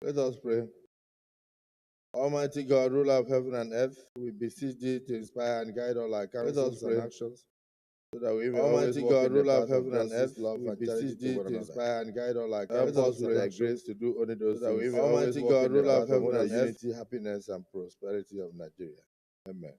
Let us pray. Almighty God, ruler of heaven and earth, we beseech thee to inspire and guide all our counsels and actions, so that we may always walk in the path of justice, love, and charity to one another. Inspire and guide all our counsels. Help us with thy grace to do only those things, so that we may always walk in the path of the unity, happiness, and prosperity of Nigeria. Amen.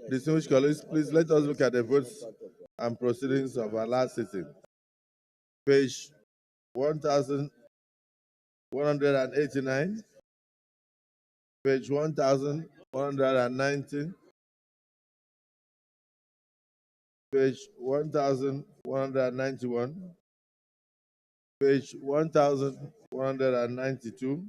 Distinguished colleagues, please let us look at the votes and proceedings of our last sitting. Page 1189, page 1190, page 1191, page 1192,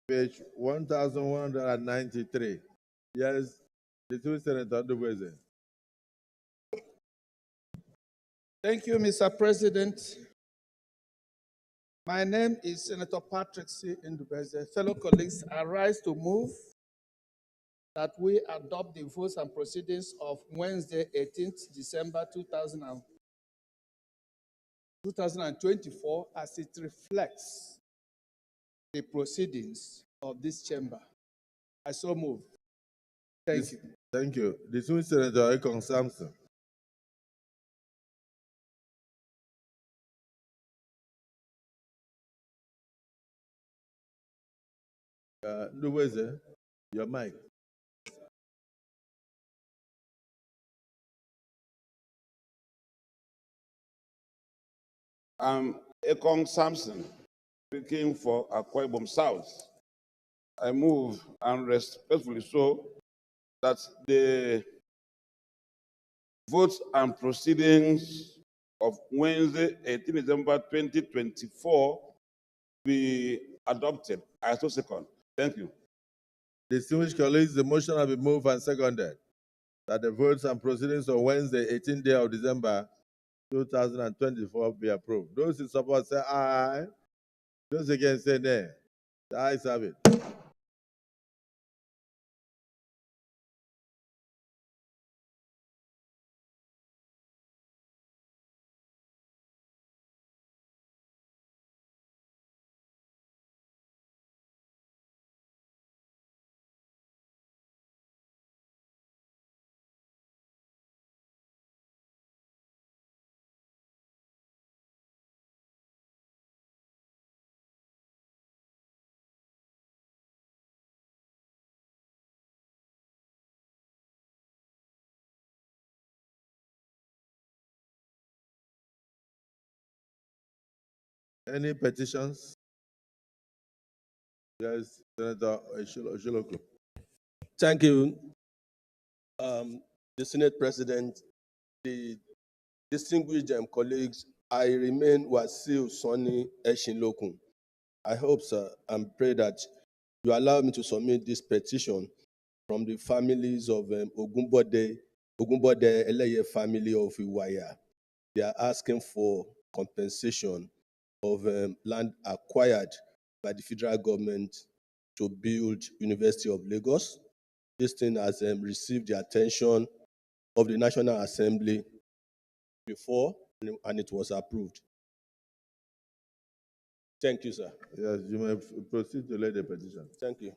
page 1193. Yes, the two Senator Dubois. Thank you, Mr. President. My name is Senator Patrick C. Ndubeze. Fellow colleagues, I rise to move that we adopt the votes and proceedings of Wednesday, 18th December 2024 as it reflects the proceedings of this chamber. I so move. Thank you. Thank you. Distinguished Senator Ekong Samson. Nduweze, your mic. I'm Ekong Samson, speaking for Akwa Ibom South. I move and respectfully so that the votes and proceedings of Wednesday, 18 December 2024 be adopted. I so second. Thank you. Distinguished colleagues, the motion has been moved and seconded that the votes and proceedings on Wednesday, 18th day of December 2024 be approved. Those in support say aye. Those against say nay. The ayes have it. Any petitions? Yes, Senator Oshiloko. Thank you, the Senate President, the distinguished colleagues. I remain Wasiu Sonny Eshinlokun. I hope, sir, and pray that you allow me to submit this petition from the families of Ogunbode Eleye family of Iwaya. They are asking for compensation of land acquired by the federal government to build University of Lagos. This thing has received the attention of the National Assembly before, and it was approved. Thank you, sir. Yes, you may proceed to lay the petition. Thank you.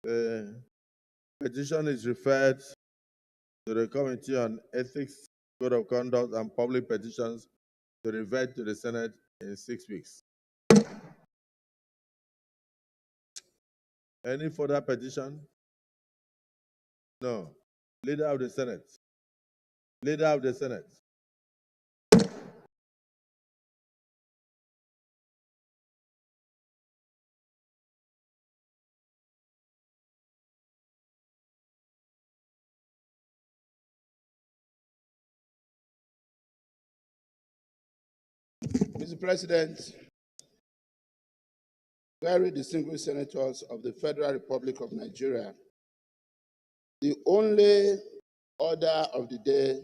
The petition is referred to the Committee on Ethics, Code of Conduct, and Public Petitions to revert to the Senate in 6 weeks. Any further petition? No. Leader of the Senate. Leader of the Senate. Mr. President, very distinguished senators of the Federal Republic of Nigeria, the only order of the day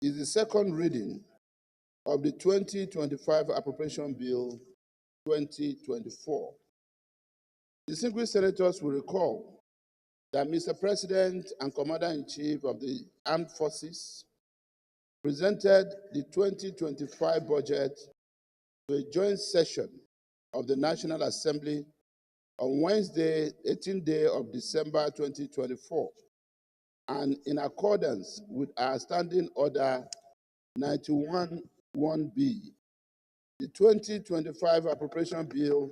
is the second reading of the 2025 Appropriation Bill 2024. Distinguished senators will recall that Mr. President and Commander-in-Chief of the Armed Forces presented the 2025 budget to a joint session of the National Assembly on Wednesday, 18th day of December 2024, and in accordance with our Standing Order 91-1B, the 2025 Appropriation Bill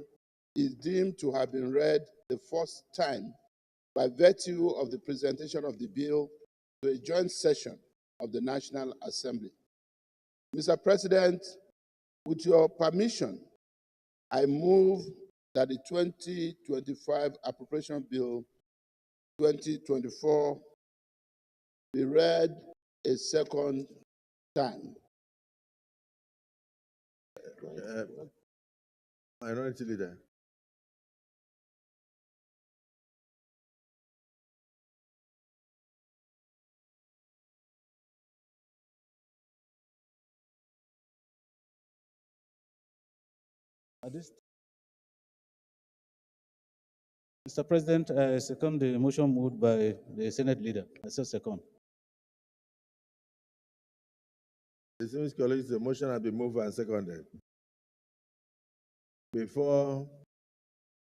is deemed to have been read the first time by virtue of the presentation of the bill to a joint session of the National Assembly. Mr. President, with your permission, I move that the 2025 Appropriation Bill 2024 be read a second time. Minority Leader. Mr. President, I second the motion moved by the Senate leader. I say second. Distinguished colleagues, the motion has been moved and seconded. Before,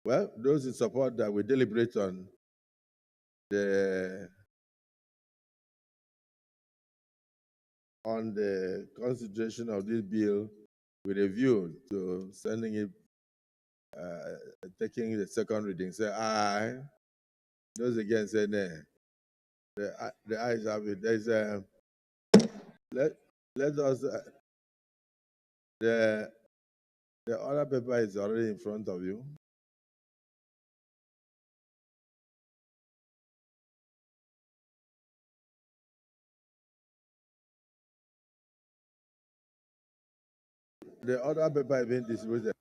well, those in support that we deliberate on the consideration of this bill with a view to sending it, taking the second reading, say aye. Those against say nay. The ayes have it. There's let us the other paper is already in front of you. The other paper is being distributed.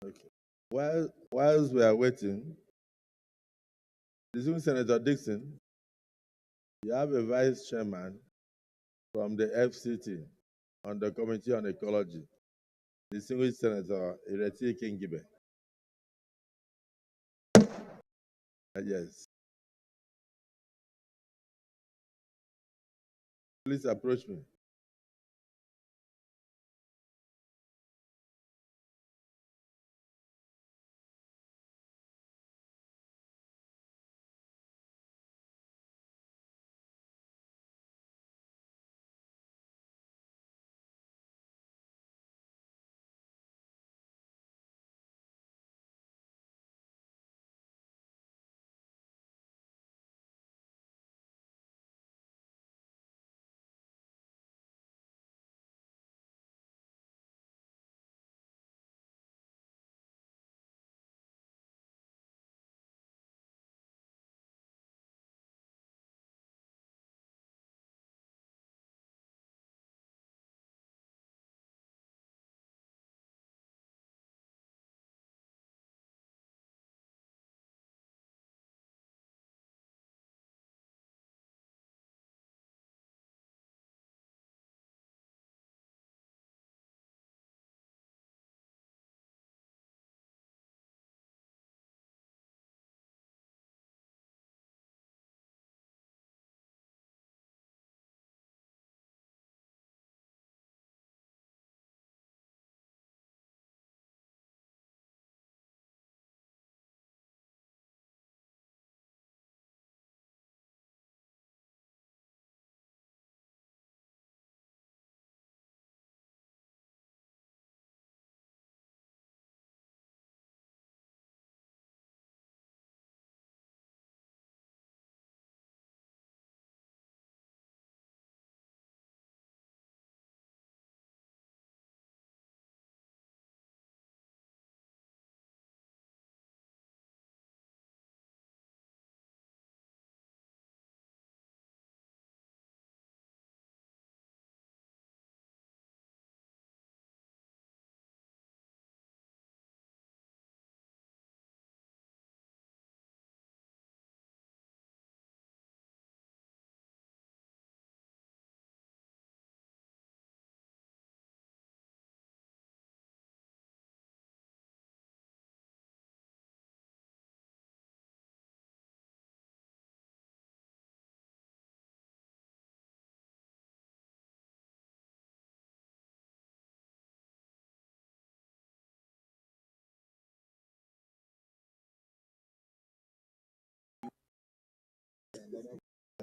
Okay. Whilst we are waiting, distinguished Senator Dixon, you have a vice chairman from the FCT on the Committee on Ecology, distinguished Senator Ireti Kingibe. Yes. Please approach me.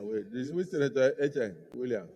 Wait, this is Senator H.N. Williams.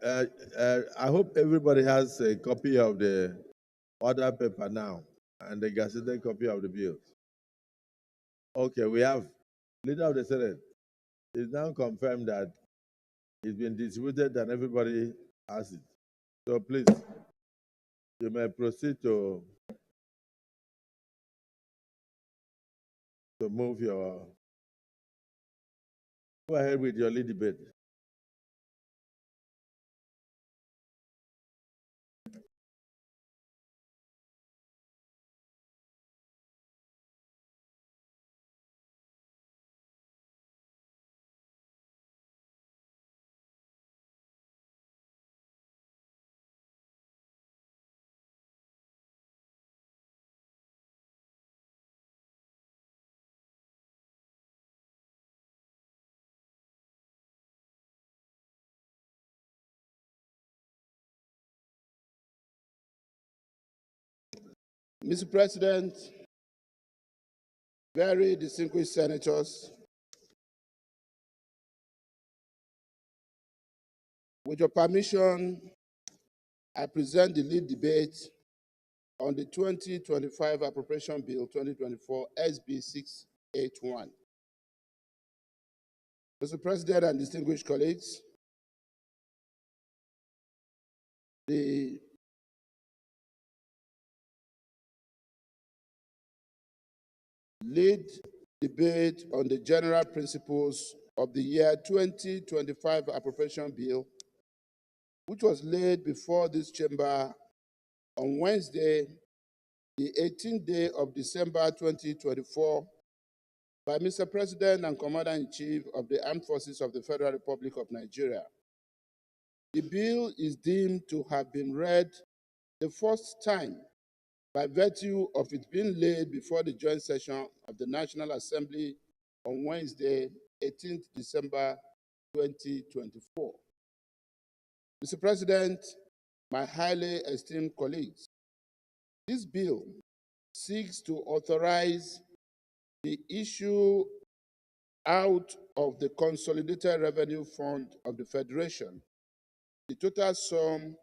I hope everybody has a copy of the order paper now and the gazetted copy of the bills. Okay, we have Leader of the Senate. It's now confirmed that it's been distributed and everybody has it. So please, you may proceed to move your, go ahead with your lead debate. Mr. President, Very distinguished senators, with your permission, I present the lead debate on the 2025 Appropriation Bill 2024 SB 681. Mr. President and distinguished colleagues, the lead debate on the general principles of the year 2025 Appropriation Bill, which was laid before this chamber on Wednesday, the 18th day of December 2024, by Mr. President and Commander-in-Chief of the Armed Forces of the Federal Republic of Nigeria. The bill is deemed to have been read the first time by virtue of it being laid before the joint session of the National Assembly on Wednesday, 18th December 2024. Mr. President, my highly esteemed colleagues, this bill seeks to authorize the issue out of the Consolidated Revenue Fund of the Federation, the total sum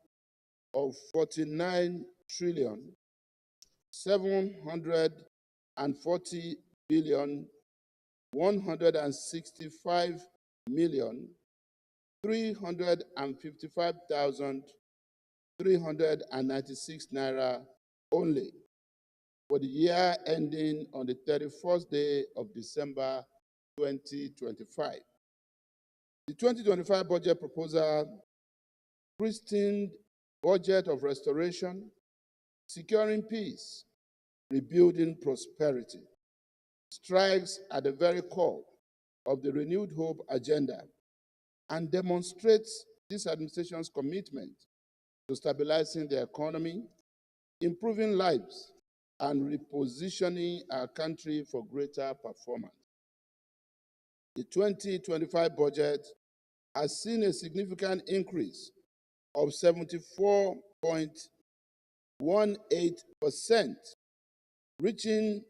of 49 trillion 740 billion 165 million 355,396 naira only for the year ending on the 31st day of December 2025. The 2025 budget proposal, christened Budget of Restoration, Securing Peace, Rebuilding Prosperity, strikes at the very core of the Renewed Hope agenda and demonstrates this administration's commitment to stabilizing the economy, improving lives, and repositioning our country for greater performance. The 2025 budget has seen a significant increase of 74.18%, reaching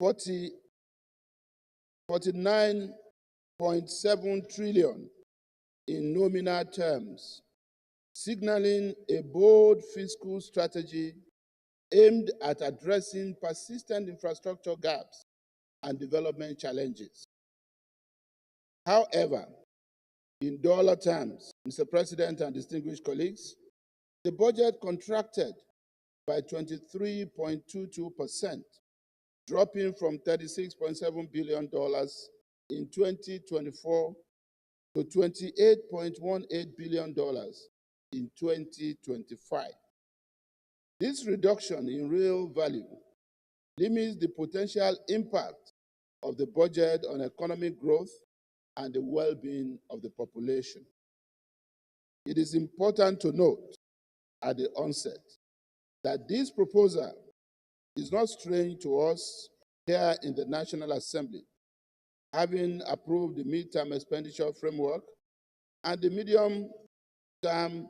49.7 trillion in nominal terms, signaling a bold fiscal strategy aimed at addressing persistent infrastructure gaps and development challenges. However, in dollar terms, Mr. President and distinguished colleagues, the budget contracted by 23.22%, dropping from $36.7 billion in 2024 to $28.18 billion in 2025. This reduction in real value limits the potential impact of the budget on economic growth and the well-being of the population. It is important to note at the onset that this proposal is not strange to us here in the National Assembly, having approved the midterm expenditure framework and the medium-term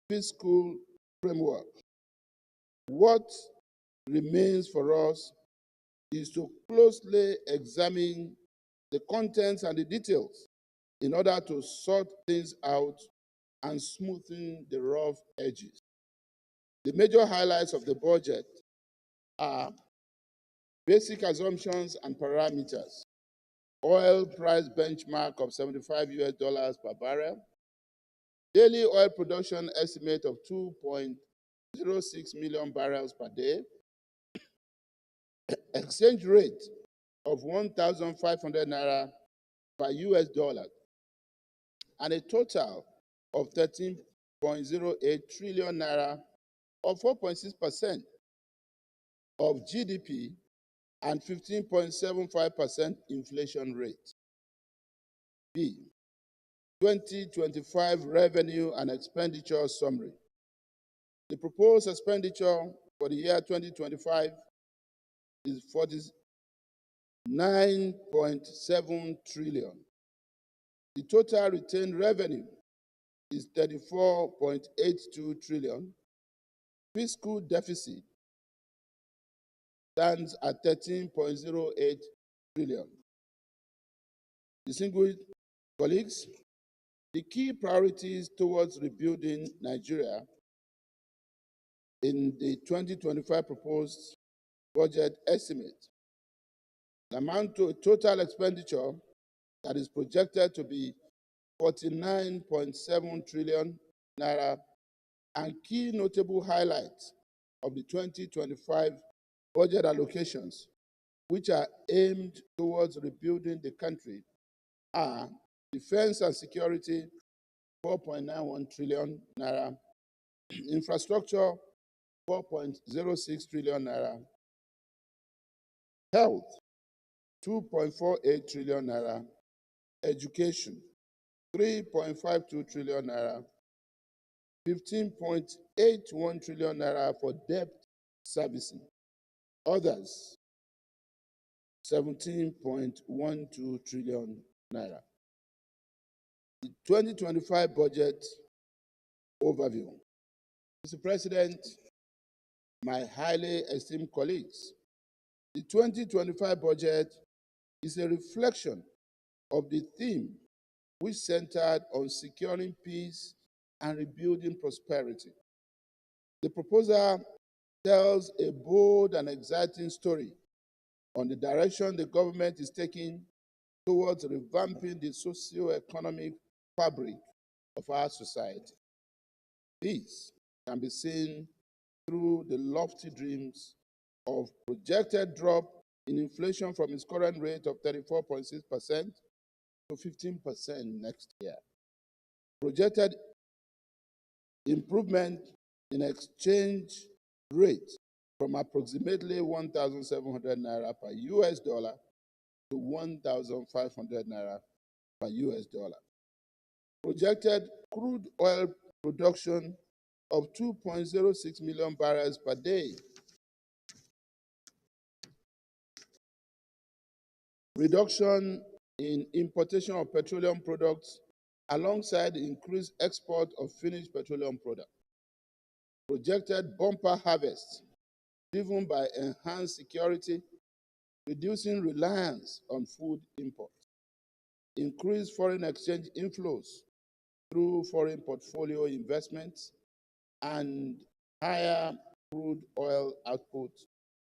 fiscal framework. What remains for us is to closely examine the contents and the details in order to sort things out and smoothen the rough edges. The major highlights of the budget are basic assumptions and parameters: oil price benchmark of $75 per barrel, daily oil production estimate of 2.06 million barrels per day, exchange rate of 1,500 naira per US dollar, and a total of 13.08 trillion naira, or 4.6% of GDP, and 15.75% inflation rate. B, 2025 revenue and expenditure summary. The proposed expenditure for the year 2025 is 49.7 trillion. The total retained revenue is 34.82 trillion. Fiscal deficit stands at 13.08 trillion. Distinguished colleagues, the key priorities towards rebuilding Nigeria in the 2025 proposed budget estimate amount to a total expenditure that is projected to be 49.7 trillion naira, and key notable highlights of the 2025 budget allocations, which are aimed towards rebuilding the country, are defense and security, 4.91 trillion naira, infrastructure, 4.06 trillion naira, health, 2.48 trillion naira, education, 3.52 trillion naira, 15.81 trillion naira for debt servicing, others, 17.12 trillion naira. The 2025 budget overview. Mr. President, my highly esteemed colleagues, the 2025 budget is a reflection of the theme which centered on securing peace and rebuilding prosperity. The proposal tells a bold and exciting story on the direction the government is taking towards revamping the socio-economic fabric of our society. This can be seen through the lofty dreams of projected drop in inflation from its current rate of 34.6% to 15% next year. Projected improvement in exchange rate from approximately 1,700 naira per US dollar to 1,500 naira per US dollar. Projected crude oil production of 2.06 million barrels per day. Reduction in importation of petroleum products alongside increased export of finished petroleum products. Projected bumper harvest driven by enhanced security, reducing reliance on food imports. Increased foreign exchange inflows through foreign portfolio investments and higher crude oil output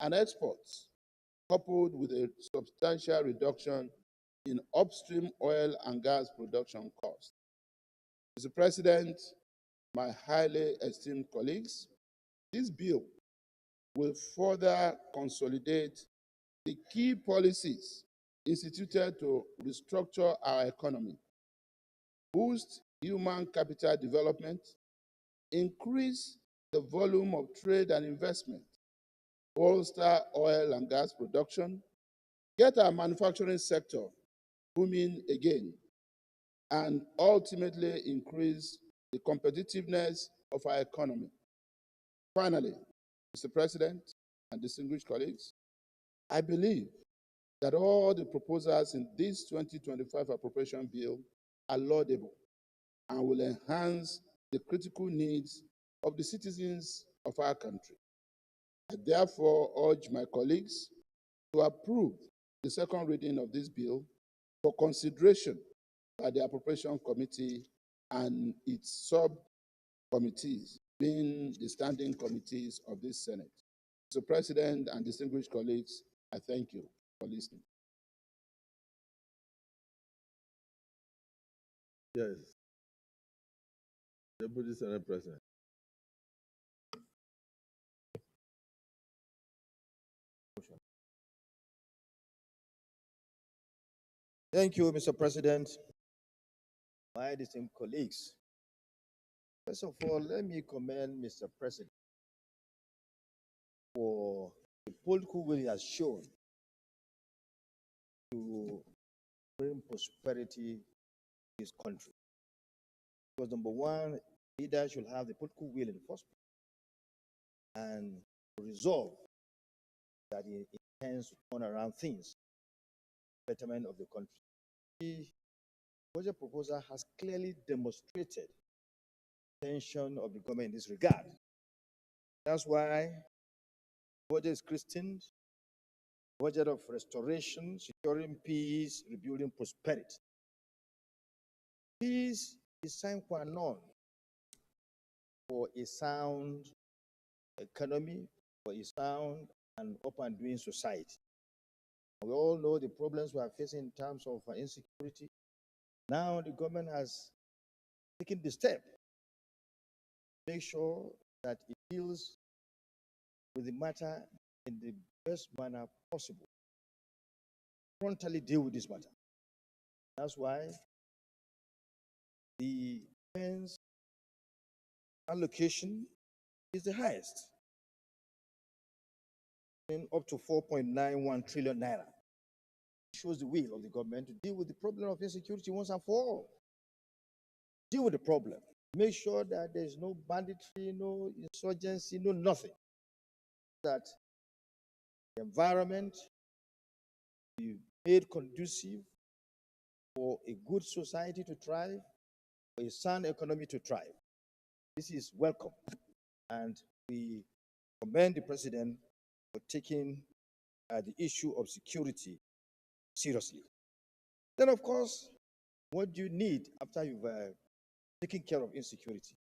and exports, coupled with a substantial reduction in upstream oil and gas production costs. Mr. President, my highly esteemed colleagues, this bill will further consolidate the key policies instituted to restructure our economy, boost human capital development, increase the volume of trade and investment, bolster oil and gas production, get our manufacturing sector booming again, and ultimately increase the competitiveness of our economy. Finally, Mr. President and distinguished colleagues, I believe that all the proposals in this 2025 appropriation bill are laudable and will enhance the critical needs of the citizens of our country. I therefore urge my colleagues to approve the second reading of this bill for consideration by the Appropriation Committee and its subcommittees, being the standing committees of this Senate. Mr. President and distinguished colleagues, I thank you for listening. Yes. Deputy Senate President. Thank you, Mr. President. My distinguished colleagues. First of all, let me commend Mr. President for the political will he has shown to bring prosperity to his country. Because number one, leaders should have the political will in the first place and resolve that he intends to turn around things, betterment of the country. The budget proposal has clearly demonstrated the intention of the government in this regard. That's why the budget is christened budget of restoration, securing peace, rebuilding prosperity. Peace is sine qua non for a sound economy, for a sound and up and doing society. We all know the problems we are facing in terms of insecurity. Now the government has taken the step to make sure that it deals with the matter in the best manner possible. Frontally deal with this matter. That's why the defense allocation is the highest, up to 4.91 trillion naira. It shows the will of the government to deal with the problem of insecurity once and for all. Deal with the problem. Make sure that there's no banditry, no insurgency, no nothing. That the environment be made conducive for a good society to thrive, for a sound economy to thrive. This is welcome, and we commend the president for taking the issue of security seriously. Then, of course, what do you need after you've taken care of insecurity?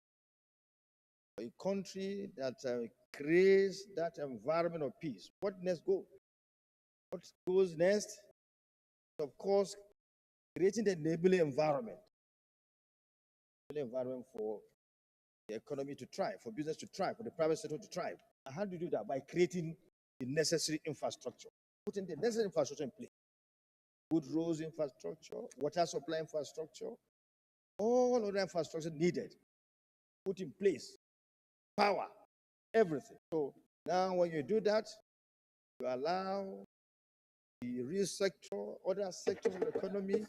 A country that creates that environment of peace. What next go? What goes next? Of course, creating the enabling environment. Environment for the economy to thrive, for business to thrive, for the private sector to thrive. And how do you do that? By creating the necessary infrastructure, putting the necessary infrastructure in place. Good roads infrastructure, water supply infrastructure, all other infrastructure needed, put in place, power, everything. So now when you do that, you allow the real sector, other sectors of the economy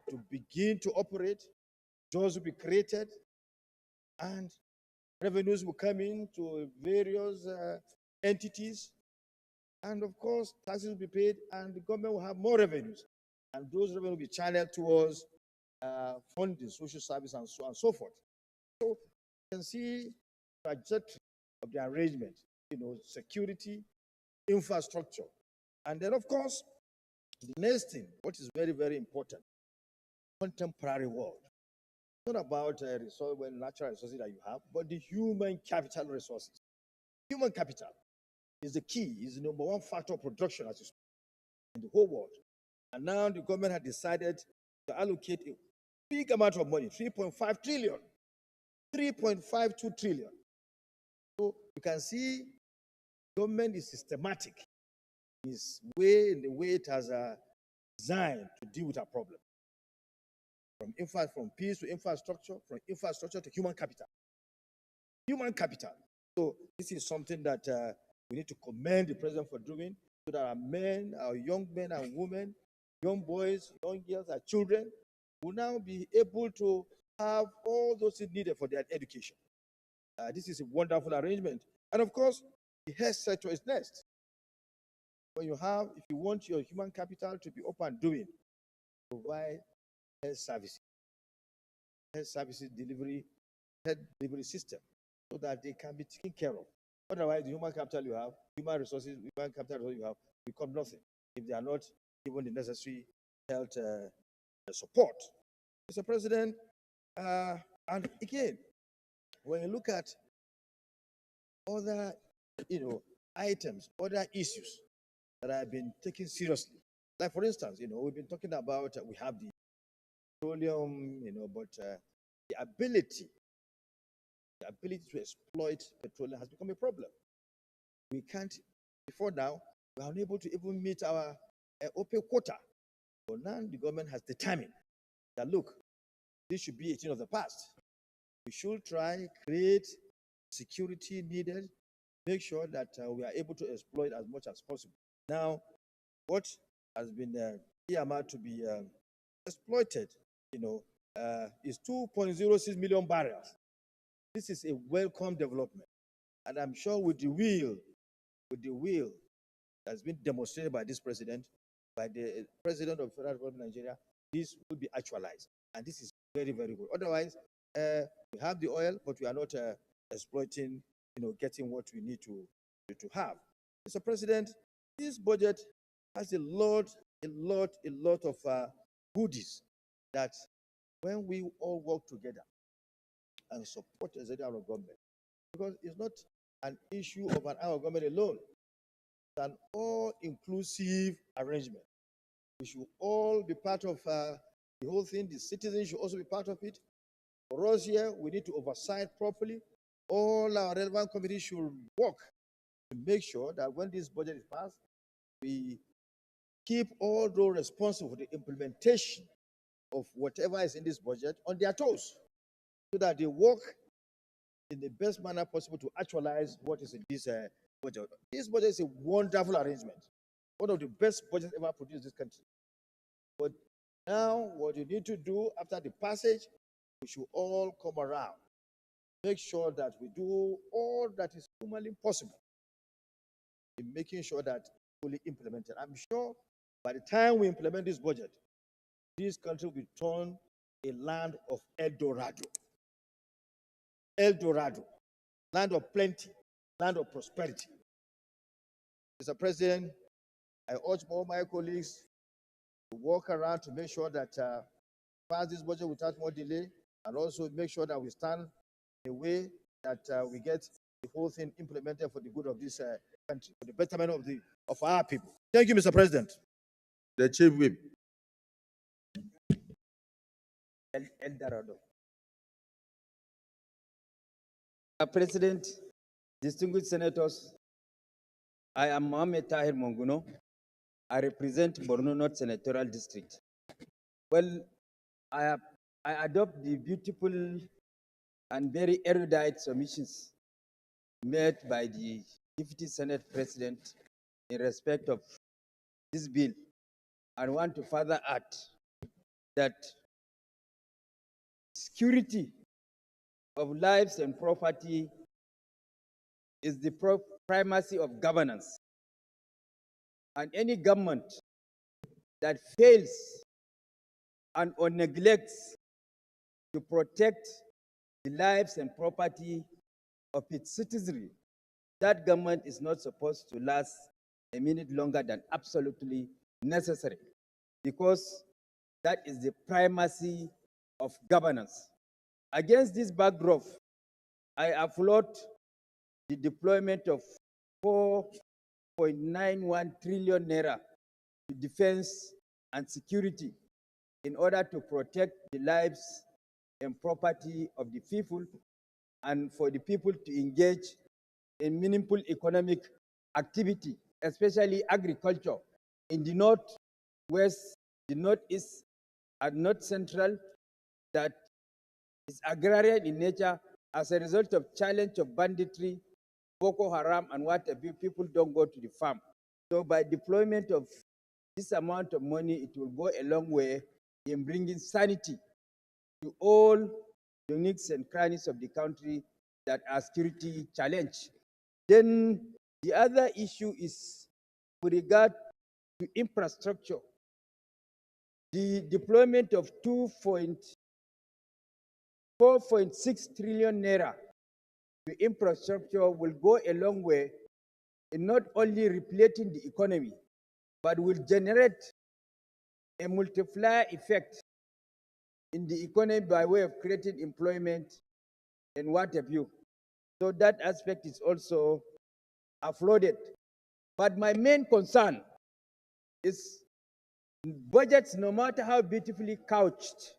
to begin to operate, jobs will be created, and revenues will come in to various entities. And of course, taxes will be paid, and the government will have more revenues. And those revenues will be channeled towards funding, social service, and so on and so forth. So you can see the trajectory of the arrangement, security, infrastructure. And then, of course, the next thing, what is very, very important, contemporary world. It's not about natural resources that you have, but the human capital resources. Human capital is the key, is the number one factor of production as you speak in the whole world. And now the government has decided to allocate a big amount of money, 3.5 trillion, 3.52 trillion. So you can see government is systematic in the way it has designed to deal with our problem. From peace to infrastructure, from infrastructure to human capital. Human capital. So this is something that we need to commend the president for doing, so that our men, our young men and women, young boys, young girls, our children will now be able to have all those things needed for their education. This is a wonderful arrangement. And of course, the health sector is next. If you want your human capital to be up and doing, provide health services delivery, health delivery system, so that they can be taken care of. Otherwise, the human capital you have, human capital you have, become nothing if they are not given the necessary health support. Mr. President, and again, when you look at other, items, other issues that have been taken seriously, like for instance, we've been talking about we have the petroleum, but the ability to exploit petroleum has become a problem. We can't. Before now, we are unable to even meet our OPEC quota. But now the government has determined that, look, this should be a thing of the past. We should try create security needed, make sure that we are able to exploit as much as possible. Now, what has been earmarked to be exploited, is 2.06 million barrels. This is a welcome development, and I'm sure with the will that's been demonstrated by this president, by the president of the Federal Republic of Nigeria, this will be actualized, and this is very, very good. Otherwise, we have the oil, but we are not exploiting, getting what we need to have. Mr. President, this budget has a lot of goodies that when we all work together and support the executive government, because it's not an issue of an hour government alone, it's an all-inclusive arrangement. We should all be part of the whole thing. The citizens should also be part of it. For us here, we need to oversight properly. All our relevant committees should work to make sure that when this budget is passed, we keep all those responsible for the implementation of whatever is in this budget on their toes, so that they work in the best manner possible to actualize what is in this budget. This budget is a wonderful arrangement, one of the best budgets ever produced in this country. But now, what you need to do after the passage, we should all come around, make sure that we do all that is humanly possible in making sure that it's fully implemented. I'm sure by the time we implement this budget, this country will turn a land of El Dorado. El Dorado, land of plenty, land of prosperity. Mr. President, I urge all my colleagues to work around to make sure that pass this budget without more delay, and also make sure that we stand in a way that we get the whole thing implemented for the good of this country, for the betterment of our people. Thank you, Mr. President. The Chief Whip. El Dorado. Mr. President, distinguished senators, I am Mohamed Tahir Monguno. I represent Borno North Senatorial District. Well, I adopt the beautiful and very erudite submissions made by the Deputy Senate President in respect of this bill. I want to further add that security of lives and property is the primacy of governance. And any government that fails and or neglects to protect the lives and property of its citizenry, that government is not supposed to last a minute longer than absolutely necessary, because that is the primacy of governance. Against this backdrop, I applaud the deployment of 4.91 trillion naira to defense and security in order to protect the lives and property of the people, and for the people to engage in meaningful economic activity, especially agriculture in the northwest, the northeast, and north central, that is agrarian in nature as a result of challenge of banditry, Boko Haram, and what have you. People don't go to the farm. So by deployment of this amount of money, it will go a long way in bringing sanity to all the nooks and crannies of the country that are security challenged. Then the other issue is with regard to infrastructure. The deployment of 4.6 trillion naira to infrastructure will go a long way in not only repleting the economy, but will generate a multiplier effect in the economy by way of creating employment and what have you. So that aspect is also applauded. But my main concern is budgets, no matter how beautifully couched,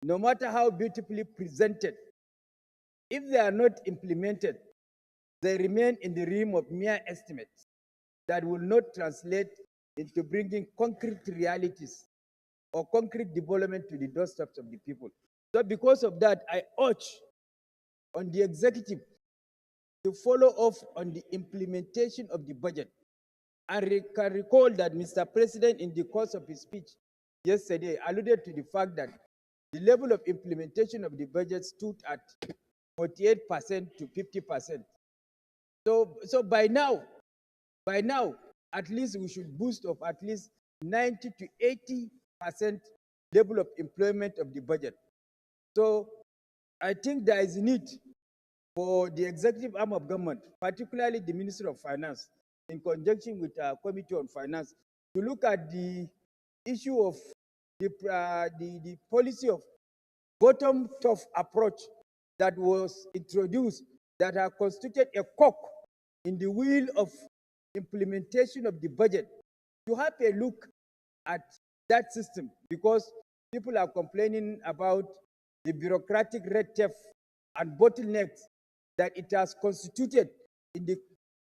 no matter how beautifully presented, if they are not implemented, they remain in the realm of mere estimates that will not translate into bringing concrete realities or concrete development to the doorsteps of the people. So because of that, I urge on the executive to follow up on the implementation of the budget. I can recall that Mr. President, in the course of his speech yesterday, alluded to the fact that the level of implementation of the budget stood at 48% to 50%. So by now, at least we should boost of at least 90 to 80% level of employment of the budget. So I think there is a need for the executive arm of government, particularly the Ministry of Finance, in conjunction with our Committee on Finance, to look at the issue of the policy of bottom-top approach that was introduced, that have constituted a cog in the wheel of implementation of the budget. To have a look at that system, because people are complaining about the bureaucratic red tape and bottlenecks that it has constituted in the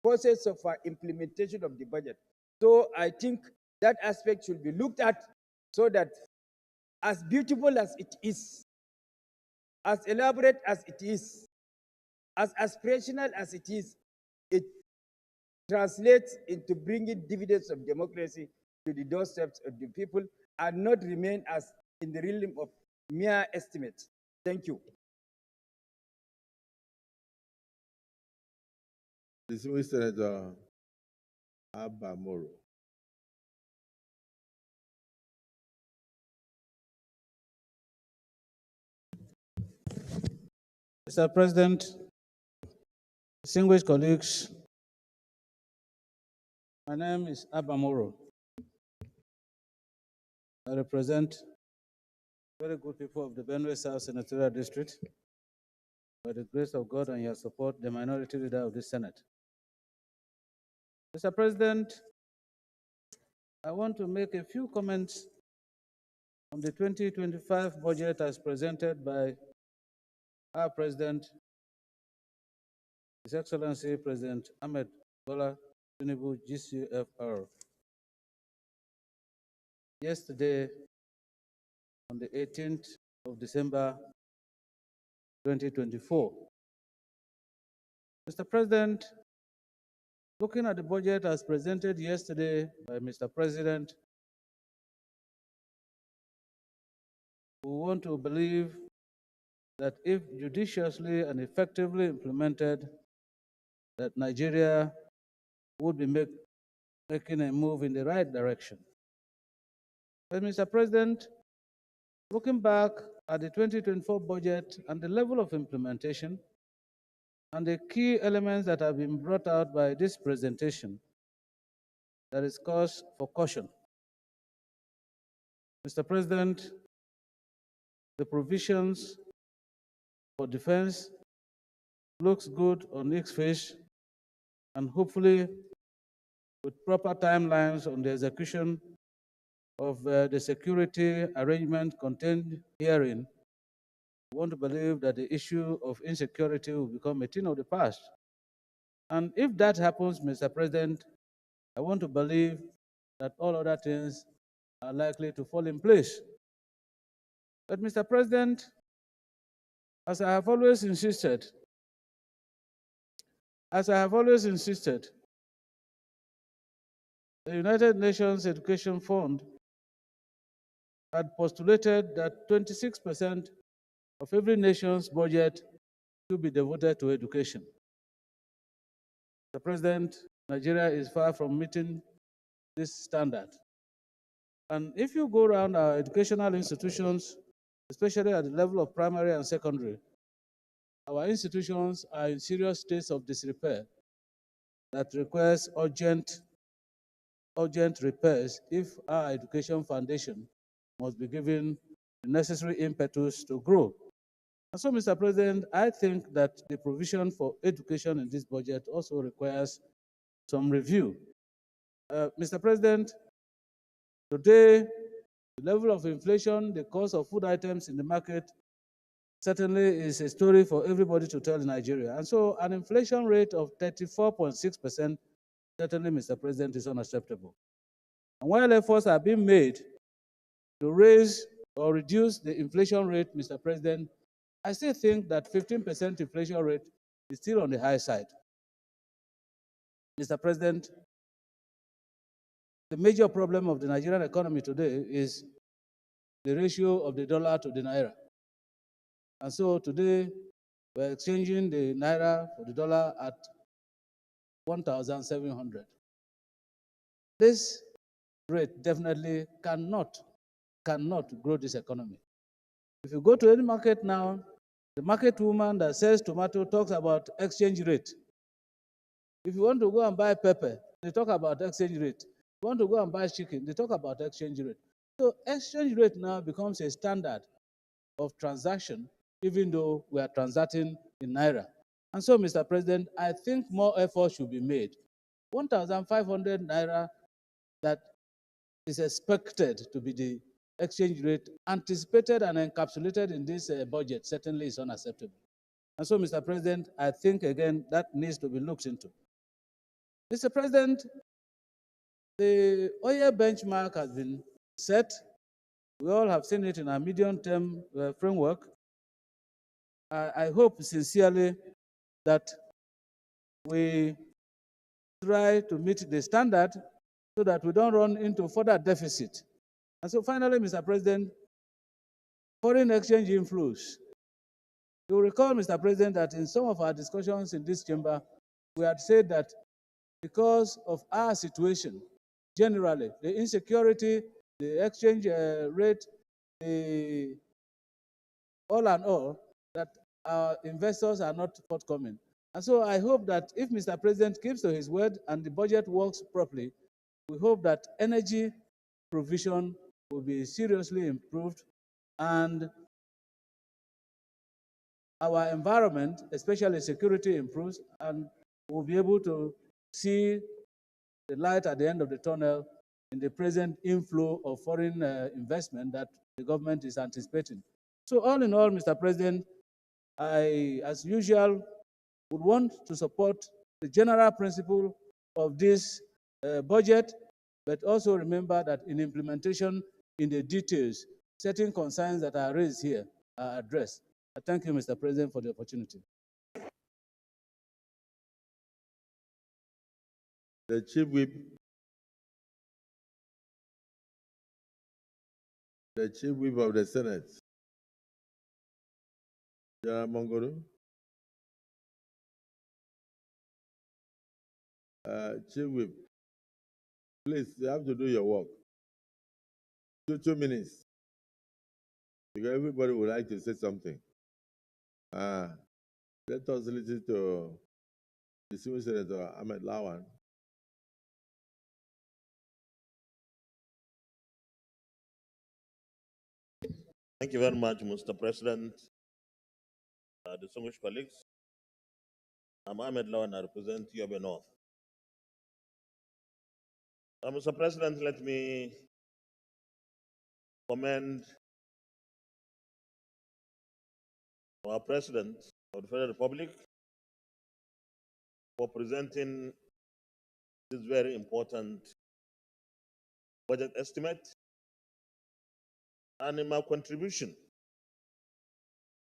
process of implementation of the budget. So I think that aspect should be looked at, so that as beautiful as it is, as elaborate as it is, as aspirational as it translates into bringing dividends of democracy to the doorsteps of the people, and not remain as in the realm of mere estimates. Thank you. Distinguished Senator Abba Moro. Mr. President, distinguished colleagues, my name is Abba Moro. I represent very good people of the Benue South Senatorial District. By the grace of God and your support, the minority leader of the Senate. Mr. President, I want to make a few comments on the 2025 budget as presented by our President, His Excellency President Ahmed Bola Tinubu, GCFR. Yesterday, on the 18th of December 2024. Mr. President, looking at the budget as presented yesterday by Mr. President, we want to believe that if judiciously and effectively implemented, that Nigeria would be making a move in the right direction. But Mr. President, looking back at the 2024 budget and the level of implementation and the key elements that have been brought out by this presentation, there is cause for caution. Mr. President, the provisions for defense looks good on its face, and hopefully with proper timelines on the execution of the security arrangement contained herein, we want to believe that the issue of insecurity will become a thing of the past. And if that happens, Mr. President, I want to believe that all other things are likely to fall in place. But Mr. President, as I have always insisted, the United Nations Education Fund had postulated that 26% of every nation's budget should be devoted to education. Mr. President, Nigeria is far from meeting this standard. And if you go around our educational institutions, especially at the level of primary and secondary, our institutions are in serious states of disrepair that requires urgent repairs if our education foundation must be given the necessary impetus to grow. And so, Mr. President, I think that the provision for education in this budget also requires some review. Mr. President, today, the level of inflation, the cost of food items in the market, certainly is a story for everybody to tell in Nigeria. And so an inflation rate of 34.6%, certainly, Mr. President, is unacceptable. And while efforts are being made to raise or reduce the inflation rate, Mr. President, I still think that 15% inflation rate is still on the high side. Mr. President, the major problem of the Nigerian economy today is the ratio of the dollar to the naira. And so today, we're exchanging the naira for the dollar at 1,700. This rate definitely cannot grow this economy. If you go to any market now, the market woman that sells tomato talks about exchange rate. If you want to go and buy pepper, they talk about exchange rate. You want to go and buy chicken, they talk about exchange rate. So exchange rate now becomes a standard of transaction, even though we are transacting in Naira. And so, Mr. President, I think more effort should be made. 1,500 Naira that is expected to be the exchange rate anticipated and encapsulated in this budget certainly is unacceptable. And so, Mr. President, I think, again, that needs to be looked into. Mr. President, the oil benchmark has been set. We all have seen it in our medium-term framework. I hope sincerely that we try to meet the standard so that we don't run into further deficit. And so finally, Mr. President, foreign exchange inflows. You will recall, Mr. President, that in some of our discussions in this chamber, we had said that because of our situation, generally, the insecurity, the exchange rate, all and all, that our investors are not forthcoming. And so I hope that if Mr. President keeps to his word and the budget works properly, we hope that energy provision will be seriously improved and our environment, especially security, improves, and we'll be able to see the light at the end of the tunnel in the present inflow of foreign investment that the government is anticipating. So all in all, Mr. President, I, as usual, would want to support the general principle of this budget, but also remember that in implementation, in the details, certain concerns that are raised here are addressed. I thank you, Mr. President, for the opportunity. The Chief Whip. The Chief Whip of the Senate, General Mongoro. Chief Whip, please, you have to do your work. 2 minutes, because everybody would like to say something. Let us listen to the Civil Senator Ahmed Lawan. Thank you very much, Mr. President. Distinguished colleagues, I'm Ahmed Lawan, I represent Yobe North. Mr. President, let me commend our President of the Federal Republic for presenting this very important budget estimate. And in my contribution,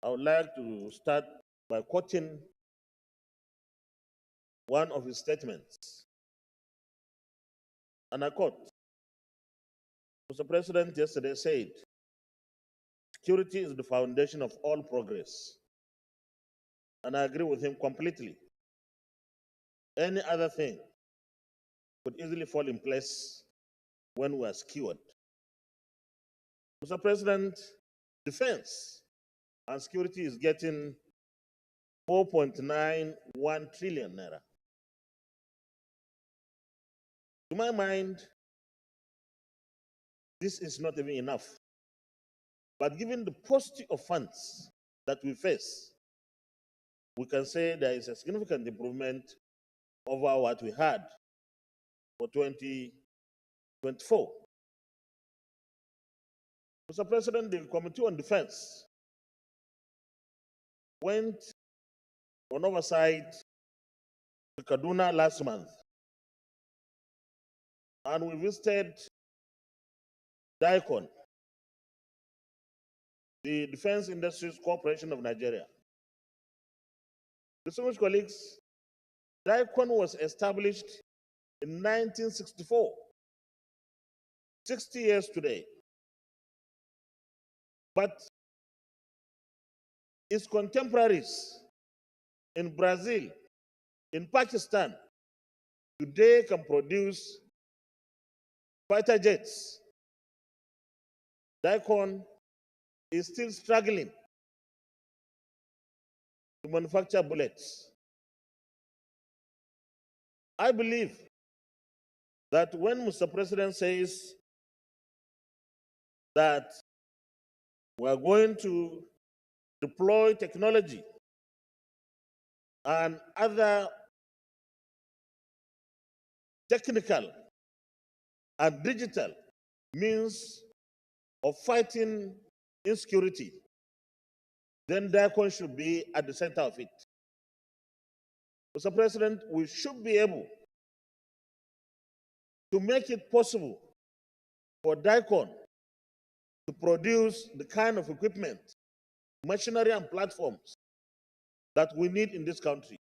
I would like to start by quoting one of his statements. And I quote, Mr. President yesterday said, security is the foundation of all progress. And I agree with him completely. Any other thing could easily fall in place when we are secured. Mr. President, defense and security is getting 4.91 trillion naira. To my mind, this is not even enough. But given the paucity of funds that we face, we can say there is a significant improvement over what we had for 2024. Mr. President, the Committee on Defense went on oversight to Kaduna last month, and we visited DICON, the Defense Industries Corporation of Nigeria. Distinguished colleagues, DICON was established in 1964, 60 years today. But its contemporaries in Brazil, in Pakistan, today can produce fighter jets. DICON is still struggling to manufacture bullets. I believe that when Mr. President says that we are going to deploy technology and other technical and digital means of fighting insecurity, then DICON should be at the center of it. Mr. President, we should be able to make it possible for DICON to produce the kind of equipment, machinery, and platforms that we need in this country.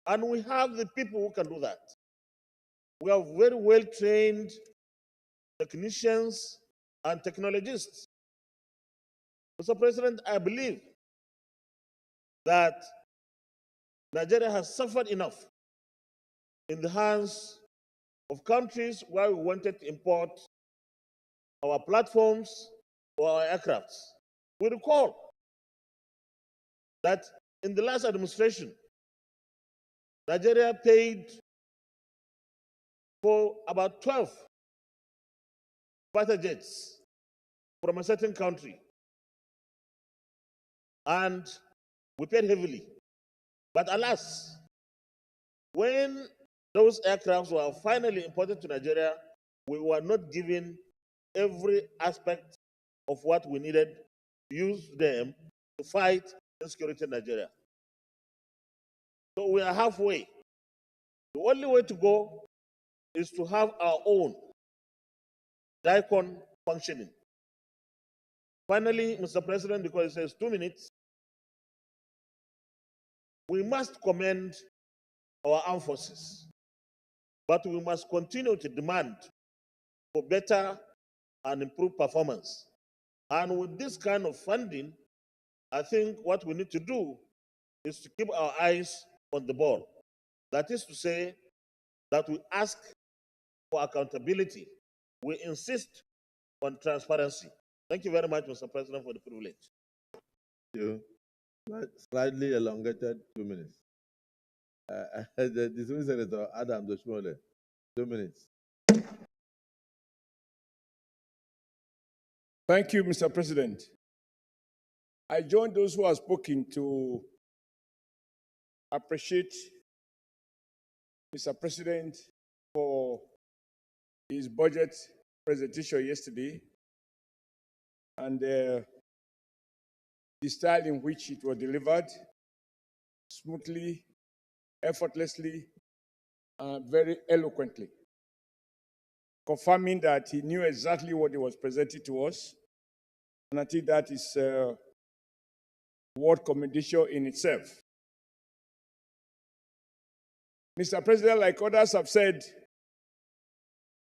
And we have the people who can do that. We have very well-trained technicians and technologists. Mr. President, I believe that Nigeria has suffered enough in the hands of countries where we wanted to import our platforms or our aircrafts. We recall that in the last administration, Nigeria paid for about 12 fighter jets from a certain country. And we paid heavily. But alas, when those aircrafts were finally imported to Nigeria, we were not given every aspect of what we needed to use them to fight insecurity in Nigeria. So we are halfway. The only way to go is to have our own DICON functioning. Finally, Mr. President, because it says 2 minutes, we must commend our armed forces, but we must continue to demand for better and improved performance. And with this kind of funding, I think what we need to do is to keep our eyes on the ball. That is to say, that we ask for accountability. We insist on transparency. Thank you very much, Mr. President, for the privilege. Thank you. Slightly elongated 2 minutes. The dismissed Senator Adam Doshmole, 2 minutes. Thank you, Mr. President. I join those who have spoken to appreciate Mr. President for his budget presentation yesterday and the style in which it was delivered, smoothly, effortlessly, and very eloquently, confirming that he knew exactly what he was presenting to us. And I think that is worth commendation in itself. Mr. President, like others have said,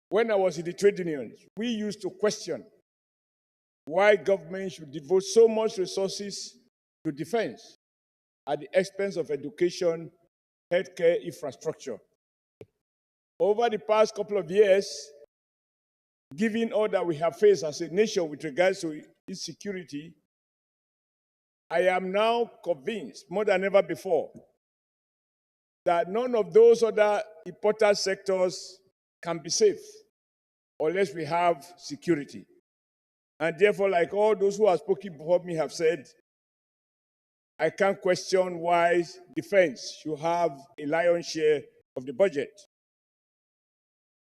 when I was in the trade unions, we used to question why government should devote so much resources to defense at the expense of education, healthcare, infrastructure. Over the past couple of years, given all that we have faced as a nation with regards to insecurity, I am now convinced, more than ever before, that none of those other important sectors can be safe unless we have security. And therefore, like all those who have spoken before me have said, I can't question why defense should have a lion's share of the budget.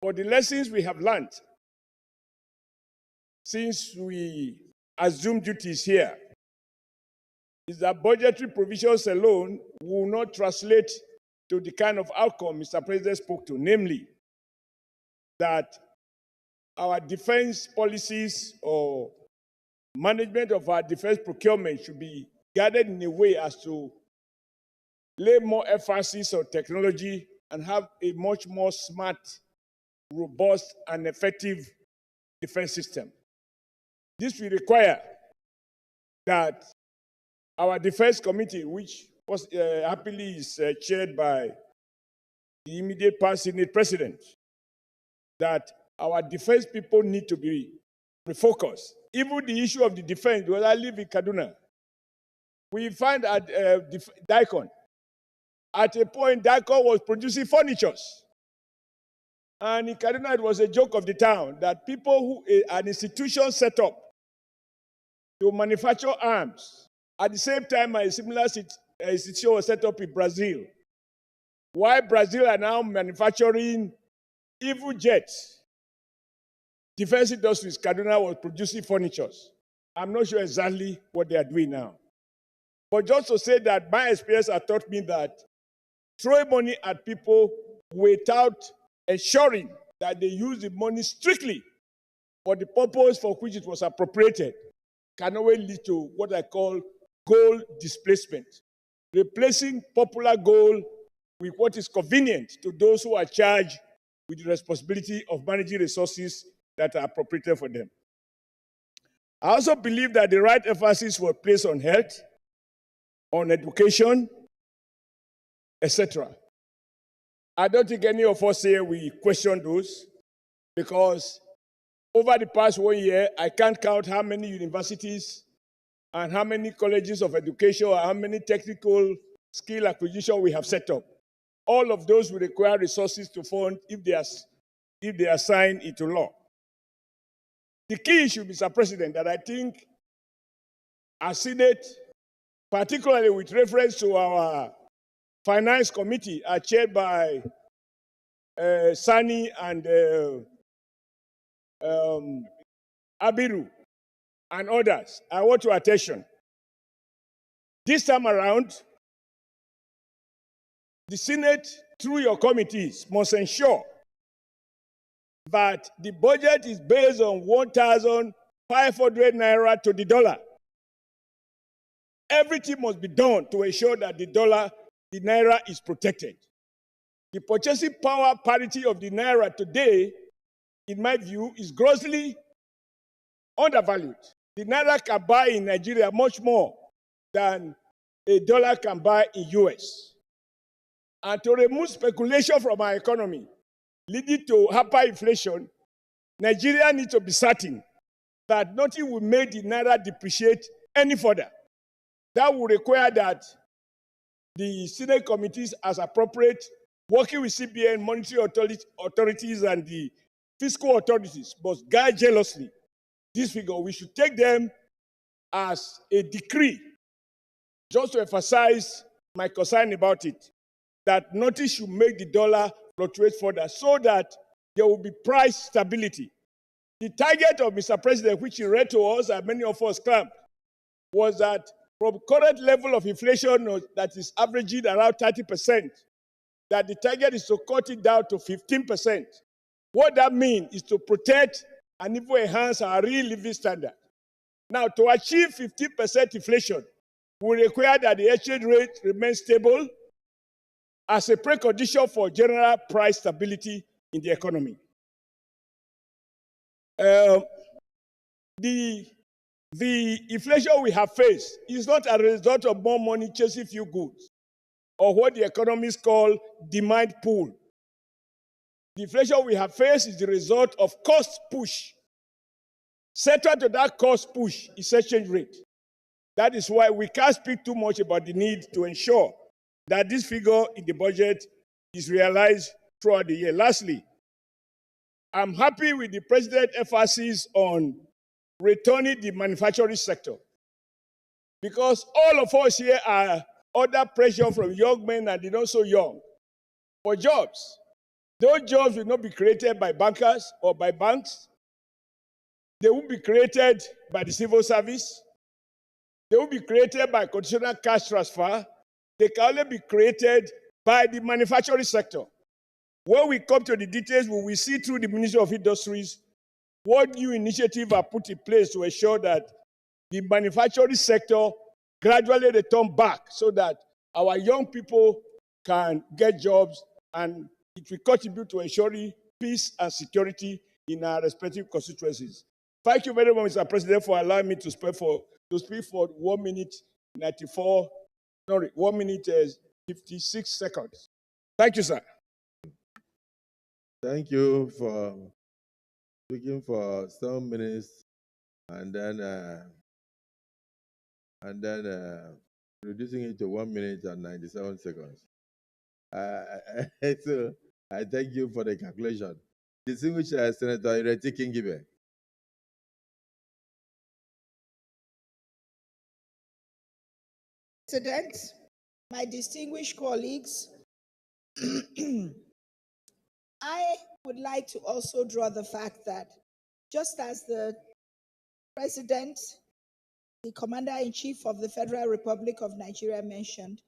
But the lessons we have learned since we assumed duties here is that budgetary provisions alone will not translate to the kind of outcome Mr. President spoke to, namely that our defense policies or management of our defense procurement should be guided in a way as to lay more emphasis on technology and have a much more smart, robust, and effective defense system. This will require that our defense committee, which was happily is chaired by the immediate past Senate president, that our defense people need to be refocused. Even the issue of the defense, because I live in Kaduna, we find at DICON, at a point, DICON was producing furnitures. And in Kaduna, it was a joke of the town that people who, an institution set up to manufacture arms, at the same time, a similar institution was set up in Brazil. Why Brazil are now manufacturing evil jets, defense industries, Kaduna was producing furnitures. I'm not sure exactly what they are doing now. But just to say that my experience has taught me that throwing money at people without ensuring that they use the money strictly for the purpose for which it was appropriated can always lead to what I call goal displacement, replacing popular goal with what is convenient to those who are charged with the responsibility of managing resources that are appropriated for them. I also believe that the right emphasis was placed on health, on education, etc. I don't think any of us here will question those, because over the past 1 year, I can't count how many universities and how many colleges of education or how many technical skill acquisition we have set up. All of those will require resources to fund if they are signed into law. The key issue, Mr. President, that I think our Senate, particularly with reference to our Finance Committee, are chaired by Sani and Abiru and others, I want your attention. This time around, the Senate, through your committees, must ensure that the budget is based on 1,500 naira to the dollar. Everything must be done to ensure that the naira is protected. The purchasing power parity of the naira today, in my view, is grossly undervalued. The naira can buy in Nigeria much more than a dollar can buy in US. And to remove speculation from our economy, leading to hyperinflation, Nigeria needs to be certain that nothing will make the naira depreciate any further. That will require that the Senate committees, as appropriate, working with CBN, monetary authorities, and the fiscal authorities, must guide jealously this figure. We should take them as a decree, just to emphasize my concern about it, that nothing should make the dollar fluctuate further so that there will be price stability. The target of Mr. President, which he read to us and many of us clamped, was that from current level of inflation that is averaging around 30%, that the target is to cut it down to 15%. What that means is to protect and even enhance our real living standard. Now, to achieve 15% inflation, we require that the exchange rate remains stable as a precondition for general price stability in the economy. The inflation we have faced is not a result of more money chasing few goods, or what the economists call demand pull. The inflation we have faced is the result of cost push. Central to that cost push is exchange rate. That is why we can't speak too much about the need to ensure that this figure in the budget is realized throughout the year. Lastly, I'm happy with the President's emphasis on returning the manufacturing sector, because all of us here are under pressure from young men and the not so young for jobs. Those jobs will not be created by bankers or by banks. They will be created by the civil service. They will be created by conditional cash transfer. They can only be created by the manufacturing sector. When we come to the details, we will see through the Ministry of Industries what new initiatives are put in place to ensure that the manufacturing sector gradually return back so that our young people can get jobs, and it will contribute to ensuring peace and security in our respective constituencies. Thank you very much, Mr. President, for allowing me to speak for 1 minute 56 seconds. Thank you, sir. Thank you for speaking for 7 minutes and then reducing it to 1 minute and 97 seconds. So I thank you for the calculation. Distinguished Senator Ireti Kingibe. President, my distinguished colleagues, I would like to also draw the fact that just as the President, the Commander-in-Chief of the Federal Republic of Nigeria mentioned,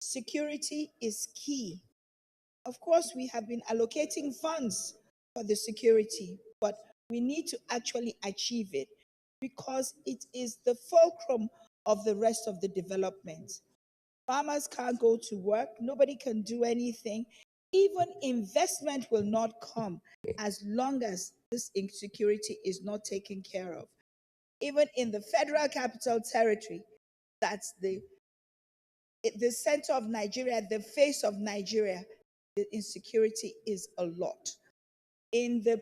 security is key. Of course, we have been allocating funds for the security, but we need to actually achieve it because it is the fulcrum of the rest of the development. Farmers can't go to work, nobody can do anything. Even investment will not come as long as this insecurity is not taken care of. Even in the Federal Capital Territory, that's the center of Nigeria, the face of Nigeria, the insecurity is a lot. Even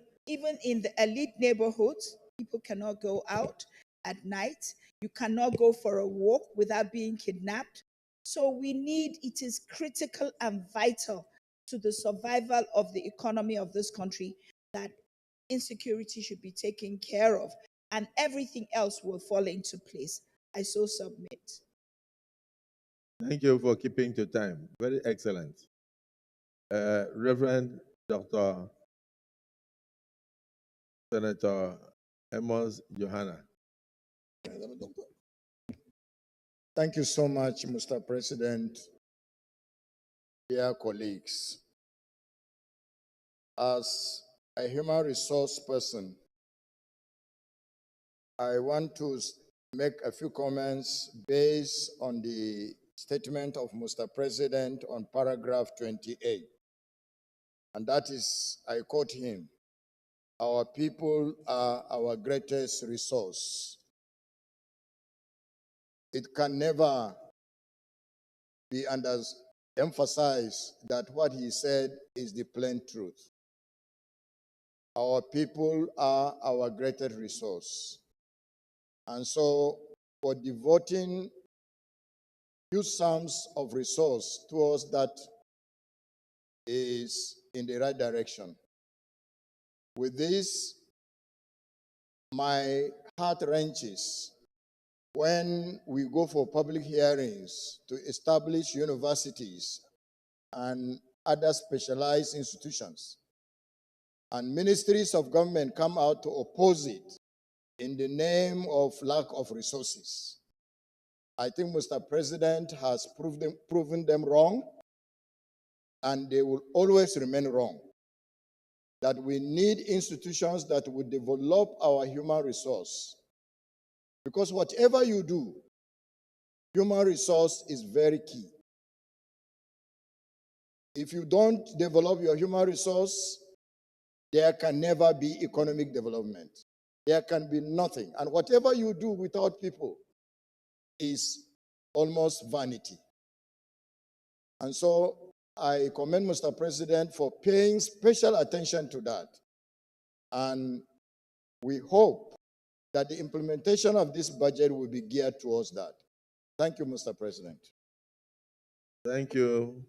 in the elite neighborhoods, people cannot go out at night. You cannot go for a walk without being kidnapped. So it is critical and vital to the survival of the economy of this country that insecurity should be taken care of, and everything else will fall into place. I so submit. Thank you for keeping to time. Very excellent. Reverend Dr. Senator Amos Johanna. Thank you so much, Mr. President, dear colleagues. As a human resource person, I want to make a few comments based on the statement of Mr. President on paragraph 28. And that is, I quote him, "Our people are our greatest resource." It can never be emphasized that what he said is the plain truth. Our people are our greatest resource. And so, for devoting huge sums of resource towards that is in the right direction. With this, my heart wrenches when we go for public hearings to establish universities and other specialized institutions, and ministries of government come out to oppose it in the name of lack of resources. I think Mr. President has proven them wrong, and they will always remain wrong. That we need institutions that will develop our human resource. Because whatever you do, human resource is very key. If you don't develop your human resource, there can never be economic development. There can be nothing. And whatever you do without people is almost vanity. And so I commend Mr. President for paying special attention to that. And we hope that the implementation of this budget will be geared towards that. Thank you, Mr. President. Thank you.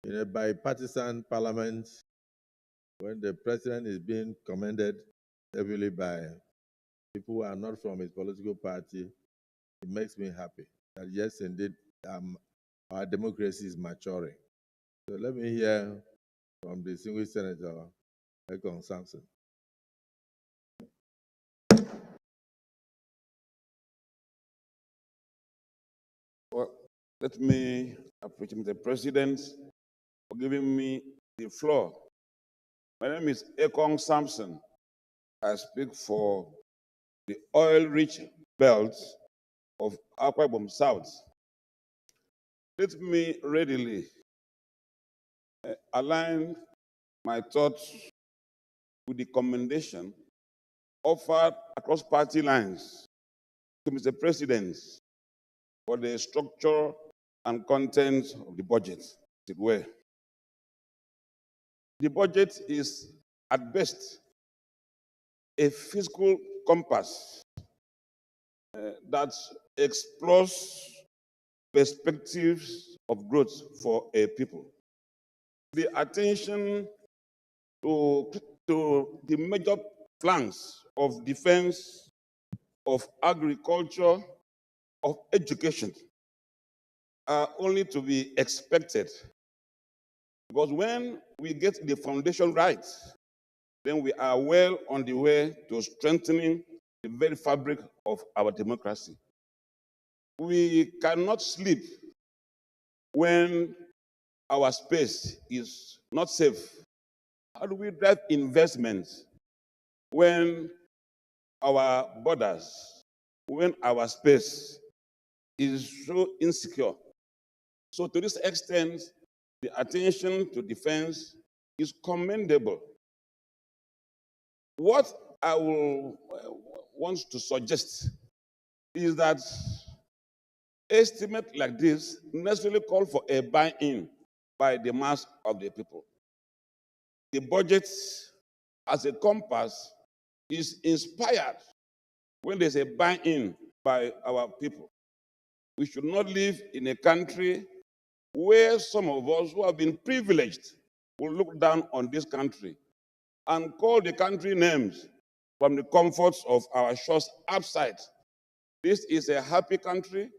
In a bipartisan parliament, when the president is being commended heavily by people who are not from his political party, it makes me happy that yes, indeed, our democracy is maturing. So let me hear from the distinguished Senator Ekong Sampson. Well, let me appreciate the President for giving me the floor. My name is Ekong Sampson. I speak for the oil-rich belt of Akwa Ibom South. Let me readily align my thoughts with the commendation offered across party lines to Mr. President for the structure and content of the budget, as it were. The budget is, at best, a fiscal compass that explores perspectives of growth for a people. the attention to the major flanks of defense, of agriculture, of education are only to be expected. Because when we get the foundation right, then we are well on the way to strengthening the very fabric of our democracy. We cannot sleep when our space is not safe. How do we drive investments when our borders, when our space is so insecure? So to this extent, the attention to defense is commendable. What I will want to suggest is that estimate like this necessarily call for a buy-in by the mass of the people. The budget as a compass is inspired when there's a buy-in by our people. We should not live in a country where some of us who have been privileged will look down on this country and call the country names from the comforts of our shores outside. This is a happy country.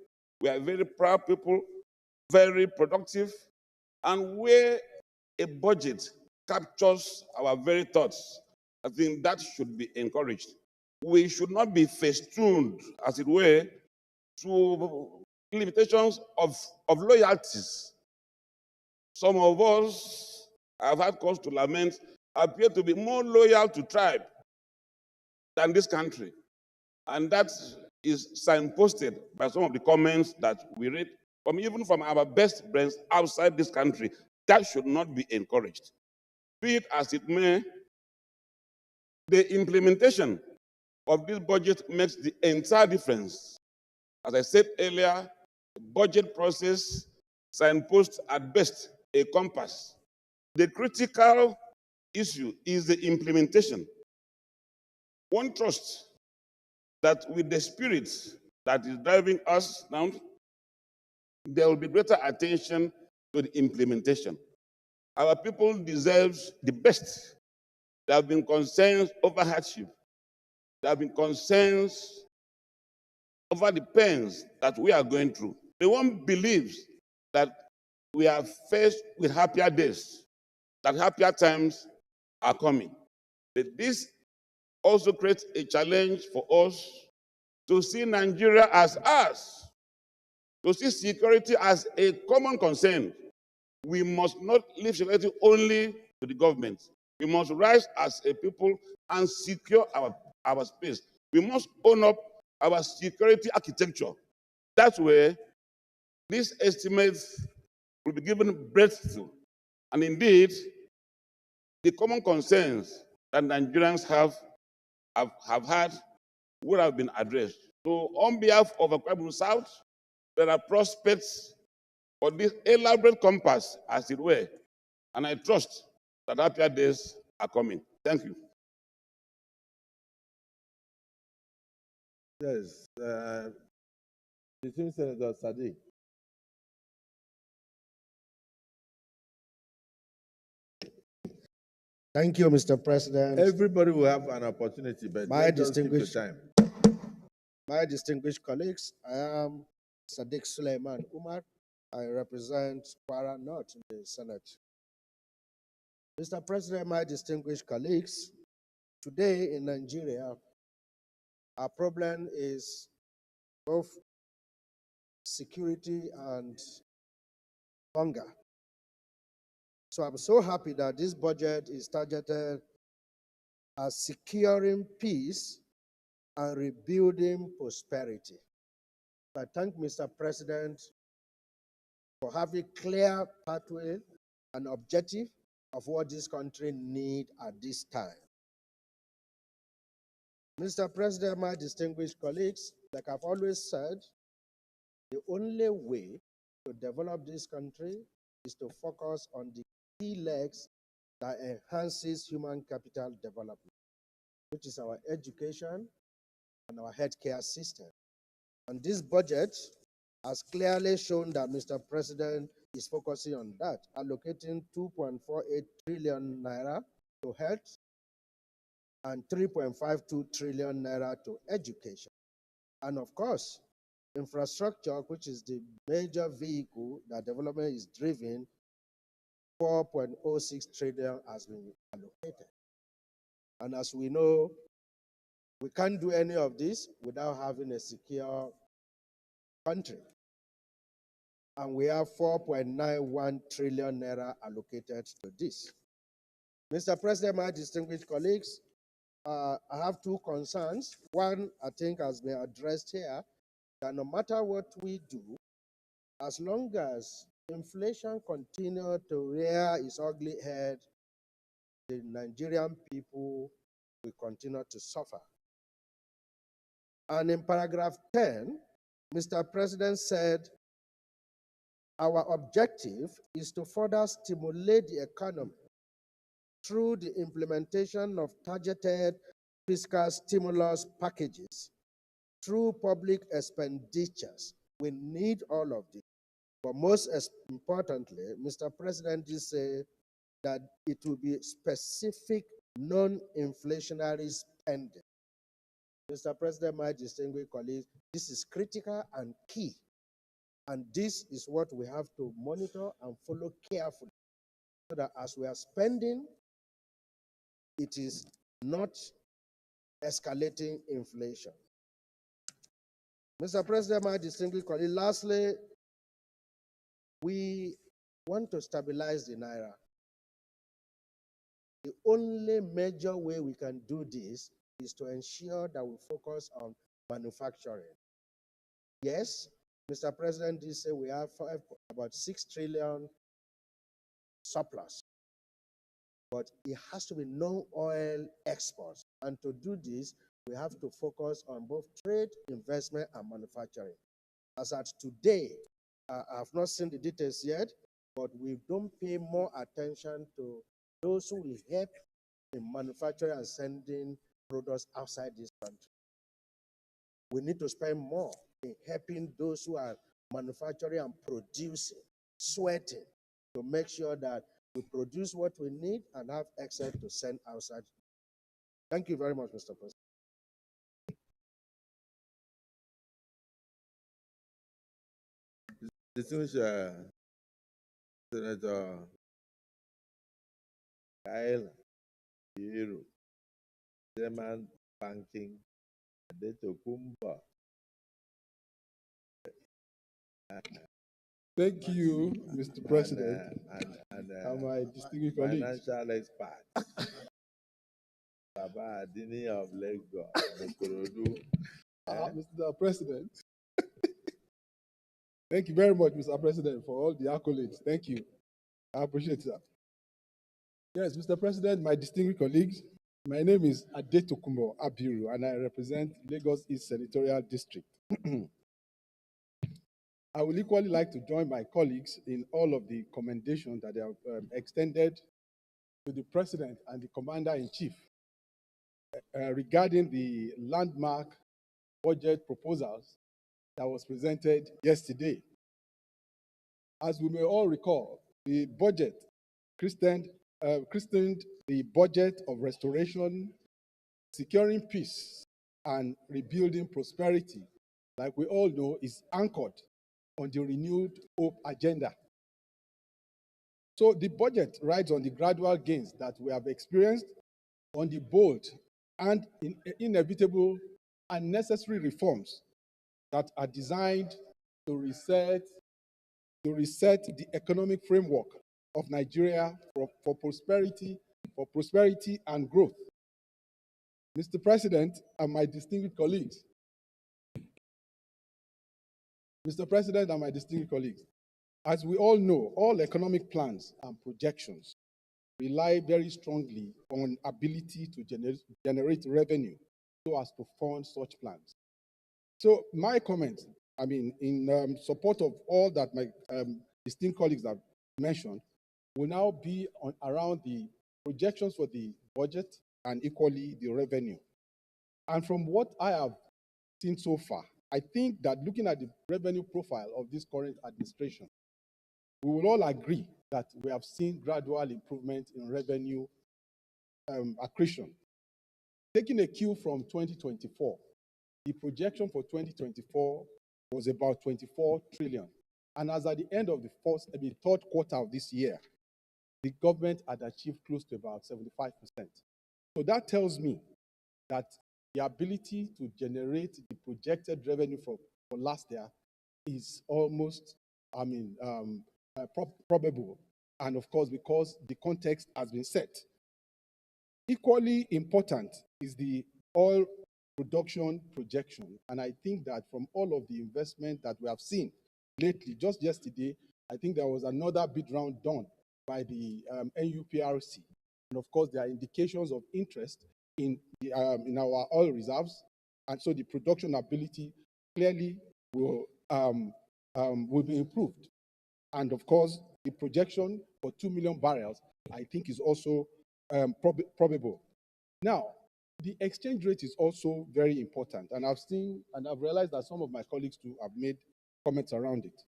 We are very proud people, very productive, and where a budget captures our very thoughts, I think that should be encouraged. We should not be festooned, as it were, to limitations of loyalties. Some of us have had cause to lament, appear to be more loyal to tribe than this country. And that is signposted by some of the comments that we read, even from our best friends outside this country. That should not be encouraged. Be it as it may, the implementation of this budget makes the entire difference. As I said earlier, the budget process signposts at best a compass. The critical issue is the implementation. One trusts that with the spirit that is driving us now, there will be greater attention to the implementation. Our people deserve the best. There have been concerns over hardship. There have been concerns over the pains that we are going through. No one believes that we are faced with happier days, that happier times are coming. But this also creates a challenge for us to see Nigeria as us, to see security as a common concern. We must not leave security only to the government. We must rise as a people and secure our space. We must own up our security architecture. That way, these estimates will be given breakthrough. And indeed, the common concerns that Nigerians have had would have been addressed. So on behalf of Akwa South, there are prospects for this elaborate compass, as it were, and I trust that happier days are coming. Thank you. Yes, between Senator Sadiq. Thank you, Mr. President. Everybody will have an opportunity, but My let's just keep the distinguished- time. My distinguished colleagues, I am Sadiq Suleiman Umar. I represent Kwara North in the Senate. Mr. President, my distinguished colleagues, today in Nigeria, our problem is both security and hunger. So I'm so happy that this budget is targeted at securing peace and rebuilding prosperity. I thank Mr. President for having clear pathway and objective of what this country needs at this time. Mr. President, my distinguished colleagues, like I've always said, the only way to develop this country is to focus on the key legs that enhances human capital development, which is our education and our healthcare system. And this budget has clearly shown that Mr. President is focusing on that, allocating 2.48 trillion naira to health and 3.52 trillion naira to education. And of course, infrastructure, which is the major vehicle that development is driven, 4.06 trillion has been allocated. And as we know, we can't do any of this without having a secure country. And we have 4.91 trillion naira allocated to this. Mr. President, my distinguished colleagues, I have two concerns. One, I think, has been addressed here, that no matter what we do, as long as inflation continues to rear its ugly head, the Nigerian people will continue to suffer. And in paragraph 10, Mr. President said, our objective is to further stimulate the economy through the implementation of targeted fiscal stimulus packages through public expenditures. We need all of this. But most importantly, Mr. President did say that it will be specific non-inflationary spending. Mr. President, my distinguished colleagues, this is critical and key. And this is what we have to monitor and follow carefully, so that as we are spending, it is not escalating inflation. Mr. President, my distinguished colleagues, lastly, we want to stabilize the Naira. The only major way we can do this is to ensure that we focus on manufacturing. Yes, Mr. President did say we have about 6 trillion surplus, but it has to be non-oil exports. And to do this, we have to focus on both trade, investment, and manufacturing. As at today, I have not seen the details yet, but we don't pay more attention to those who will help in manufacturing and sending products outside this country. We need to spend more in helping those who are manufacturing and producing, sweating, to make sure that we produce what we need and have excess to send outside. Thank you very much, Mr. President. Distinguished Senator Kyle Yero, Chairman Banking, Adetokumba. Thank you, Mr. President, and my distinguished colleagues. Financial expert, Baba Adini of Lagos, Ikorodu. Mr. President. Thank you very much, Mr. President, for all the accolades. Thank you. I appreciate that. Yes, Mr. President, my distinguished colleagues, my name is Adetokumbo Abiru, and I represent Lagos East Senatorial District. I would equally like to join my colleagues in all of the commendations that they have extended to the President and the Commander-in-Chief regarding the landmark budget proposals that was presented yesterday. As we may all recall, the budget christened the budget of restoration, securing peace, and rebuilding prosperity, like we all know, is anchored on the renewed hope agenda. So the budget rides on the gradual gains that we have experienced, on the bold and inevitable and necessary reforms that are designed to reset the economic framework of Nigeria for prosperity and growth. Mr. President and my distinguished colleagues, as we all know, all economic plans and projections rely very strongly on ability to generate revenue so as to fund such plans. So my comment, in support of all that my distinguished colleagues have mentioned, will now be around the projections for the budget and equally the revenue. And from what I have seen so far, I think that looking at the revenue profile of this current administration, we will all agree that we have seen gradual improvement in revenue accretion. Taking a cue from 2024, the projection for 2024 was about 24 trillion. And as at the end of the third quarter of this year, the government had achieved close to about 75%. So that tells me that the ability to generate the projected revenue for last year is almost, probable. And of course, because the context has been set. Equally important is the oil production projection. And I think that from all of the investment that we have seen lately, just yesterday, I think there was another bid round done by the NUPRC. And of course, there are indications of interest in our oil reserves. And so the production ability clearly will be improved. And of course, the projection for 2 million barrels, I think, is also probable. Now, the exchange rate is also very important. And I've realized that some of my colleagues too have made comments around it.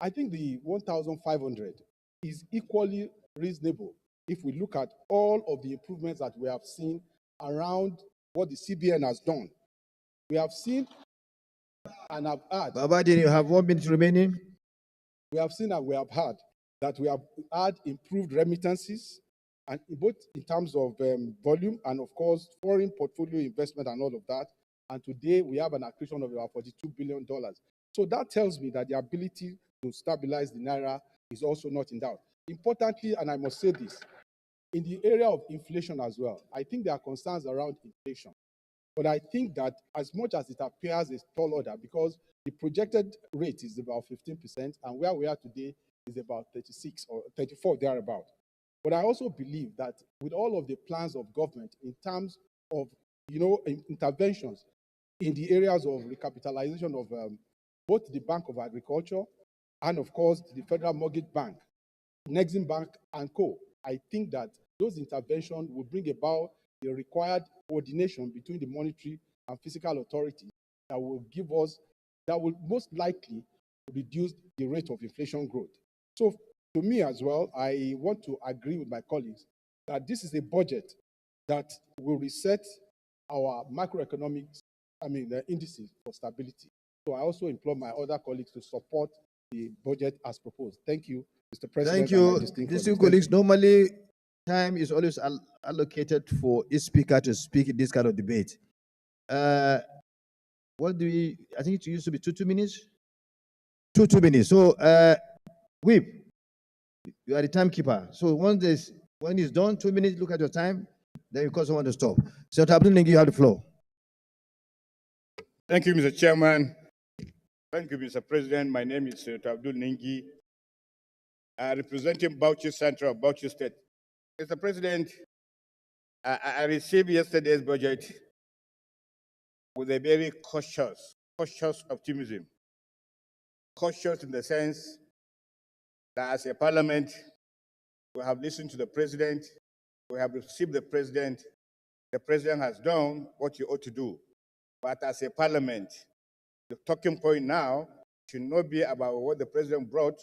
I think the 1,500 is equally reasonable if we look at all of the improvements that we have seen around what the CBN has done. We have seen and have had. Baba, do you have 1 minute remaining? We have seen and we have had that we have had improved remittances, and both in terms of volume and, of course, foreign portfolio investment and all of that. And today we have an accretion of about $42 billion. So that tells me that the ability to stabilize the naira is also not in doubt. Importantly, and I must say this, in the area of inflation as well, I think there are concerns around inflation. But I think that as much as it appears a tall order, because the projected rate is about 15%, and where we are today is about 36 or 34, thereabout. But I also believe that with all of the plans of government in terms of, interventions in the areas of recapitalization of both the Bank of Agriculture and, of course, the Federal Mortgage Bank, Nexim Bank, and co., I think that those interventions will bring about the required coordination between the monetary and fiscal authorities that will most likely reduce the rate of inflation growth. So to me as well, I want to agree with my colleagues that this is a budget that will reset our macroeconomic indices for stability. So I also implore my other colleagues to support the budget as proposed. Thank you, Mr. President. Thank you, distinguished colleagues. Normally, time is always allocated for each speaker to speak in this kind of debate. I think it used to be 2 minutes? 2 minutes. So, Whip, you are the timekeeper. So when it's done, 2 minutes, look at your time, then you call someone to stop. Senator Abdul Nengi, you have the floor. Thank you, Mr. Chairman. Thank you, Mr. President. My name is Senator Abdul Nengi, representing Bauchi Central, Bauchi State. Mr. President, I received yesterday's budget with a very cautious optimism. Cautious in the sense that as a parliament, we have listened to the president, we have received the president has done what he ought to do. But as a parliament, the talking point now should not be about what the president brought,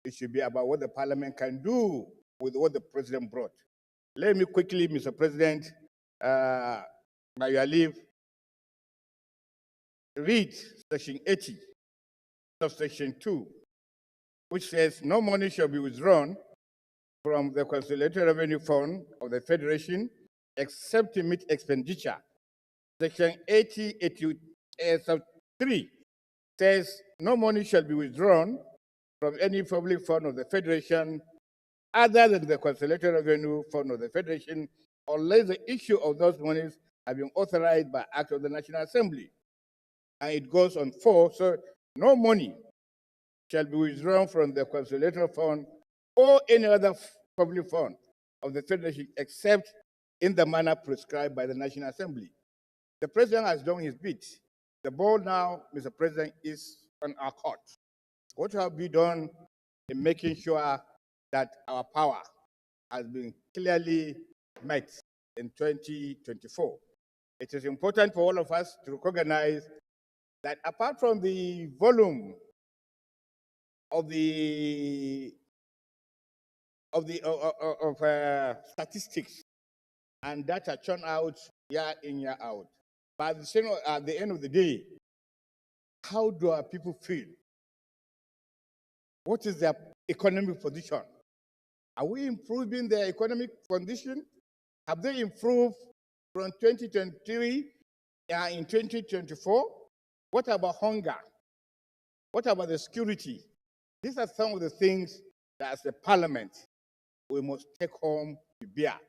it should be about what the parliament can do with what the president brought. Let me quickly, Mr. President, by your leave, read section 80 of section 2, which says no money shall be withdrawn from the Consolidated Revenue Fund of the Federation except to meet expenditure. Section 80(3) says no money shall be withdrawn from any public fund of the Federation other than the Consolidated Revenue Fund of the Federation unless the issue of those monies have been authorized by Act of the National Assembly. And it goes on 4, so no money shall be withdrawn from the Consolidated Fund or any other public fund of the Federation except in the manner prescribed by the National Assembly. The President has done his bit. The ball now, Mr. President, is on our court. What have we done in making sure that our power has been clearly met in 2024? It is important for all of us to recognize that apart from the volume of the statistics and data churn out year in, year out. But at the end of the day, how do our people feel? What is their economic position? Are we improving their economic condition? Have they improved from 2023 in 2024? What about hunger? What about the security? These are some of the things that as a parliament, we must take home to bear.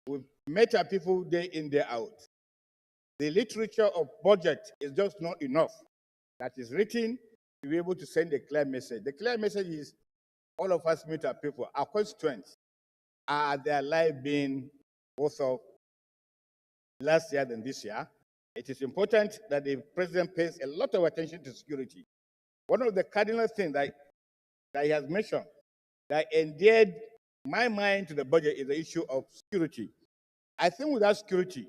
We've met our people day in, day out. The literature of budget is just not enough. That is written to be able to send a clear message. The clear message is all of us meet our people, our constituents. Are their life being worse off last year than this year? It is important that the president pays a lot of attention to security. One of the cardinal things that he has mentioned that endeared my mind to the budget is the issue of security. I think without security,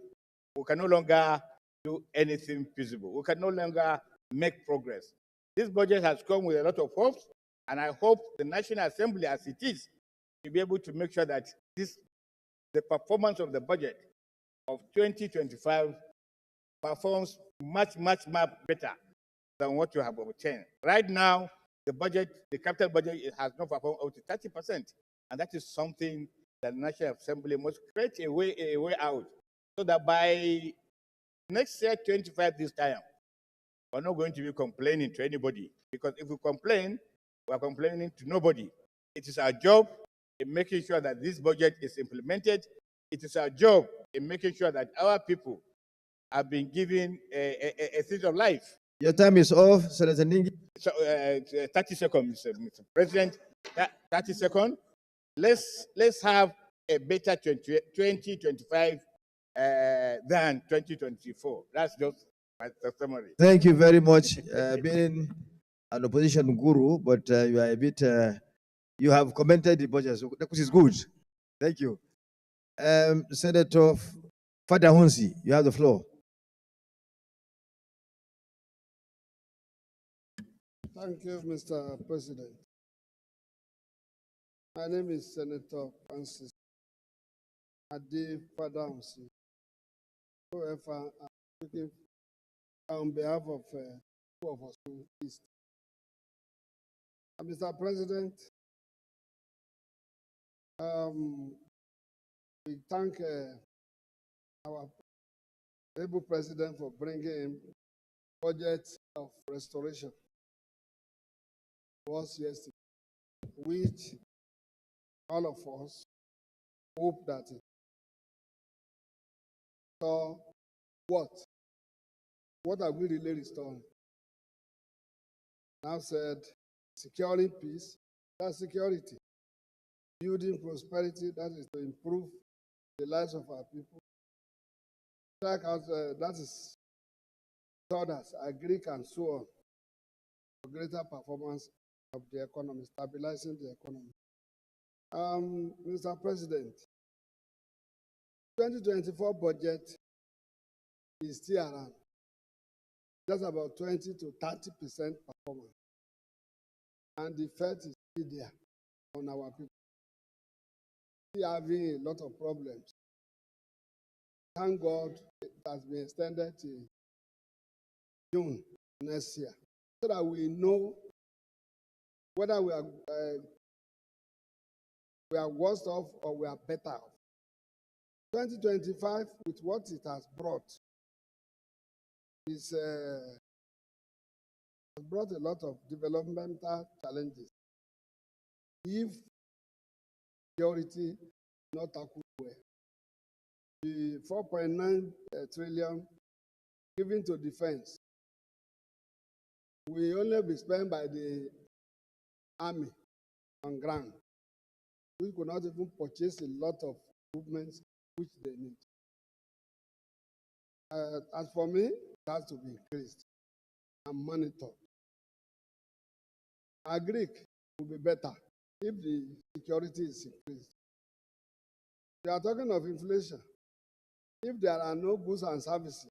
we can no longer do anything feasible. We can no longer make progress. This budget has come with a lot of hopes, and I hope the National Assembly, as it is, will be able to make sure that the performance of the budget of 2025 performs much, much, much better than what you have obtained. Right now, the budget, the capital budget, it has not performed up to 30%. And that is something that the National Assembly must create a way out, so that by next year, 25 this time, we're not going to be complaining to anybody. Because if we complain, we're complaining to nobody. It is our job in making sure that this budget is implemented. It is our job in making sure that our people have been given a sense of life. Your time is off, Senator Ningi. So, 30 seconds, Mr. President. 30 seconds. Let's have a better 2025 than 2024. That's just my summary. Thank you very much. Being an opposition guru, but you are a bit, you have commented the budget, which is good. Thank you. Senator Fada Hunsi, you have the floor. Thank you, Mr. President. My name is Senator Francis Ade Fada Hunsi. However, I'm speaking on behalf of two of us in East. Mr. President, we thank our able president for bringing in budget of restoration to us yesterday, which all of us hope that it saw what are we really restoring? Now said, securing peace, that's security. Building prosperity, that is to improve the lives of our people. That is others, Greek and so on, for greater performance of the economy, stabilizing the economy. Mr. President, 2024 budget is still around. That's about 20 to 30% performance. And the effect is still there on our people. Still having a lot of problems. Thank God it has been extended to June next year, so that we know whether we are worse off or we are better off. 2025, with what it has brought, has brought a lot of developmental challenges. If security not tackled well, the 4.9 trillion given to defense will only be spent by the army on ground, which could not even purchase a lot of movements which they need. As for me, it has to be increased and monitored. Agric will be better if the security is increased. We are talking of inflation. If there are no goods and services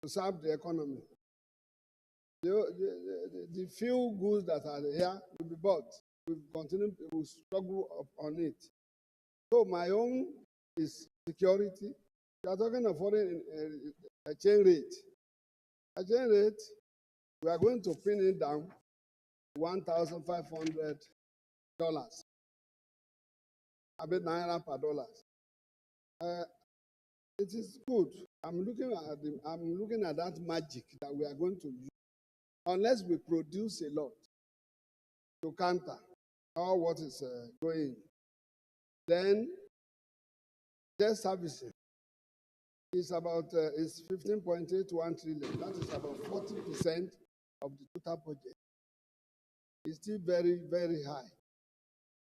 to serve the economy, the few goods that are here will be bought. We will struggle on it. So my own is security. We are talking of foreign exchange rate. Exchange rate, we are going to pin it down $1,500. A bit naira per dollars. It is good. I'm looking at that magic that we are going to use, unless we produce a lot to counter all what is going. Then debt servicing is about is 15.81 trillion. That is about 40% of the total budget. It's still very, very high.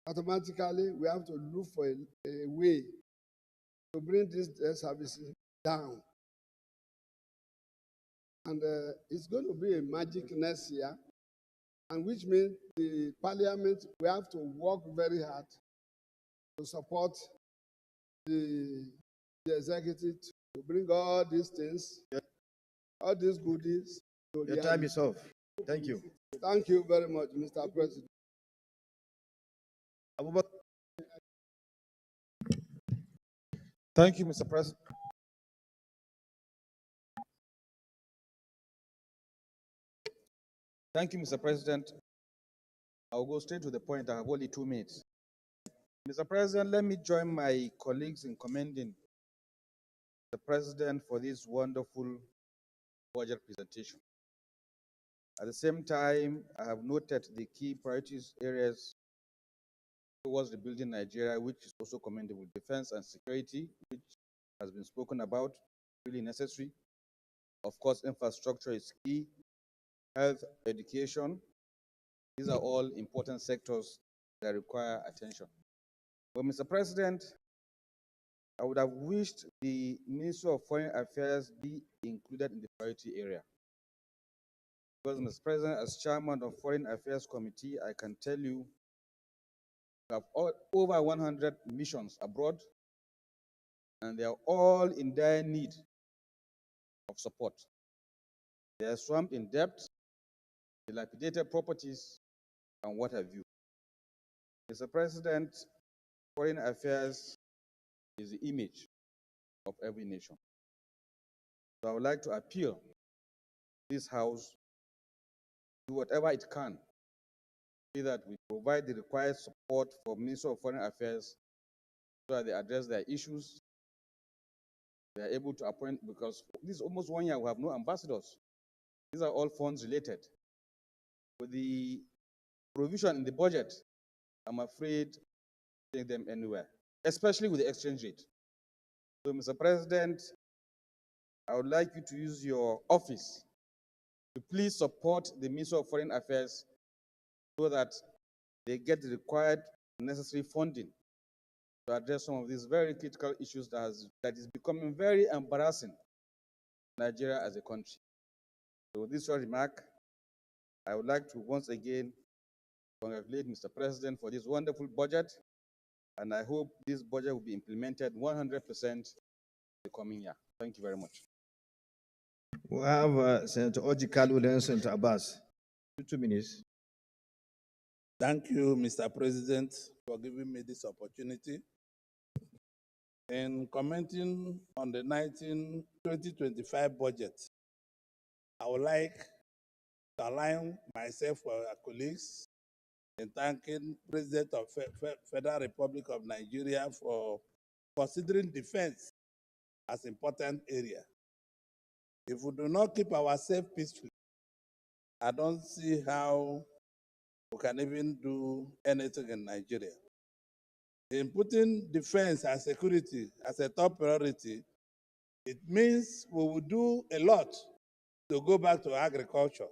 Automatically, we have to look for a way to bring this debt servicing down. And it's going to be a magic next year, and which means the parliament, we have to work very hard to support the executive to bring all these things, all these goodies. Your time is off. Thank you. Thank you very much, Mr. President. Thank you, Mr. President. Thank you, Mr. President. I'll go straight to the point. I have only 2 minutes. Mr. President, let me join my colleagues in commending the President for this wonderful budget presentation. At the same time, I have noted the key priorities areas towards rebuilding Nigeria, which is also commendable. Defense and security, which has been spoken about, really necessary. Of course, infrastructure is key. Health, education, these are all important sectors that require attention. But Mr. President, I would have wished the Minister of Foreign Affairs be included in the priority area. Because, Mr. President, as chairman of Foreign Affairs Committee, I can tell you we have over 100 missions abroad, and they are all in dire need of support. They are swamped in debt, dilapidated properties, and what have you. Mr. President, foreign affairs is the image of every nation. So I would like to appeal to this House to do whatever it can so that we provide the required support for Minister of Foreign Affairs so that they address their issues. They are able to appoint, because this is almost 1 year we have no ambassadors. These are all funds related. With the provision in the budget, I'm afraid to take them anywhere, especially with the exchange rate. So, Mr. President, I would like you to use your office to please support the Minister of Foreign Affairs so that they get the required necessary funding to address some of these very critical issues that is becoming very embarrassing in Nigeria as a country. So with this short remark, I would like to once again congratulate Mr. President for this wonderful budget, and I hope this budget will be implemented 100% the coming year. Thank you very much. We have Senator Ojikalu, then Senator Abbas. 2 minutes. Thank you, Mr. President, for giving me this opportunity. In commenting on the 2025 budget, I would like to align myself with our colleagues in thanking President of Federal Republic of Nigeria for considering defense as an important area. If we do not keep ourselves peaceful, I don't see how we can even do anything in Nigeria. In putting defense and security as a top priority, it means we will do a lot to go back to agriculture.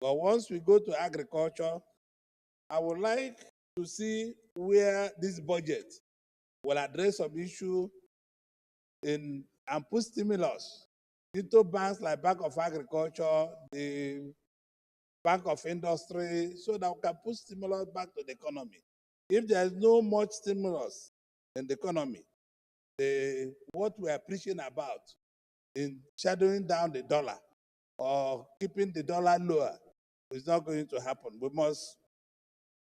But once we go to agriculture, I would like to see where this budget will address some issue and put stimulus into banks like Bank of Agriculture, the Bank of Industry, so that we can put stimulus back to the economy. If there is no much stimulus in the economy, what we are preaching about in shadowing down the dollar or keeping the dollar lower. It's not going to happen. We must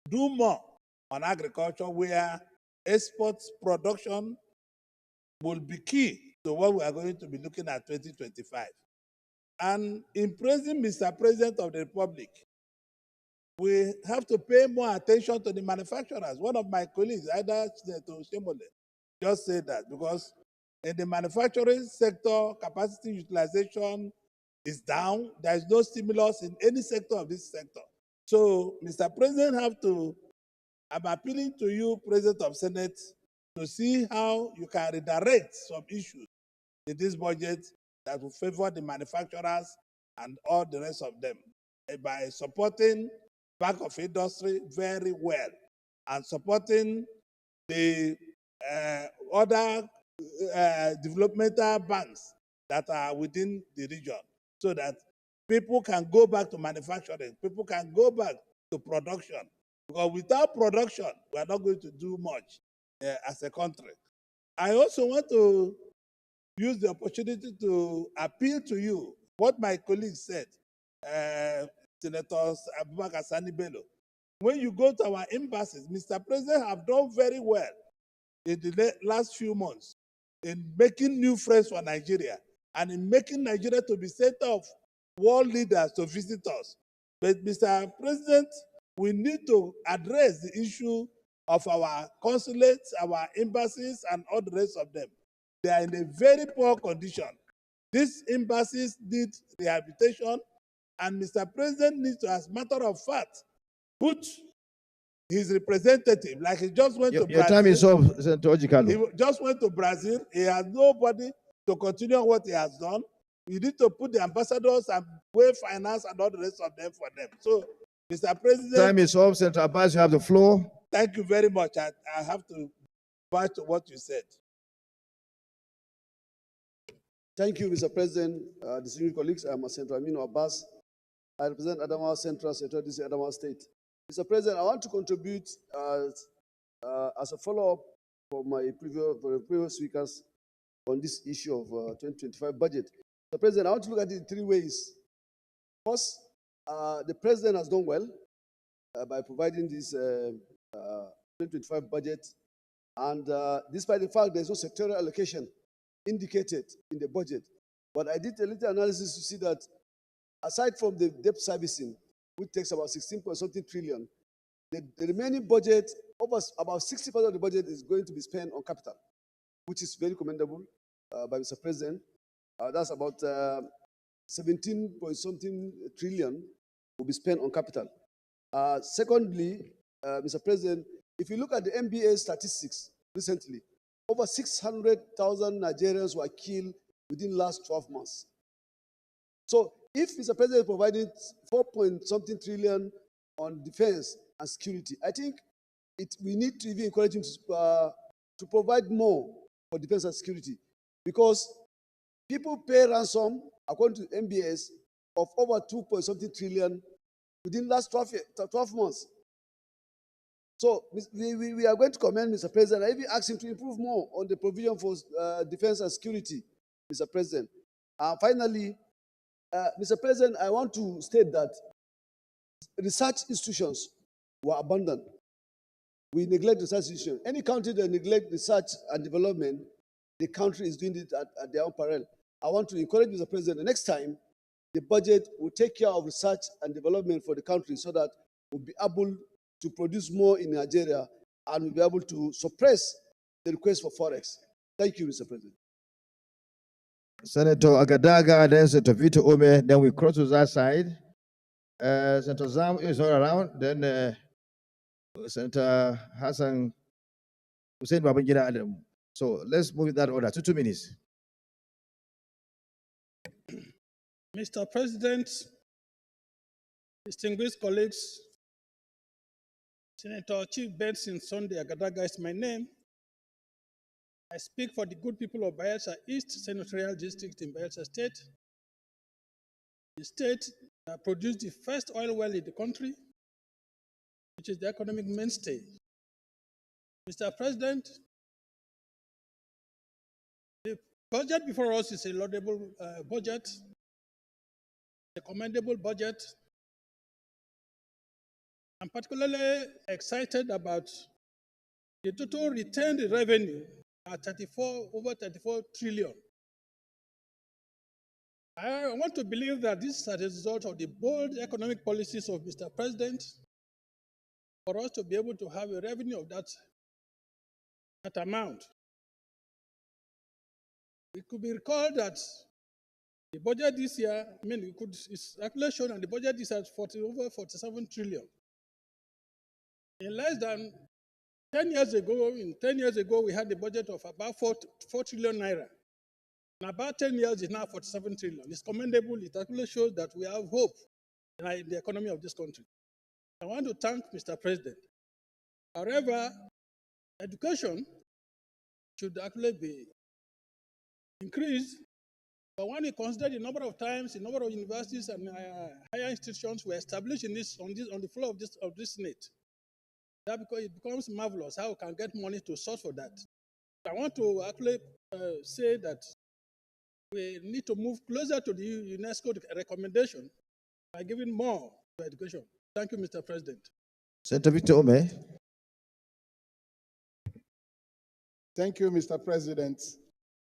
do more on agriculture where exports production will be key to what we are going to be looking at 2025. And in praising Mr. President of the Republic, we have to pay more attention to the manufacturers. One of my colleagues, either to Shemole, just said that because in the manufacturing sector, capacity utilization is down. There is no stimulus in any sector of this sector. So, Mr. President, I'm appealing to you, President of Senate, to see how you can redirect some issues in this budget that will favor the manufacturers and all the rest of them by supporting back of industry very well and supporting the other developmental banks that are within the region so that people can go back to manufacturing, people can go back to production. Because without production, we are not going to do much as a country. I also want to use the opportunity to appeal to you what my colleague said, Senator Abubakar Sani Bello. When you go to our embassies, Mr. President have done very well in the last few months in making new friends for Nigeria and in making Nigeria to be center of world leaders to visit us. But Mr. President, we need to address the issue of our consulates, our embassies, and all the rest of them. They are in a very poor condition. These embassies need rehabilitation, and Mr. President needs to, as a matter of fact, put his representative, like he just went to Brazil. Your time is up, Senator Ojikano. He just went to Brazil. He has nobody to continue what he has done. You need to put the ambassadors and way finance and all the rest of them for them. So, Mr. President. Time is up, Senator Abbas. You have the floor. Thank you very much. I have to back to what you said. Thank you, Mr. President. Distinguished colleagues, I'm Senator Aminu Abbas. I represent Adamawa Central Sector, this is Adamawa State. Mr. President, I want to contribute as a follow-up for the previous speakers on this issue of 2025 budget. Mr. President, I want to look at it in three ways. First, the President has done well by providing this 2025 budget, and despite the fact there's no sectoral allocation indicated in the budget. But I did a little analysis to see that aside from the debt servicing, which takes about 16-something trillion, the remaining budget, almost about 60% of the budget is going to be spent on capital, which is very commendable by Mr. President. That's about 17-something trillion will be spent on capital. Secondly, Mr. President, if you look at the NBA statistics recently, over 600,000 Nigerians were killed within the last 12 months. So if Mr. President is providing 4-something trillion on defense and security, I think we need to even encourage him to provide more for defense and security, because people pay ransom, according to MBS, of over 2-something trillion within the last 12 months. So we are going to commend Mr. President. I even asked him to improve more on the provision for defense and security, Mr. President. Finally, Mr. President, I want to state that research institutions were abandoned. We neglect research institutions. Any country that neglect research and development, the country is doing it at their own peril. I want to encourage Mr. President, the next time, the budget will take care of research and development for the country so that we'll be able to produce more in Nigeria and we'll be able to suppress the request for forex. Thank you, Mr. President. Senator Agadaga, then Senator Vito Ome, then we cross to that side. Senator Zam is not around, then Senator Hassan Hussein Babangida Adam. So let's move in that order. 2 minutes. Mr. President, distinguished colleagues, Senator Chief Benson Sunday Agadaga is my name. I speak for the good people of Bayelsa East Senatorial District in Bayelsa State, the state that produced the first oil well in the country, which is the economic mainstay. Mr. President, the budget before us is a laudable budget. a commendable budget. I'm particularly excited about the total retained revenue at over 34 trillion. I want to believe that this is as a result of the bold economic policies of Mr. President for us to be able to have a revenue of that amount. It could be recalled that the budget this year, it's actually shown that the budget is at over 47 trillion. In less than 10 years ago, we had a budget of about 4 trillion naira. In about 10 years, it's now 47 trillion. It's commendable. It actually shows that we have hope in the economy of this country. I want to thank Mr. President. However, education should actually be increased. But when you consider the number of times, the number of universities and higher institutions were established on the floor of this Senate, that because it becomes marvelous how we can get money to source for that. I want to actually say that we need to move closer to the UNESCO recommendation by giving more to education. Thank you, Mr. President. Senator Victor Ome. Thank you, Mr. President.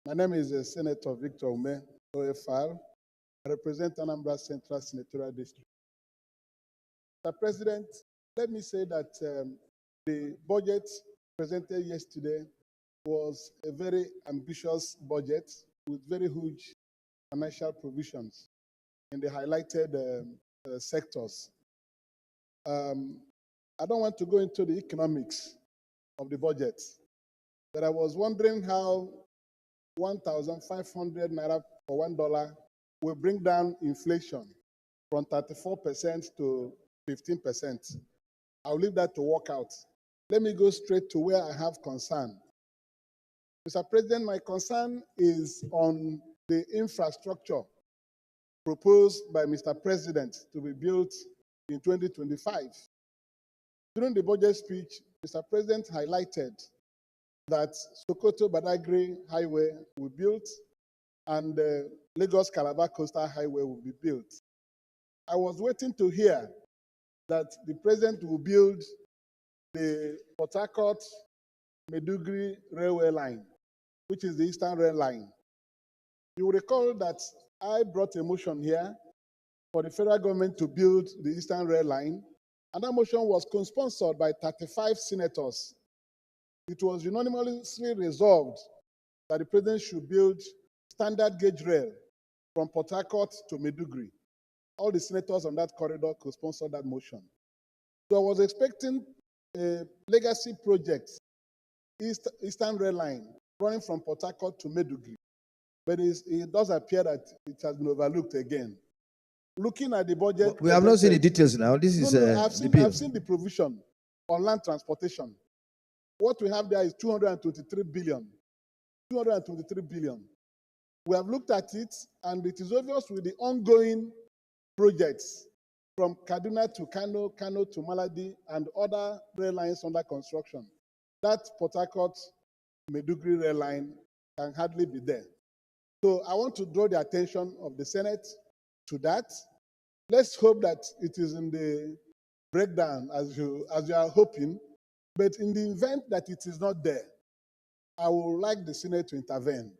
My name is Senator Victor Ome, OFR. I represent Anambra Central Senatorial District. Mr. President, let me say that the budget presented yesterday was a very ambitious budget with very huge financial provisions in the highlighted sectors. I don't want to go into the economics of the budget, but I was wondering how 1,500 naira for $1 will bring down inflation from 34% to 15%. I'll leave that to work out. Let me go straight to where I have concern. Mr. President, my concern is on the infrastructure proposed by Mr. President to be built in 2025. During the budget speech, Mr. President highlighted that Sokoto-Badagry Highway will be built and the Lagos-Calabar Coastal Highway will be built. I was waiting to hear that the President will build the Port Harcourt-Maiduguri railway line, which is the Eastern Rail Line. You will recall that I brought a motion here for the federal government to build the Eastern Rail Line, and that motion was co-sponsored by 35 senators. It was unanimously resolved that the President should build standard gauge rail from Port Harcourt to Maiduguri. All the senators on that corridor co-sponsored that motion. So I was expecting a legacy project, Eastern Rail Line, running from Port Harcourt to Maiduguri. But it does appear that it has been overlooked again. Looking at the budget... We have not seen the details now. This is I've seen the provision on land transportation. What we have there is 223 billion. 223 billion. We have looked at it, and it is obvious with the ongoing projects from Kaduna to Kano, Kano to Maladi, and other rail lines under construction. That Port Harcourt-Maiduguri rail line can hardly be there. So I want to draw the attention of the Senate to that. Let's hope that it is in the breakdown as you are hoping, but in the event that it is not there, I would like the Senate to intervene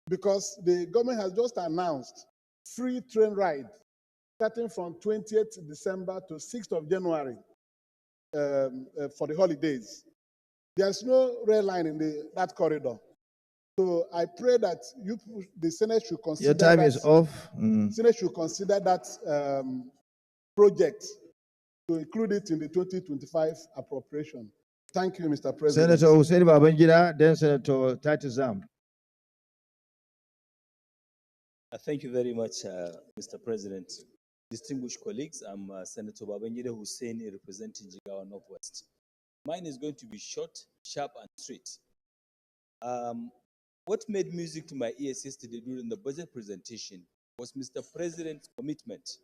because the government has just announced free train ride starting from 20th December to 6th of January for the holidays. There's no rail line in that corridor. So I pray that the Senate should consider. Your time is off. Senate should consider that project to include it in the 2025 appropriation. Thank you, Mr. President. Senator Hussein Babangida, then Senator Titus Zam. Thank you very much, Mr. President. Distinguished colleagues, I'm Senator Babangida Hussein representing Jigawa Northwest. Mine is going to be short, sharp, and straight. What made music to my ears yesterday during the budget presentation was Mr. President's commitment,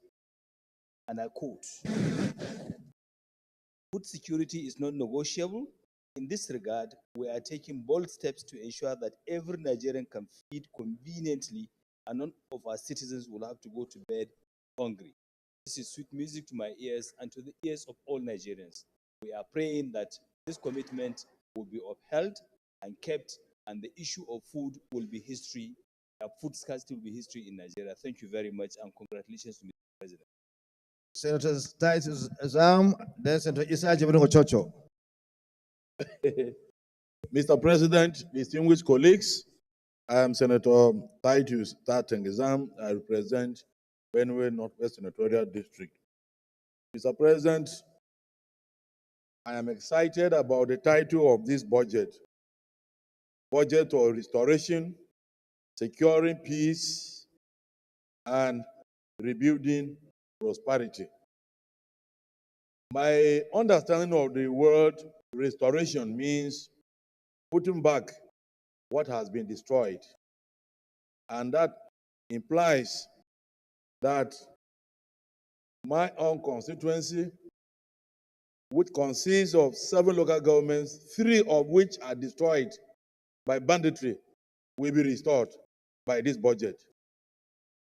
and I quote, "Food security is not negotiable. In this regard, we are taking bold steps to ensure that every Nigerian can feed conveniently and none of our citizens will have to go to bed hungry. This is sweet music to my ears and to the ears of all Nigerians. We are praying that this commitment will be upheld and kept, and the issue of food will be history. Food scarcity will be history in Nigeria. Thank you very much, and congratulations to Mr. President. Senator Titus Azam, then Senator Isa Jibrin Ochocho. Mr. President, distinguished colleagues, I am Senator Titus Tatengizam. I represent Benue Northwest Senatorial District. Mr. President, I am excited about the title of this budget. Budget for restoration, securing peace, and rebuilding prosperity. My understanding of the word restoration means putting back what has been destroyed. And that implies that my own constituency, which consists of 7 local governments, 3 of which are destroyed by banditry, will be restored by this budget.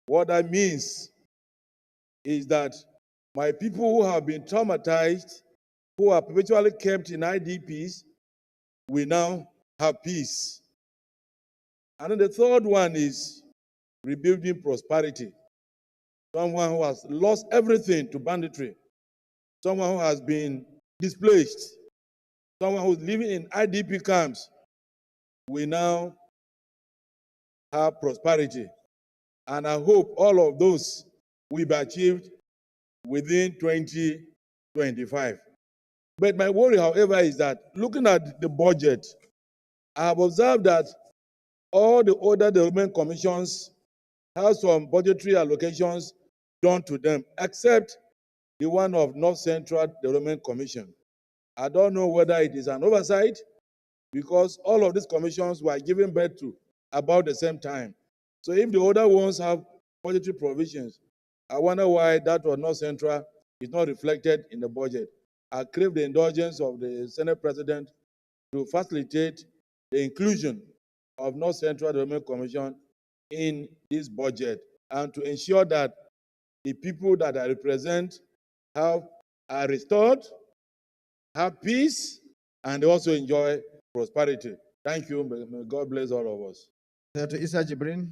What that means is that my people who have been traumatized, who are perpetually kept in IDPs, will now have peace. And then the third one is rebuilding prosperity. Someone who has lost everything to banditry, someone who has been displaced, someone who's living in IDP camps, will now have prosperity. And I hope all of those will be achieved within 2025. But my worry, however, is that looking at the budget, I have observed that all the other development commissions have some budgetary allocations done to them, except the one of North Central Development Commission. I don't know whether it is an oversight, because all of these commissions were given birth to about the same time. So if the other ones have budgetary provisions, I wonder why that was North Central is not reflected in the budget. I crave the indulgence of the Senate President to facilitate the inclusion of North Central Development Commission in this budget, and to ensure that the people that I represent are restored, have peace, and also enjoy prosperity. Thank you. May God bless all of us. Senator Isa Jibrin.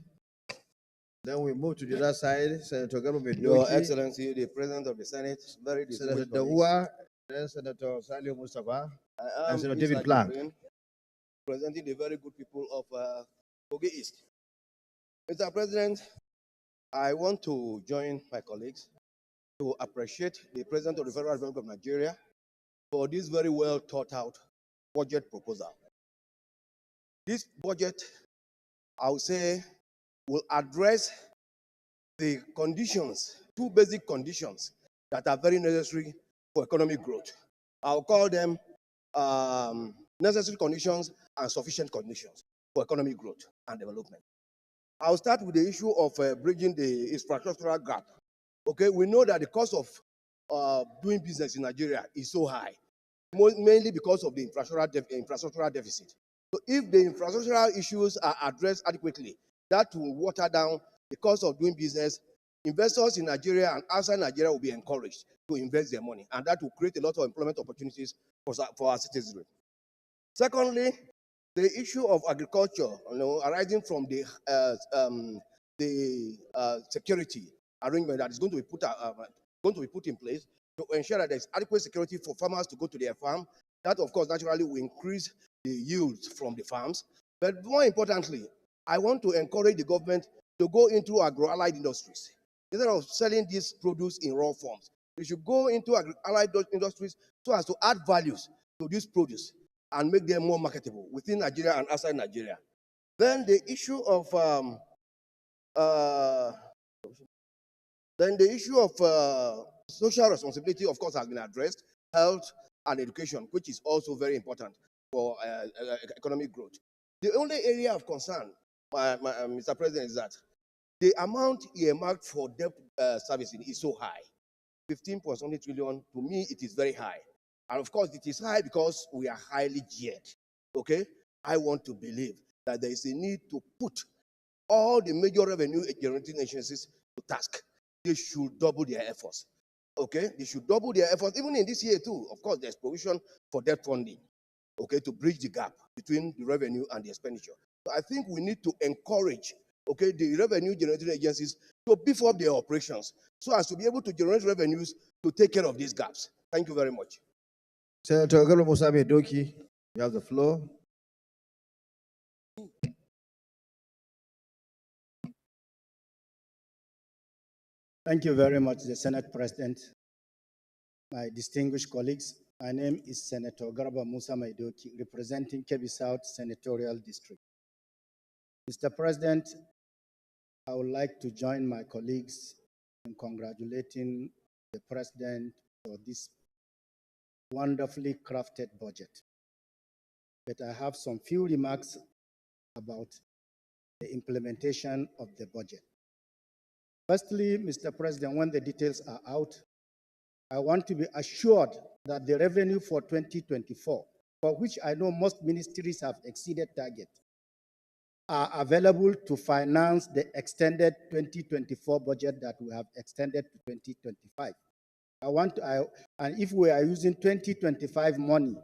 Then we move to the other side. Senator Gabriel Your Excellency, the President of the Senate, very Senator distinguished colleagues. Dawua, then Senator Salio Mustafa, I am and Senator Isa David Plank. Jibrin, representing the very good people of Kogi East. Mr. President, I want to join my colleagues to appreciate the President of the Federal Republic of Nigeria for this very well thought out budget proposal. This budget, I would say, will address the conditions, 2 basic conditions that are very necessary for economic growth. I'll call them necessary conditions and sufficient conditions for economic growth and development. I'll start with the issue of bridging the infrastructural gap. Okay, we know that the cost of doing business in Nigeria is so high, mainly because of the infrastructural deficit. So if the infrastructural issues are addressed adequately, that will water down the cost of doing business. Investors in Nigeria and outside Nigeria will be encouraged to invest their money, and that will create a lot of employment opportunities for our citizens. Secondly, the issue of agriculture, arising from the security arrangement that is going to be put in place to ensure that there is adequate security for farmers to go to their farm. That, of course, naturally will increase the yields from the farms. But more importantly, I want to encourage the government to go into agro-allied industries. Instead of selling this produce in raw forms, we should go into agro-allied industries so as to add values to this produce and make them more marketable within Nigeria and outside Nigeria. Then the issue of social responsibility, of course, has been addressed. Health and education, which is also very important for economic growth. The only area of concern, Mr. President, is that the amount earmarked for debt servicing is so high. 15.something trillion, to me, it is very high. And of course, it is high because we are highly geared. Okay? I want to believe that there is a need to put all the major revenue generating agencies to task they should double their efforts. Okay, they should double their efforts, even in this year too. Of course, there's provision for debt funding, okay, to bridge the gap between the revenue and the expenditure. So I think we need to encourage, okay, the revenue generating agencies to beef up their operations so as to be able to generate revenues to take care of these gaps. Thank you very much. Senator Garba Musa Doki, you have the floor. Thank you very much, the Senate President. My distinguished colleagues, my name is Senator Garba Musa Maidoki, representing Kebbi South Senatorial District. Mr. President, I would like to join my colleagues in congratulating the President for this wonderfully crafted budget. But I have some few remarks about the implementation of the budget. Firstly, Mr. President, when the details are out, I want to be assured that the revenue for 2024, for which I know most ministries have exceeded target, are available to finance the extended 2024 budget that we have extended to 2025. And if we are using 2025 money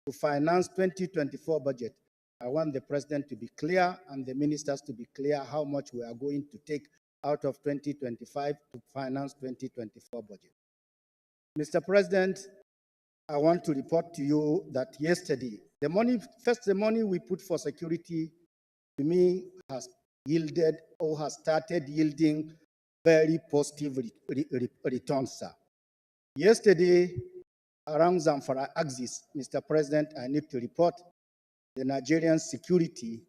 to finance 2024 budget, I want the President to be clear and the ministers to be clear how much we are going to take out of 2025 to finance 2024 budget. Mr. President, I want to report to you that yesterday, the money we put for security, to me, has yielded or has started yielding very positive returns, sir. Yesterday, around Zamfara axis, Mr. President, I need to report the Nigerian security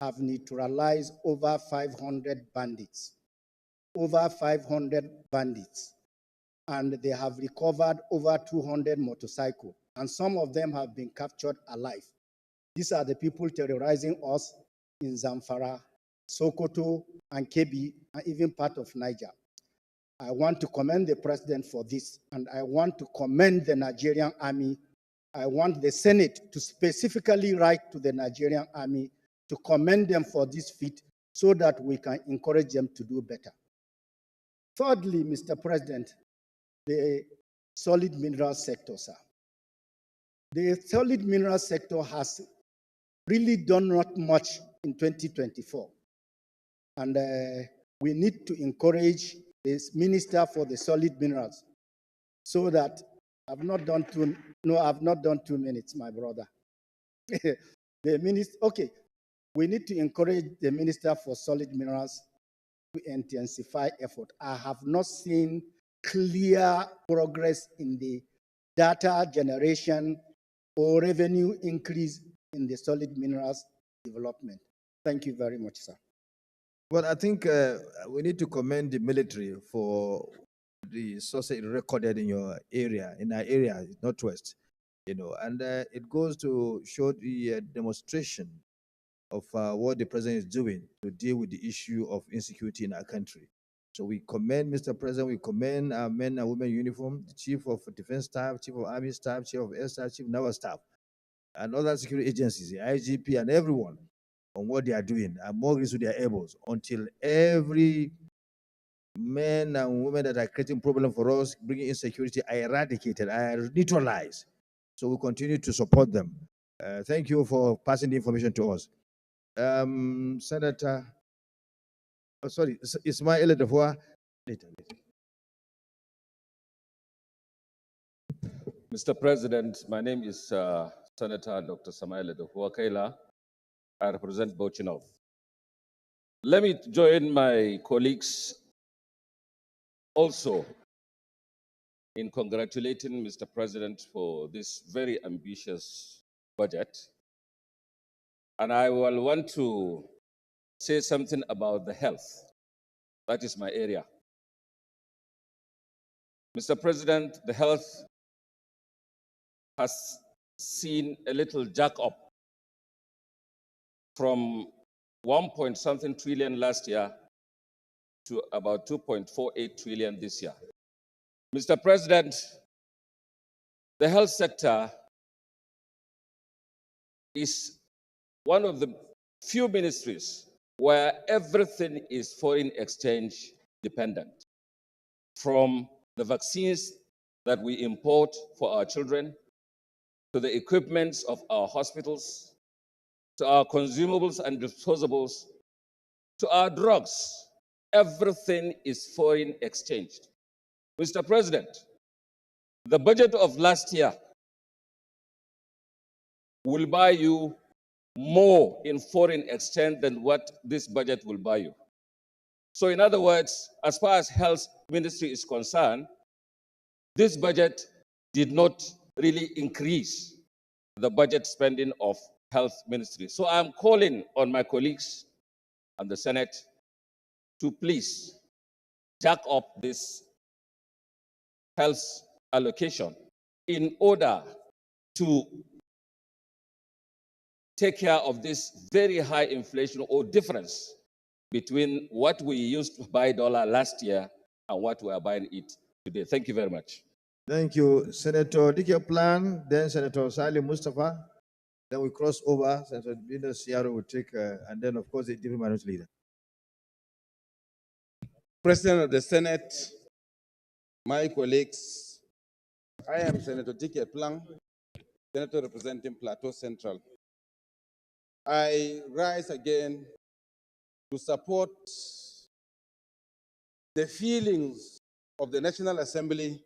have neutralized over 500 bandits. Over 500 bandits. And they have recovered over 200 motorcycles. And some of them have been captured alive. These are the people terrorizing us in Zamfara, Sokoto, and Kebbi, and even part of Niger. I want to commend the President for this, and I want to commend the Nigerian Army. I want the Senate to specifically write to the Nigerian Army to commend them for this feat so that we can encourage them to do better. Thirdly, Mr. President, the solid mineral sector, sir. The solid mineral sector has really done not much in 2024. And we need to encourage this Minister for the Solid Minerals so that I've not done 2 minutes, my brother. The minister, okay, we need to encourage the Minister for Solid Minerals to intensify effort. I have not seen clear progress in the data generation or revenue increase in the solid minerals development. Thank you very much, sir. Well, I think we need to commend the military for the success recorded in your area, in our area, Northwest, and it goes to show the demonstration of what the president is doing to deal with the issue of insecurity in our country. So we commend Mr. President, we commend our men and women in uniform, the Chief of Defense Staff, Chief of Army Staff, Chief of Air Staff, Chief of Naval Staff, and other security agencies, the IGP and everyone on what they are doing, and more grace to their elbows until every men and women that are creating problem for us, bringing insecurity, are eradicated, are neutralized. So we continue to support them. Thank you for passing the information to us. Senator, Ismail Edefua. Mr. President, my name is Senator Dr. Samaila Edefua Kaila. I represent Bauchi North. Let me join my colleagues also in congratulating Mr. President for this very ambitious budget. And I will want to say something about the health. That is my area. Mr. President, the health has seen a little jack up from 1-point-something trillion last year to about 2.48 trillion this year. Mr. President, the health sector is one of the few ministries where everything is foreign exchange dependent. from the vaccines that we import for our children, to the equipments of our hospitals, to our consumables and disposables, to our drugs. Everything is foreign exchanged. Mr. President, the budget of last year will buy you more in foreign exchange than what this budget will buy you. So in other words, as far as health ministry is concerned, this budget did not really increase the budget spending of health ministry. So I'm calling on my colleagues and the Senate to please jack up this health allocation in order to take care of this very high inflation or difference between what we used to buy dollar last year and what we are buying it today. Thank you very much. Thank you, Senator Dike Plan, then Senator Salim Mustafa. Then we cross over. Senator Bina Siaro will take, and then, of course, the Deputy Minority Leader. President of the Senate, my colleagues, I am Senator Dike Plan, Senator representing Plateau Central. I rise again to support the feelings of the National Assembly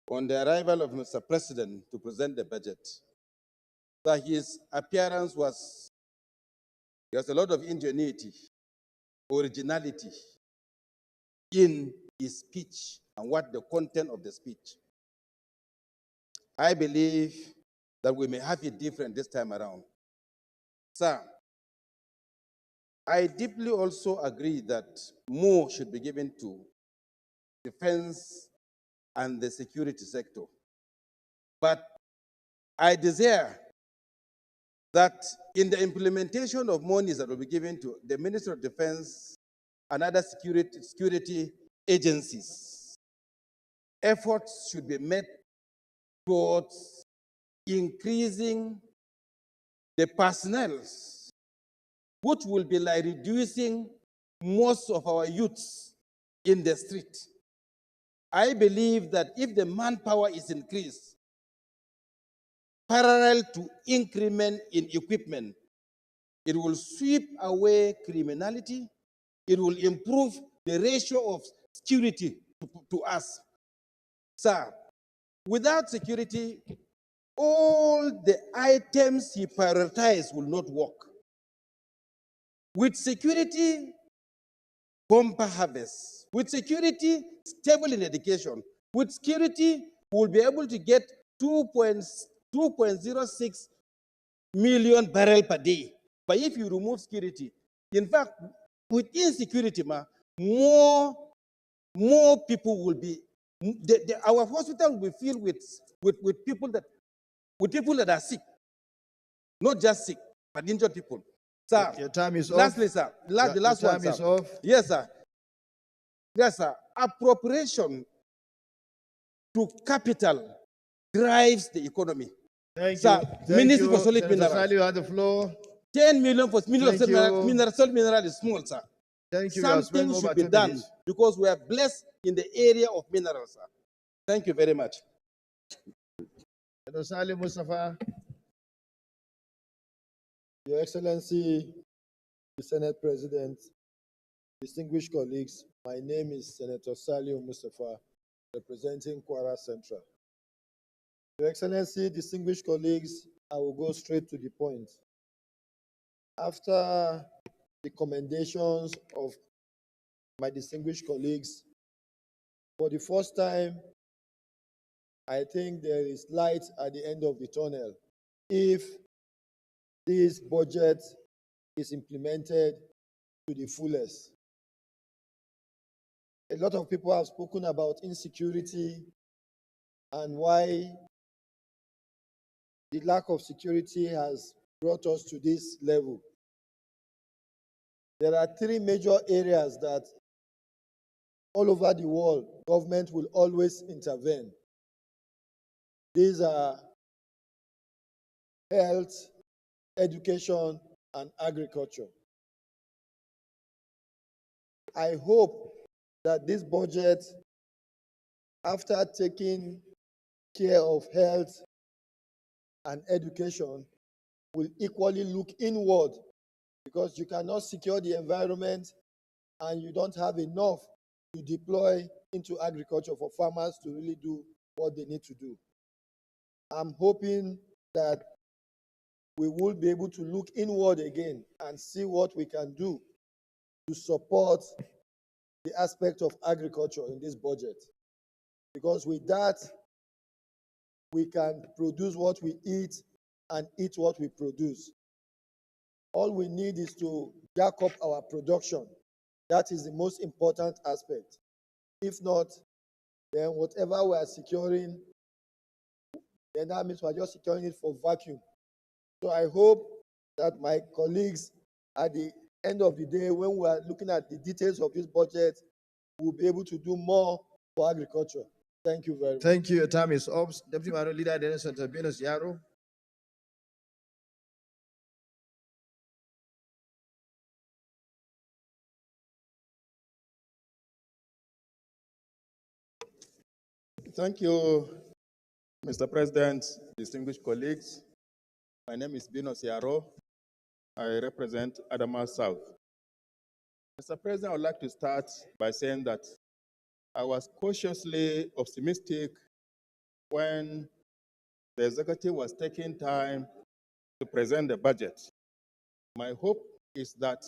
on the arrival of Mr. President to present the budget. That his appearance was, there's a lot of ingenuity, originality in his speech and what the content of the speech. I believe that we may have it different this time around. Sir, I deeply also agree that more should be given to defense and the security sector. But I desire that in the implementation of monies that will be given to the Ministry of Defense and other security agencies, efforts should be made towards increasing the personnel, which will be like reducing most of our youths in the street. I believe that if the manpower is increased, parallel to increment in equipment, it will sweep away criminality. It will improve the ratio of security to us. Sir, without security, all the items he prioritized will not work. With security, bumper harvest. With security, stable in education. With security, we'll be able to get 2.06 million barrels per day. But if you remove security, in fact, with insecurity, more people will be, our hospital will be filled with people that are sick, not just sick, but injured people. Sir, your time is lastly, off. sir, the last your one, time is sir. off. Yes, sir. Yes, sir. Appropriation to capital drives the economy. Thank sir, you. Ministry for Thank you. Solid Senator Minerals. Sali, you have the floor. 10 million for Thank you. solid mineral is small, sir. Thank you. We have spent Something over should be 2 done minutes. because we are blessed in the area of minerals, sir. Thank you very much. Senator Sali Mustafa. Your Excellency, the Senate President, distinguished colleagues, my name is Senator Sali Mustafa, representing Kwara Central. Your Excellency, distinguished colleagues, I will go straight to the point. After the commendations of my distinguished colleagues, for the first time, I think there is light at the end of the tunnel if this budget is implemented to the fullest. A lot of people have spoken about insecurity and why the lack of security has brought us to this level. There are 3 major areas that all over the world, government will always intervene. These are health, education, and agriculture. I hope that this budget after taking care of health and education, will equally look inward, because you cannot secure the environment and you don't have enough to deploy into agriculture for farmers to really do what they need to do. I'm hoping that we will be able to look inward again and see what we can do to support the aspect of agriculture in this budget. Because with that, we can produce what we eat and eat what we produce. All we need is to jack up our production. That is the most important aspect. If not, then whatever we are securing, then that means we're just securing it for vacuum. So I hope that my colleagues, at the end of the day, when we are looking at the details of this budget, will be able to do more for agriculture. Thank you very much. Thank you. Your time is up. Deputy Minority Leader, Senator Venus Yaro. Thank you, Mr. President, distinguished colleagues. My name is Venus Yaro. I represent Adamawa South. Mr. President, I would like to start by saying that I was cautiously optimistic when the executive was taking time to present the budget. My hope is that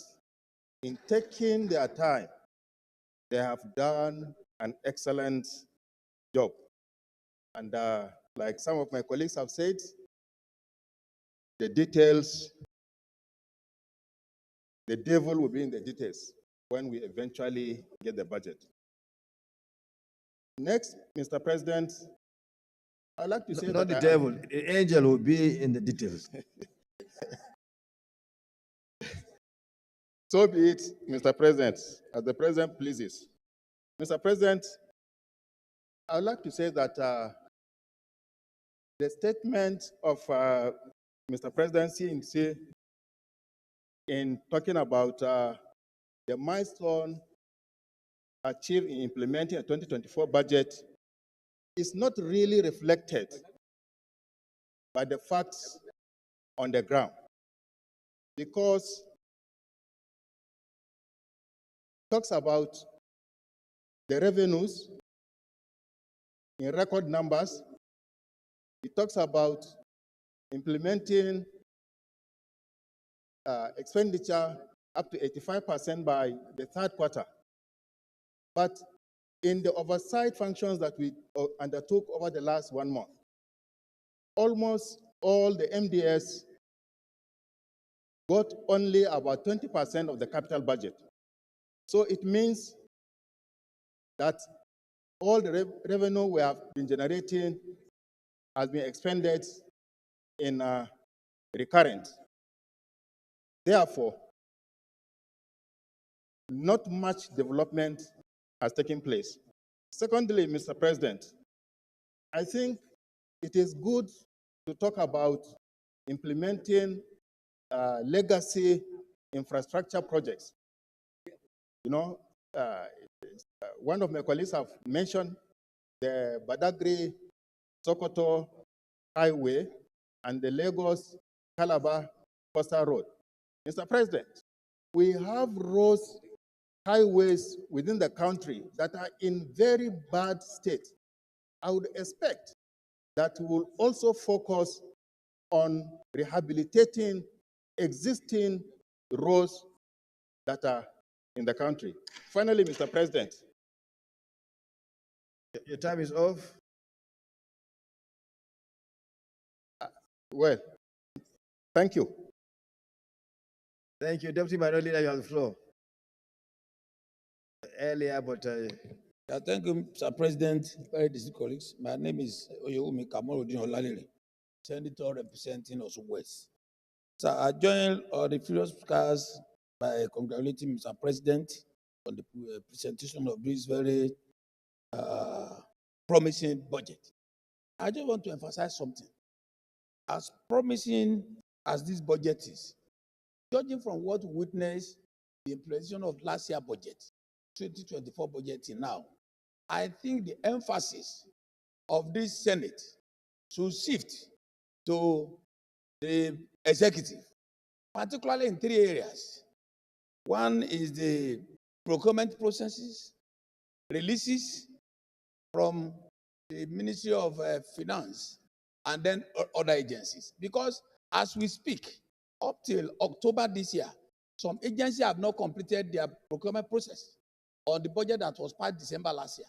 in taking their time, they have done an excellent job. And like some of my colleagues have said, the details, the devil will be in the details when we eventually get the budget. Next, Mr. President, I'd like to say not the devil, the angel will be in the details. So be it, Mr. President, as the President pleases. Mr. President, I'd like to say that the statement of Mr. President CNC in talking about the milestone achieved in implementing a 2024 budget is not really reflected by the facts on the ground, because it talks about the revenues in record numbers. It talks about implementing expenditure up to 85% by the third quarter. But in the oversight functions that we undertook over the last 1 month, almost all the MDS got only about 20% of the capital budget. So it means that all the revenue we have been generating has been expended in recurrent. Therefore, not much development has taken place. Secondly, Mr. President, I think it is good to talk about implementing legacy infrastructure projects. You know, one of my colleagues have mentioned the Badagry-Sokoto Highway and the Lagos-Calabar Coastal Road. Mr. President, we have roads, highways within the country that are in very bad state. I would expect that we will also focus on rehabilitating existing roads that are in the country. Finally, Mr. President. Your time is off. Well, thank you. Thank you. Deputy Minority Leader, you have the floor. Earlier, but thank you, Mr. President, very distinguished colleagues. My name is Oyewumi Kamorudin Olalere, Senator representing Osun West. So I join all the previous speakers by congratulating Mr. President on the presentation of this very promising budget. I just want to emphasize something. As promising as this budget is, judging from what we witnessed the implementation of last year's budget, 2024 budget till now, I think the emphasis of this Senate should shift to the executive, particularly in 3 areas. One is the procurement processes, releases from the Ministry of Finance, and then other agencies. Because as we speak, up till October this year, some agencies have not completed their procurement process on the budget that was passed December last year.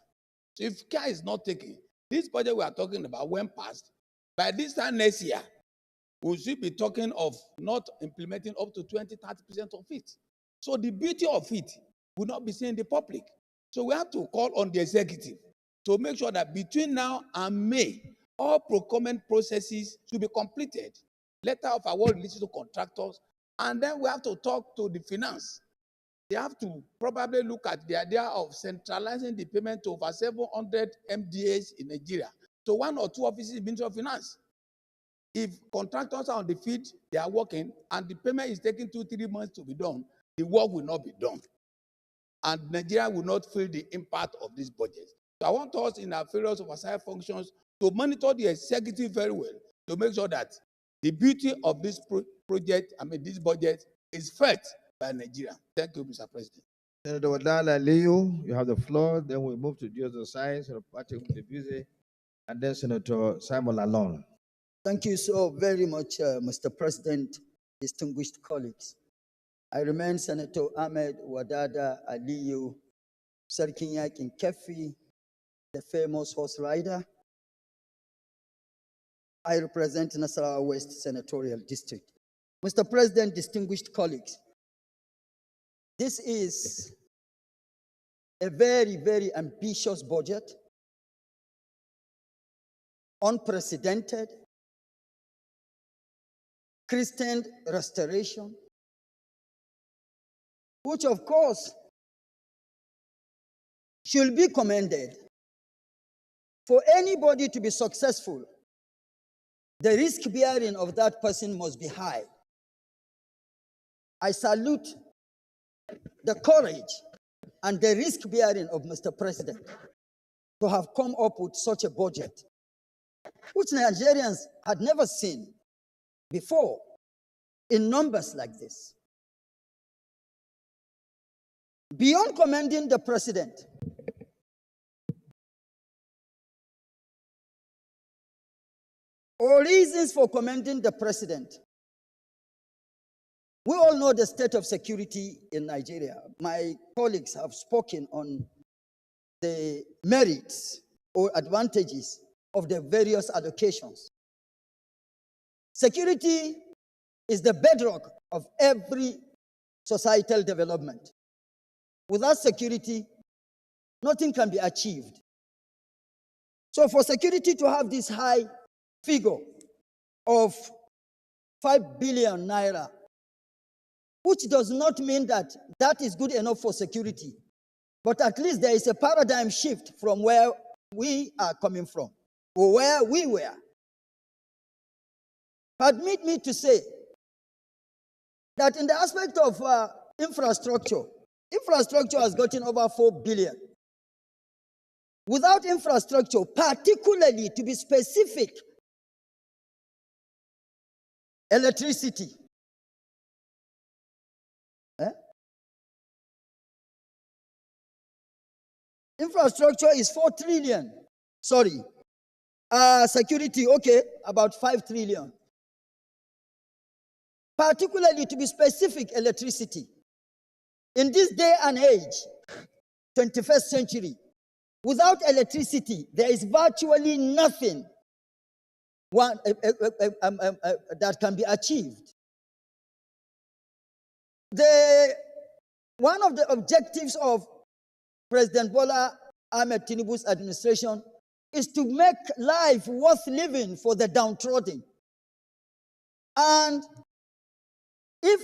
So if care is not taken, this budget we are talking about, when passed, by this time next year, we should be talking of not implementing up to 20-30% of it. So the beauty of it will not be seen in the public. So we have to call on the executive to make sure that between now and May, all procurement processes should be completed. Letter of award releases to contractors, and then we have to talk to the finance. They have to probably look at the idea of centralizing the payment to over 700 MDAs in Nigeria to 1 or 2 offices in the Ministry of Finance. If contractors are on the field, they are working, and the payment is taking 2-3 months to be done, the work will not be done. And Nigeria will not feel the impact of this budget. So I want us in our various oversight functions to monitor the executive very well to make sure that the beauty of this this budget is felt by Nigeria. Thank you, Mr. President. Senator Wadala Leo, you have the floor. Then we move to the other side, Senator Patrick Mutebuse, and then Senator Simon Lalong. Thank you so very much, Mr. President, distinguished colleagues. I remain Senator Ahmed Wadada Aliyu, Sarkin Yakin Kefi, the famous horse rider. I represent Nasarawa West Senatorial District. Mr. President, distinguished colleagues, this is a very, very ambitious budget, unprecedented, Christian restoration, which of course should be commended. For anybody to be successful, the risk bearing of that person must be high. I salute the courage and the risk bearing of Mr. President to have come up with such a budget, which Nigerians had never seen before in numbers like this. Beyond commending the president, or reasons for commending the president, we all know the state of security in Nigeria. My colleagues have spoken on the merits or advantages of the various allocations. Security is the bedrock of every societal development. Without security, nothing can be achieved. So for security to have this high figure of 5 billion naira, which does not mean that that is good enough for security, but at least there is a paradigm shift from where we are coming from, or where we were. Permit me to say that in the aspect of infrastructure has gotten over 4 billion. Without infrastructure, particularly to be specific, electricity. Infrastructure is 4 trillion. Sorry. Security, okay, about 5 trillion. Particularly to be specific, electricity. In this day and age, 21st century, without electricity, there is virtually nothing that can be achieved. One of the objectives of President Bola Ahmed Tinubu's administration is to make life worth living for the downtrodden. And if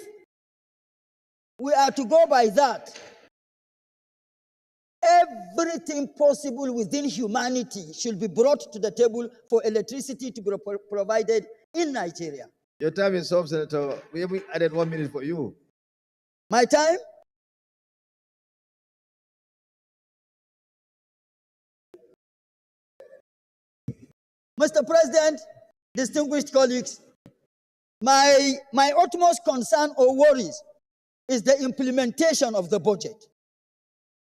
we are to go by that, everything possible within humanity should be brought to the table for electricity to be provided in Nigeria. Your time is up, Senator. We have added 1 minute for you. My time? Mr. President, distinguished colleagues, my utmost concern or worries is the implementation of the budget.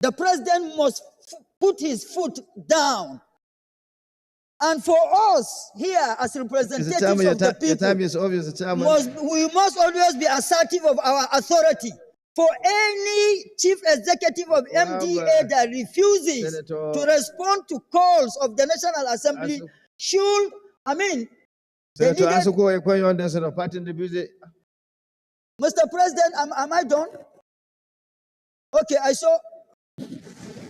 The president must put his foot down. And for us here as representatives of the people, your time is obvious, Chairman. we must always be assertive of our authority. For any chief executive of MDA that refuses Senator to respond to calls of the National Assembly should, they Senator needed, Asuko Ekwenyon, then Senator Patin Dibuze. Mr. President, am I done? Okay, I saw.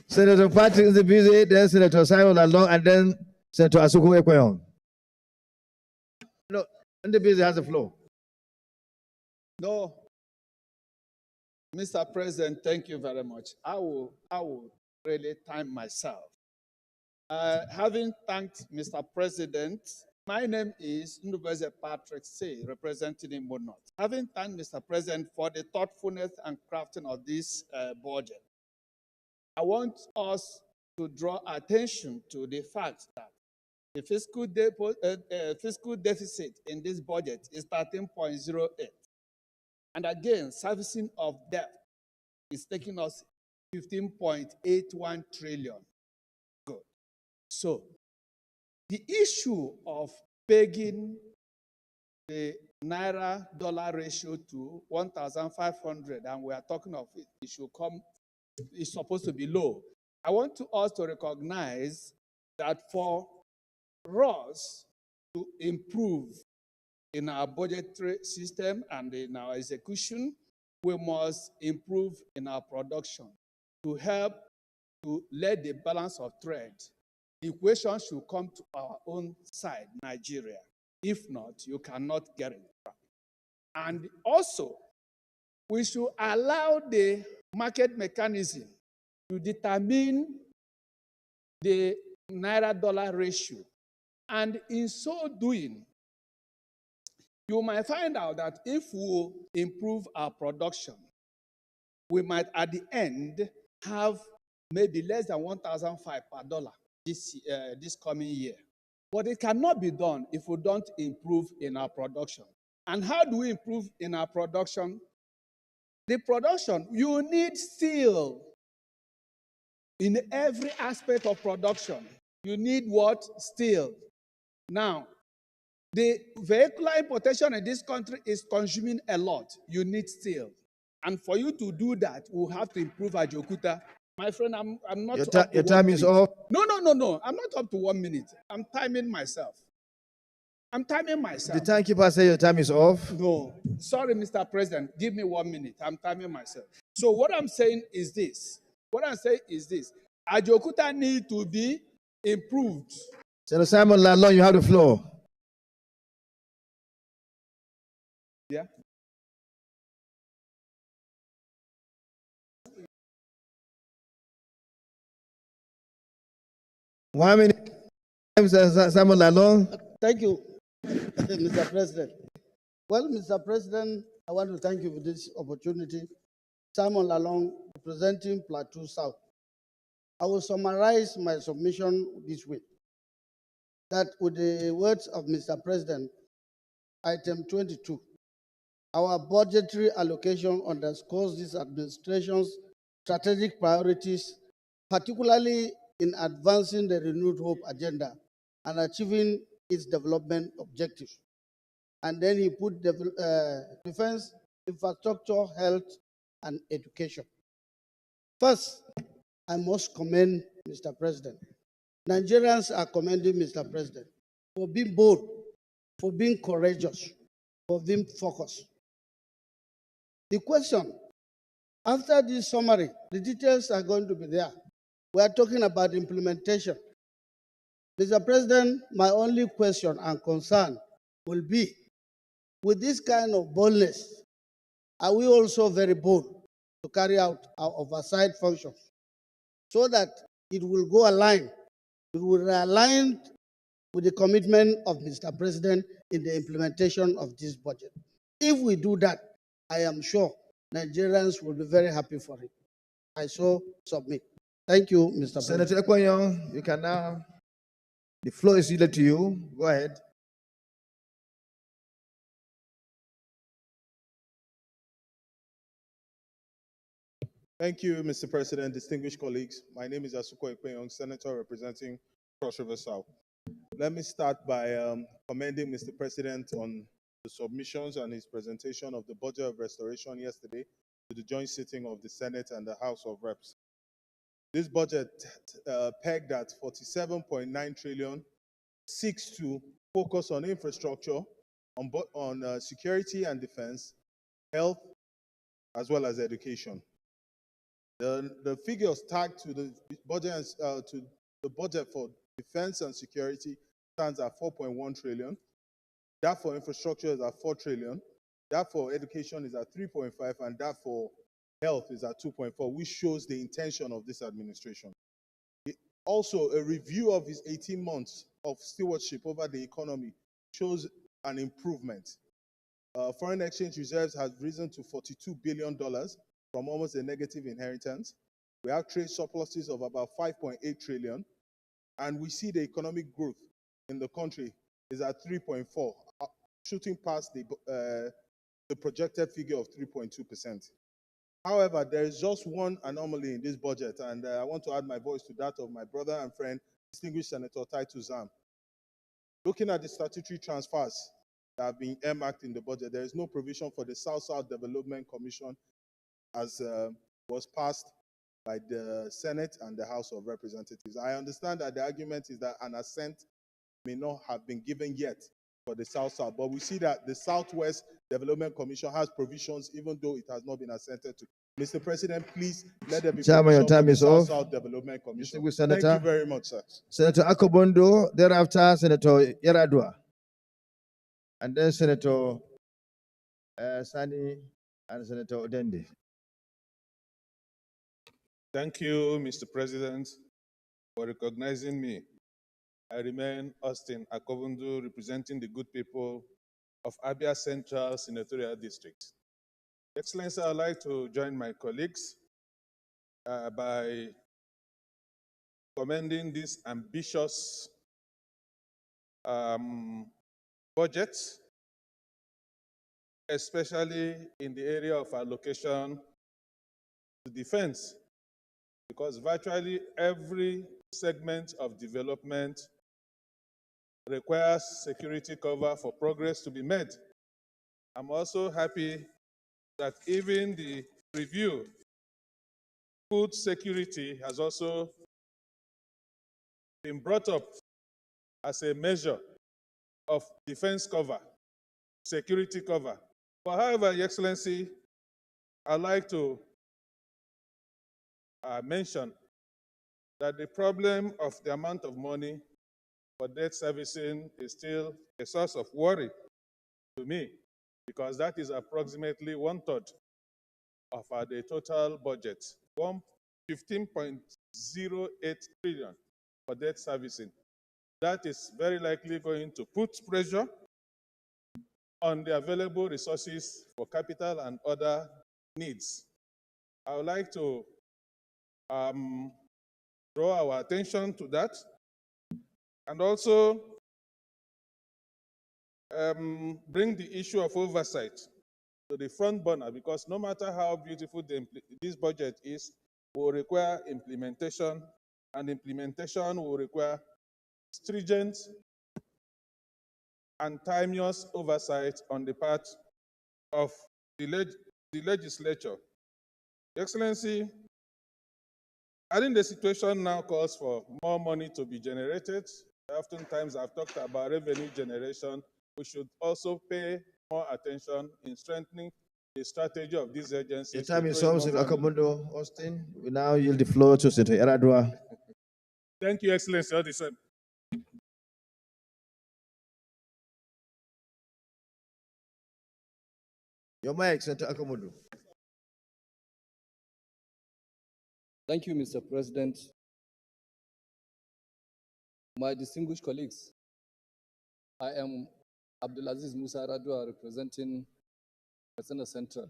Senator Patin Dibuze, then Senator Simon Lalong, and then Senator Asuko Ekwenyon. No, Dibuze has the floor. No. Mr. President, thank you very much. I will really time myself. Having thanked Mr. President, my name is Ndubeze Patrick Say, representing Imo North. Having thanked Mr. President for the thoughtfulness and crafting of this budget, I want us to draw attention to the fact that the fiscal deficit in this budget is 13.08. And again, servicing of debt is taking us 15.81 trillion. Good. So, the issue of pegging the Naira-dollar ratio to 1,500, and we are talking of it should come, it's supposed to be low. I want us to recognize that for us to improve in our budgetary system and in our execution, we must improve in our production to help to let the balance of trade. The equation should come to our own side, Nigeria. If not, you cannot get it back. And also, we should allow the market mechanism to determine the Naira-dollar ratio. And in so doing, you might find out that if we improve our production, we might at the end have maybe less than 1,005 per dollar this coming year. But it cannot be done if we don't improve in our production. And how do we improve in our production? The production, you need steel. In every aspect of production, you need what? Steel. Now, the vehicular importation in this country is consuming a lot. You need steel. And for you to do that, we'll have to improve Ajokuta. My friend, I'm not up to Your time is off. No. I'm not up to 1 minute. I'm timing myself. The timekeeper say your time is off. No. Sorry, Mr. President. Give me 1 minute. I'm timing myself. So what I'm saying is this. Ajokuta need to be improved. Senator Simon Lalong, you have the floor. Yeah. One minute, Simon Lalong. Thank you, Mr. President. Well, Mr. President, I want to thank you for this opportunity. Simon Lalong, representing Plateau South. I will summarize my submission this way. That with the words of Mr. President, item 22, our budgetary allocation underscores this administration's strategic priorities, particularly in advancing the renewed hope agenda and achieving its development objectives. And then he put defense, infrastructure, health, and education. First, I must commend Mr. President. Nigerians are commending Mr. President for being bold, for being courageous, for being focused. The question, after this summary, the details are going to be there. We are talking about implementation. Mr. President, my only question and concern will be, with this kind of boldness, are we also very bold to carry out our oversight functions so that it will go aligned, it will realign with the commitment of Mr. President in the implementation of this budget? If we do that, I am sure Nigerians will be very happy for it. I so submit. Thank you, Mr. President. Senator Ekwenyon, you can now. The floor is yielded to you. Go ahead. Thank you, Mr. President, distinguished colleagues. My name is Asuko Ikpenyong, Senator representing Cross River South. Let me start by commending Mr. President on the submissions and his presentation of the budget of restoration yesterday to the joint sitting of the Senate and the House of Reps. This budget pegged at 47.9 trillion seeks to focus on infrastructure, on security and defense, health, as well as education. The figures tagged to the budget for defense and security stands at 4.1 trillion. That for infrastructure is at 4 trillion. That for education is at 3.5, and that for health is at 2.4, which shows the intention of this administration. Also, a review of his 18 months of stewardship over the economy shows an improvement. Foreign exchange reserves have risen to $42 billion from almost a negative inheritance. We have trade surpluses of about 5.8 trillion, and we see the economic growth in the country is at 3.4, shooting past the projected figure of 3.2%. However, there is just one anomaly in this budget, and I want to add my voice to that of my brother and friend, distinguished Senator Titus Zam. Looking at the statutory transfers that have been earmarked in the budget, there is no provision for the South-South Development Commission as was passed by the Senate and the House of Representatives. I understand that the argument is that an assent may not have been given yet for the South-South, but we see that the Southwest Development Commission has provisions even though it has not been assented to. Mr. President, please let there be Chairman, your time is off. South-South Development Commission. Distinguished Thank Senator. you very much, sir. Senator Akobondo, thereafter Senator Yaradua, and then Senator Sani and Senator Odende. Thank you, Mr. President, for recognizing me. I remain Austin Akobondo, representing the good people of Abia Central Senatorial District. Excellency, I'd like to join my colleagues by commending this ambitious budget, especially in the area of allocation to defense, because virtually every segment of development requires security cover for progress to be made. I'm also happy that even the review, food security has also been brought up as a measure of defense cover, security cover. But however, Your Excellency, I'd like to mention that the problem of the amount of money for debt servicing is still a source of worry to me, because that is approximately 1/3 of the total budget, 15.08 trillion for debt servicing. That is very likely going to put pressure on the available resources for capital and other needs. I would like to draw our attention to that, and also bring the issue of oversight to the front burner, because no matter how beautiful this budget is, will require implementation, and implementation will require stringent and timeous oversight on the part of the legislature. Excellency, I think the situation now calls for more money to be generated. Oftentimes I've talked about revenue generation. We should also pay more attention in strengthening the strategy of these agencies. Your time is over, Senator Akobondo. Austin, we now yield the floor to Senator Yaradua. Thank you, Excellency. All the same. Your mic, Senator Akobondo. Thank you, Mr. President. My distinguished colleagues, I am Abdulaziz Musa Radua, representing Katsina Central.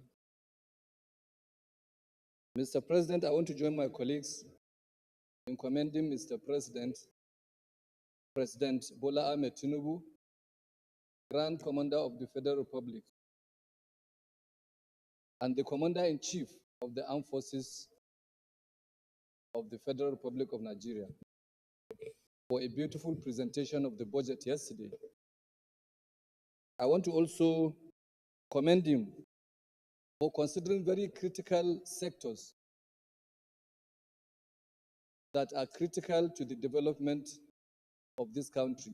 Mr. President, I want to join my colleagues in commending Mr. President President Bola Ahmed Tinubu, Grand Commander of the Federal Republic, and the Commander-in-Chief of the Armed Forces of the Federal Republic of Nigeria for a beautiful presentation of the budget yesterday. I want to also commend him for considering very critical sectors that are critical to the development of this country,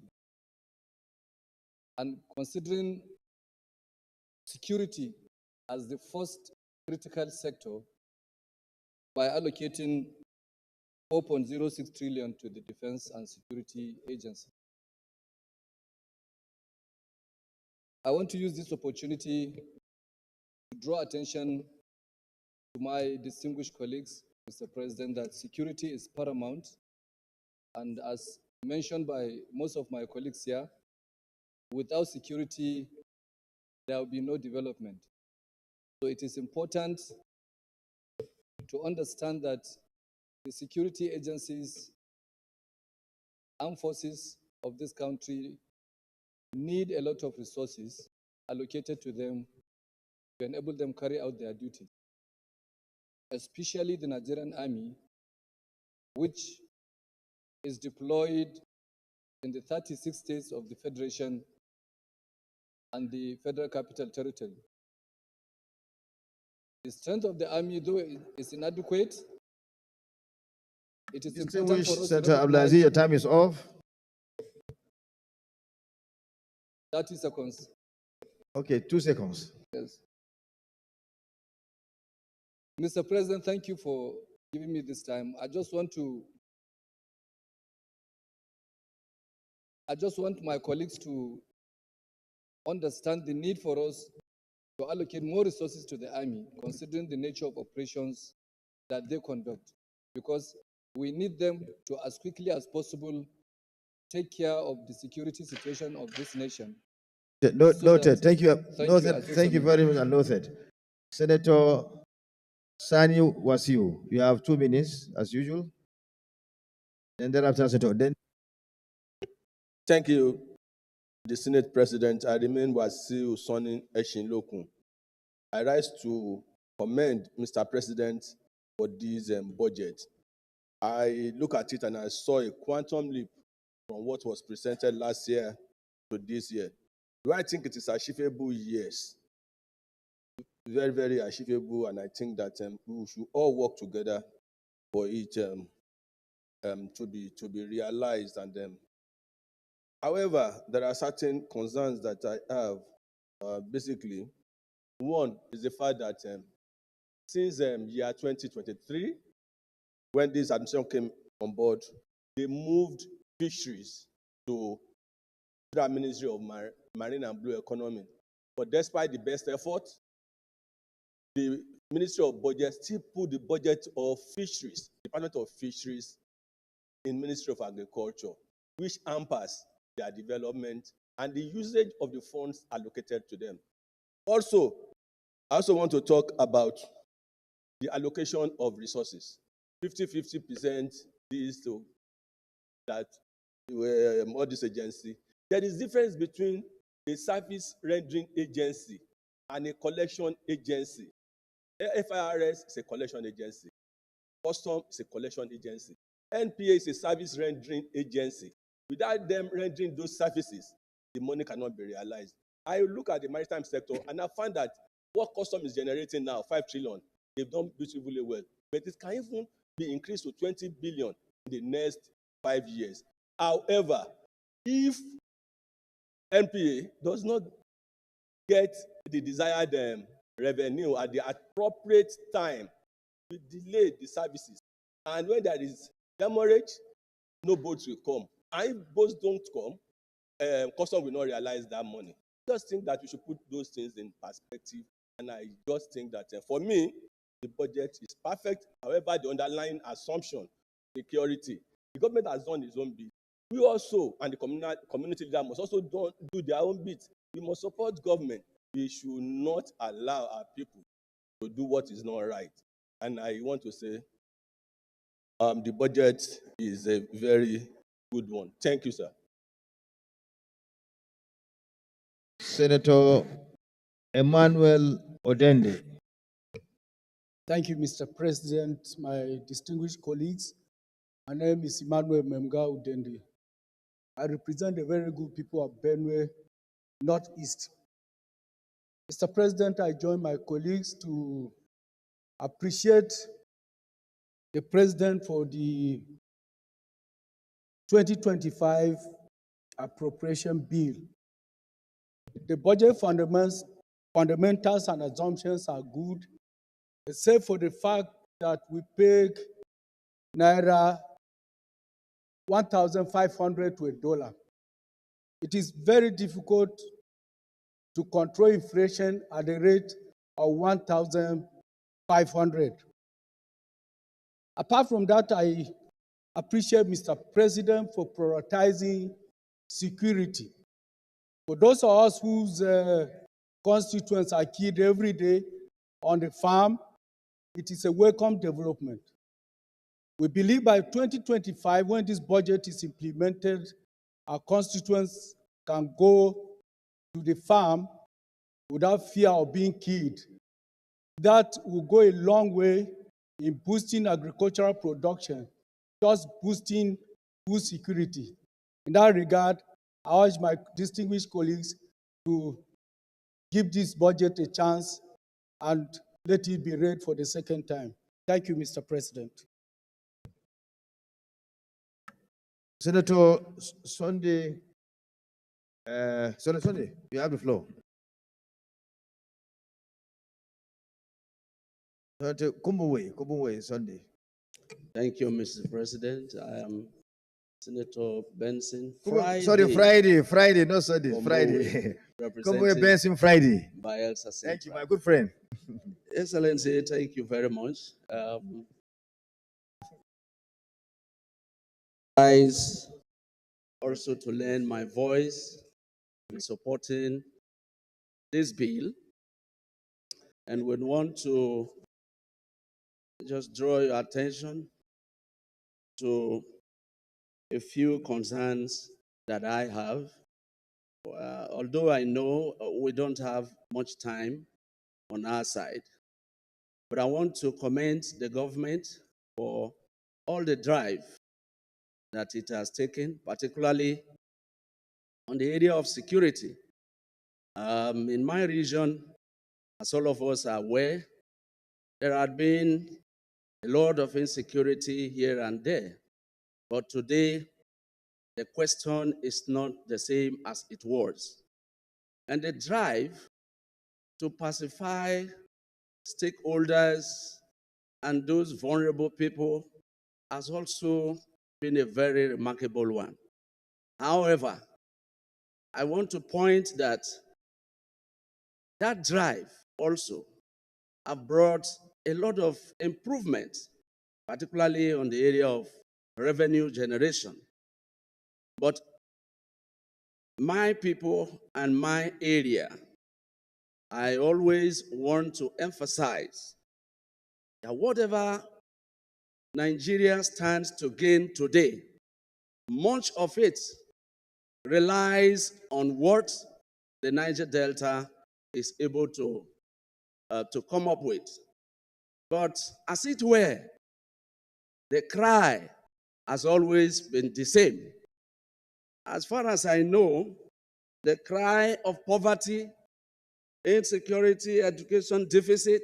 and considering security as the first critical sector by allocating 4.06 trillion to the Defense and Security Agency. I want to use this opportunity to draw attention to my distinguished colleagues, Mr. President, that security is paramount, and as mentioned by most of my colleagues here, without security, there will be no development. So it is important to understand that the security agencies, armed forces of this country need a lot of resources allocated to them to enable them carry out their duties, especially the Nigerian Army, which is deployed in the 36 states of the Federation and the Federal Capital Territory. The strength of the Army, though is inadequate, it is important for us to Senator Abdulaziz, your time is off. 30 seconds. Okay, 2 seconds. Yes. Mr. President, thank you for giving me this time. I just want my colleagues to understand the need for us to allocate more resources to the Army, considering the nature of operations that they conduct, because we need them to, as quickly as possible, take care of the security situation of this nation. Noted. Thank you. Noted. Thank you very much, and noted. Senator Sani Wasiu, you have 2 minutes as usual. And thereafter, Senator. Then. Thank you, the Senate President. I remain Wasiu Sani Eshinlokun. I rise to commend Mr. President for this budget. I look at it and I saw a quantum leap from what was presented last year to this year. Do I think it is achievable? Yes. Very, very achievable, and I think that we should all work together for it to be realized. And however, there are certain concerns that I have. Basically, one is the fact that since year 2023, when this administration came on board, they moved fisheries to the Ministry of Marine and Blue Economy. But despite the best effort, the Ministry of Budget still put the budget of fisheries, Department of Fisheries, in Ministry of Agriculture, which hampers their development and the usage of the funds allocated to them. Also, I also want to talk about the allocation of resources. 50% is to that all this agency. There is difference between a service rendering agency and a collection agency. FIRS is a collection agency. Custom is a collection agency. NPA is a service rendering agency. Without them rendering those services, the money cannot be realized. I look at the maritime sector and I find that what custom is generating now, 5 trillion, they've done beautifully well. But it can even be increased to 20 billion in the next 5 years. However, if NPA does not get the desired revenue at the appropriate time, we delay the services. And when there is demurrage, no boats will come. And if boats don't come, custom will not realize that money. I just think that we should put those things in perspective. And I just think that for me, the budget is perfect. However, the underlying assumption, security, the government has done its own bit. We also, and the community leader must also do their own bit. We must support government. We should not allow our people to do what is not right. And I want to say, the budget is a very good one. Thank you, sir. Senator Emmanuel Odende. Thank you, Mr. President, my distinguished colleagues. My name is Emmanuel Memga Udende. I represent the very good people of Benue, Northeast. Mr. President, I join my colleagues to appreciate the President for the 2025 appropriation bill. The budget fundamentals and assumptions are good, except for the fact that we peg Naira 1,500 to $1. It is very difficult to control inflation at the rate of 1,500. Apart from that, I appreciate Mr. President for prioritizing security. For those of us whose constituents are killed every day on the farm, it is a welcome development. We believe by 2025, when this budget is implemented, our constituents can go to the farm without fear of being killed. That will go a long way in boosting agricultural production, just boosting food security. In that regard, I urge my distinguished colleagues to give this budget a chance and let it be read for the second time. Thank you, Mr. President. Senator Sunday, Senator Sunday, you have the floor. Senator Kumbuwe, Sunday. Thank you, Mr. President. I am Senator Benson. Friday, not Sunday, Friday. Kumbuwe Benson, Friday. Thank you, my good friend. Excellency, thank you very much. Also to lend my voice in supporting this bill. And we want to just draw your attention to a few concerns that I have. Although I know we don't have much time on our side, but I want to commend the government for all the drive that it has taken, particularly on the area of security. In my region, as all of us are aware, there had been a lot of insecurity here and there. But today, the question is not the same as it was. And the drive to pacify stakeholders and those vulnerable people has also been a very remarkable one. However, I want to point that drive also have brought a lot of improvement, particularly on the area of revenue generation. But my people and my area, I always want to emphasize that whatever Nigeria stands to gain today, much of it relies on what the Niger Delta is able to come up with. But as it were, the cry has always been the same. As far as I know, the cry of poverty, insecurity, education deficit,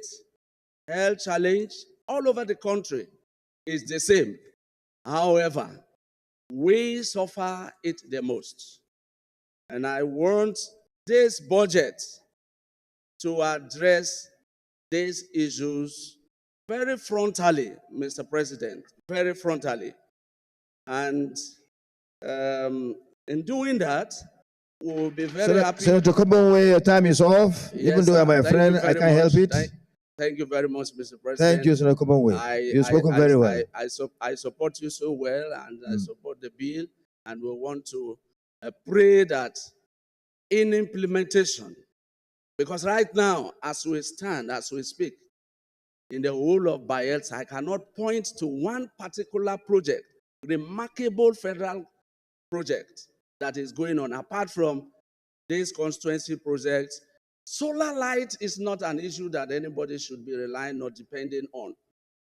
health challenge, all over the country is the same. However, we suffer it the most. And I want this budget to address these issues very frontally, Mr. President, very frontally. And in doing that, we'll be very happy. Senator Kumbuwe, your time is off. Yes, Even though you're my friend, I can't help it. Thank you very much, Mr. President. Thank you, Senator Kumbuwe. You've spoken very well. I support you so well, and I support the bill, and we want to pray that in implementation, because right now, as we stand, as we speak, in the whole of Bayelsa, I cannot point to one particular project, remarkable federal project that is going on, apart from these constituency projects. Solar light is not an issue that anybody should be relying or depending on.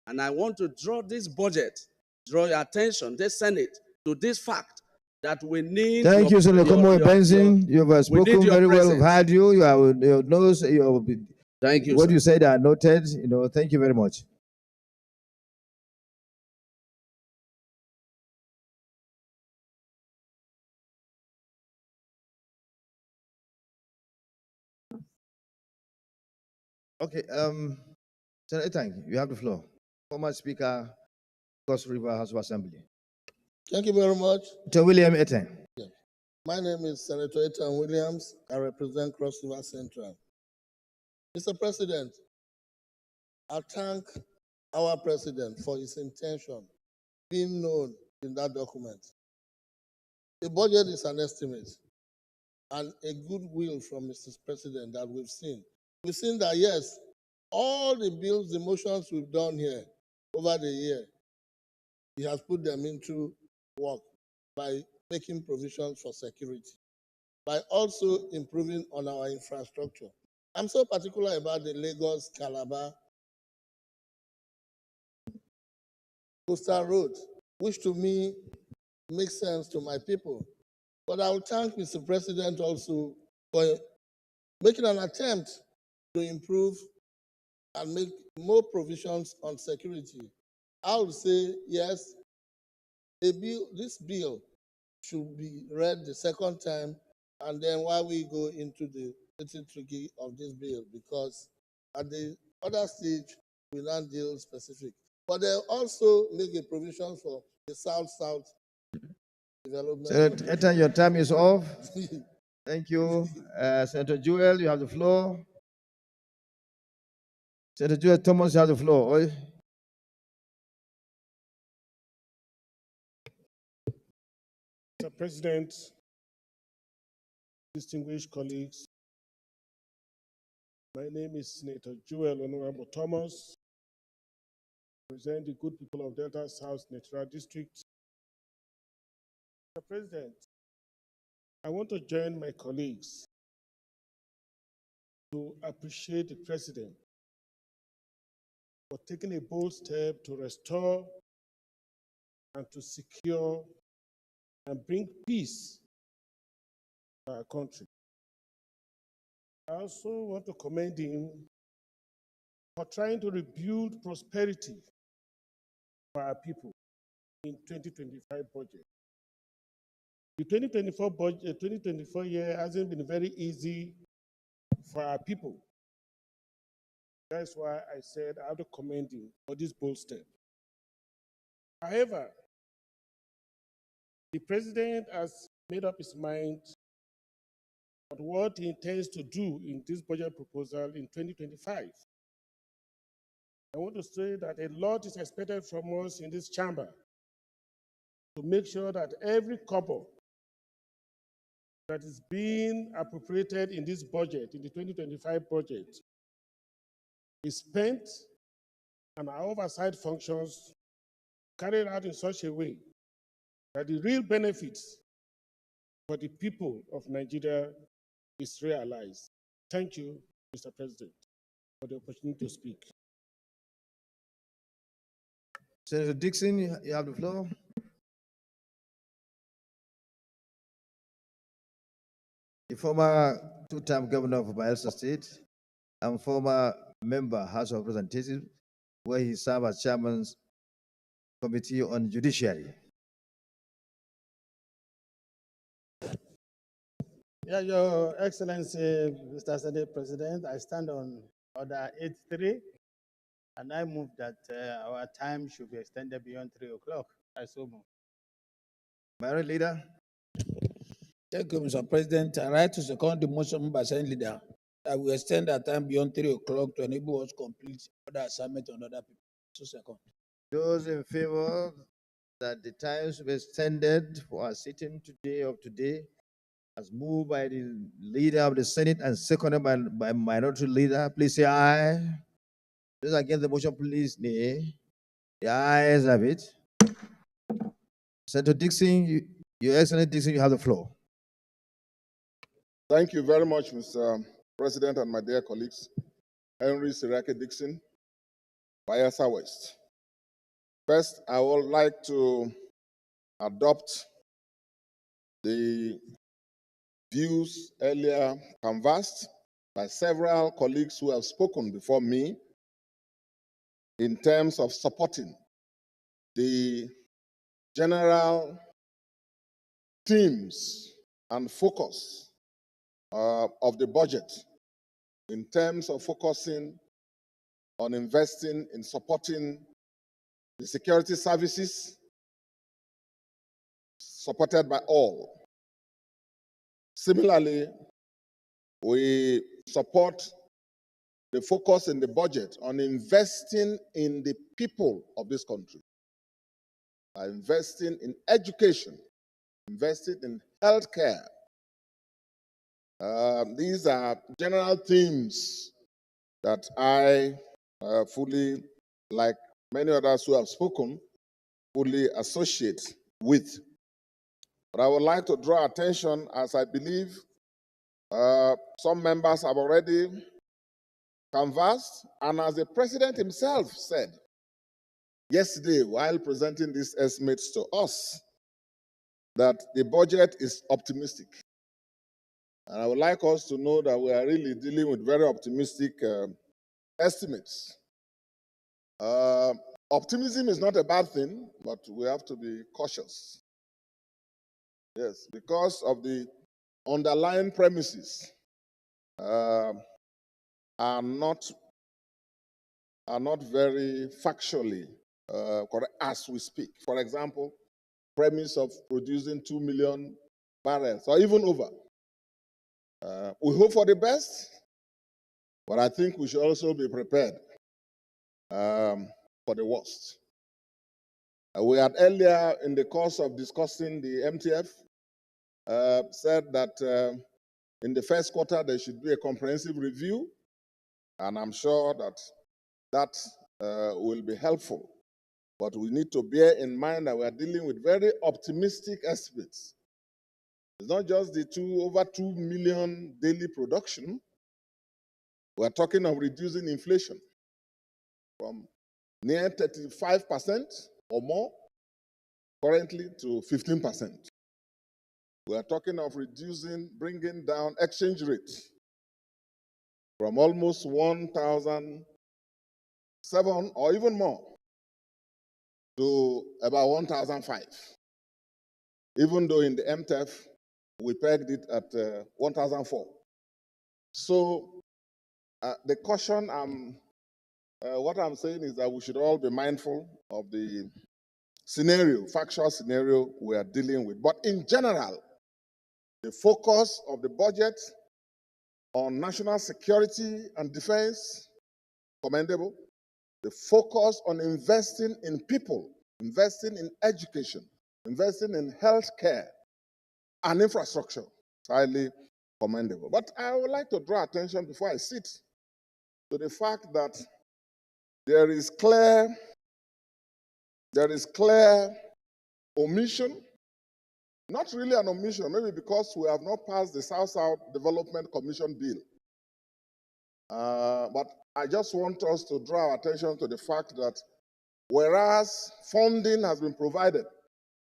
And I want to draw this budget, draw your attention, the Senate, to this fact that we need Thank you, Senator Komo Benson. You have spoken very well. We've heard you. Your nose, thank you, what sir. you said are noted. Thank you very much. Okay, Senator Etang, you have the floor. Former Speaker, Cross River House of Assembly. Thank you very much. Senator William Etang. My name is Senator Ethan Williams. I represent Cross River Central. Mr. President, I thank our president for his intention being known in that document. The budget is an estimate and a goodwill from Mr. President that we've seen. We've seen that, yes, all the bills, the motions we've done here over the year, he has put them into work by making provisions for security, by also improving on our infrastructure. I'm so particular about the Lagos-Calabar coastal road, which to me makes sense to my people. But I will thank Mr. President also for making an attempt to improve and make more provisions on security. I would say, yes, this bill should be read the second time, and then while we go into the nitty-gritty of this bill, because at the other stage, we now deal specific. But they also make a provision for the South-South development. Senator Etang, your time is off. Thank you. Senator Jewel, you have the floor. Senator Jewel Thomas, you have the floor. Mr. President, distinguished colleagues, my name is Senator Joel Honorable Thomas. I represent the good people of Delta South Natural District. Mr. President, I want to join my colleagues to appreciate the President for taking a bold step to restore and to secure and bring peace to our country. I also want to commend him for trying to rebuild prosperity for our people in 2025 budget. The 2024 year hasn't been very easy for our people. That's why I said I have to commend him for this bold step. However, the president has made up his mind on what he intends to do in this budget proposal in 2025. I want to say that a lot is expected from us in this chamber to make sure that every kobo that is being appropriated in this budget, in the 2025 budget, is spent and our oversight functions carried out in such a way that the real benefits for the people of Nigeria is realized. Thank you, Mr. President, for the opportunity to speak. Senator Dixon, you have the floor. The former two-time governor of Bayelsa State and former member House of Representatives, where he served as chairman Committee on Judiciary. Yeah, Your Excellency, Mr. Senate President, I stand on Order 83, and I move that our time should be extended beyond 3 o'clock. I so move. Minority Leader. Thank you, Mr. President. I write to second the motion by Senate Leader that we extend our time beyond 3 o'clock to enable us to complete other assignment on other people. So second. Those in favor that the time should be extended for our sitting today, as moved by the leader of the Senate and seconded by minority leader, please say aye. Those against the motion, please nay. The ayes have it. Senator Dixon, Your Excellency Dixon, you have the floor. Thank you very much, Mr. President and my dear colleagues. Henry Sirake Dixon, Bayelsa West. First, I would like to adopt the views earlier canvassed by several colleagues who have spoken before me in terms of supporting the general themes and focus of the budget in terms of focusing on investing in supporting the security services supported by all. Similarly, we support the focus in the budget on investing in the people of this country, by investing in education, investing in healthcare. These are general themes that I fully, like many others who have spoken, fully associate with. But I would like to draw attention, as I believe some members have already canvassed, and as the president himself said yesterday while presenting these estimates to us, that the budget is optimistic. And I would like us to know that we are really dealing with very optimistic estimates. Optimism is not a bad thing, but we have to be cautious. Yes, because of the underlying premises are not very factually correct as we speak. For example, premise of producing 2 million barrels or even over. We hope for the best, but I think we should also be prepared for the worst. We had earlier in the course of discussing the MTF said that in the first quarter there should be a comprehensive review, and I'm sure that will be helpful. But we need to bear in mind that we are dealing with very optimistic estimates. It's not just the over 2 million daily production. We're talking of reducing inflation from near 35% or more currently to 15%. We are talking of bringing down exchange rate from almost 1,007 or even more to about 1,005. Even though in the MTF, we pegged it at 1,004. So the caution, what I'm saying is that we should all be mindful of the factual scenario we are dealing with. But in general, the focus of the budget on national security and defense, commendable. The focus on investing in people, investing in education, investing in healthcare and infrastructure, highly commendable. But I would like to draw attention before I sit to the fact that there is clear omission, not really an omission, maybe because we have not passed the South-South Development Commission bill. But I just want us to draw our attention to the fact that whereas funding has been provided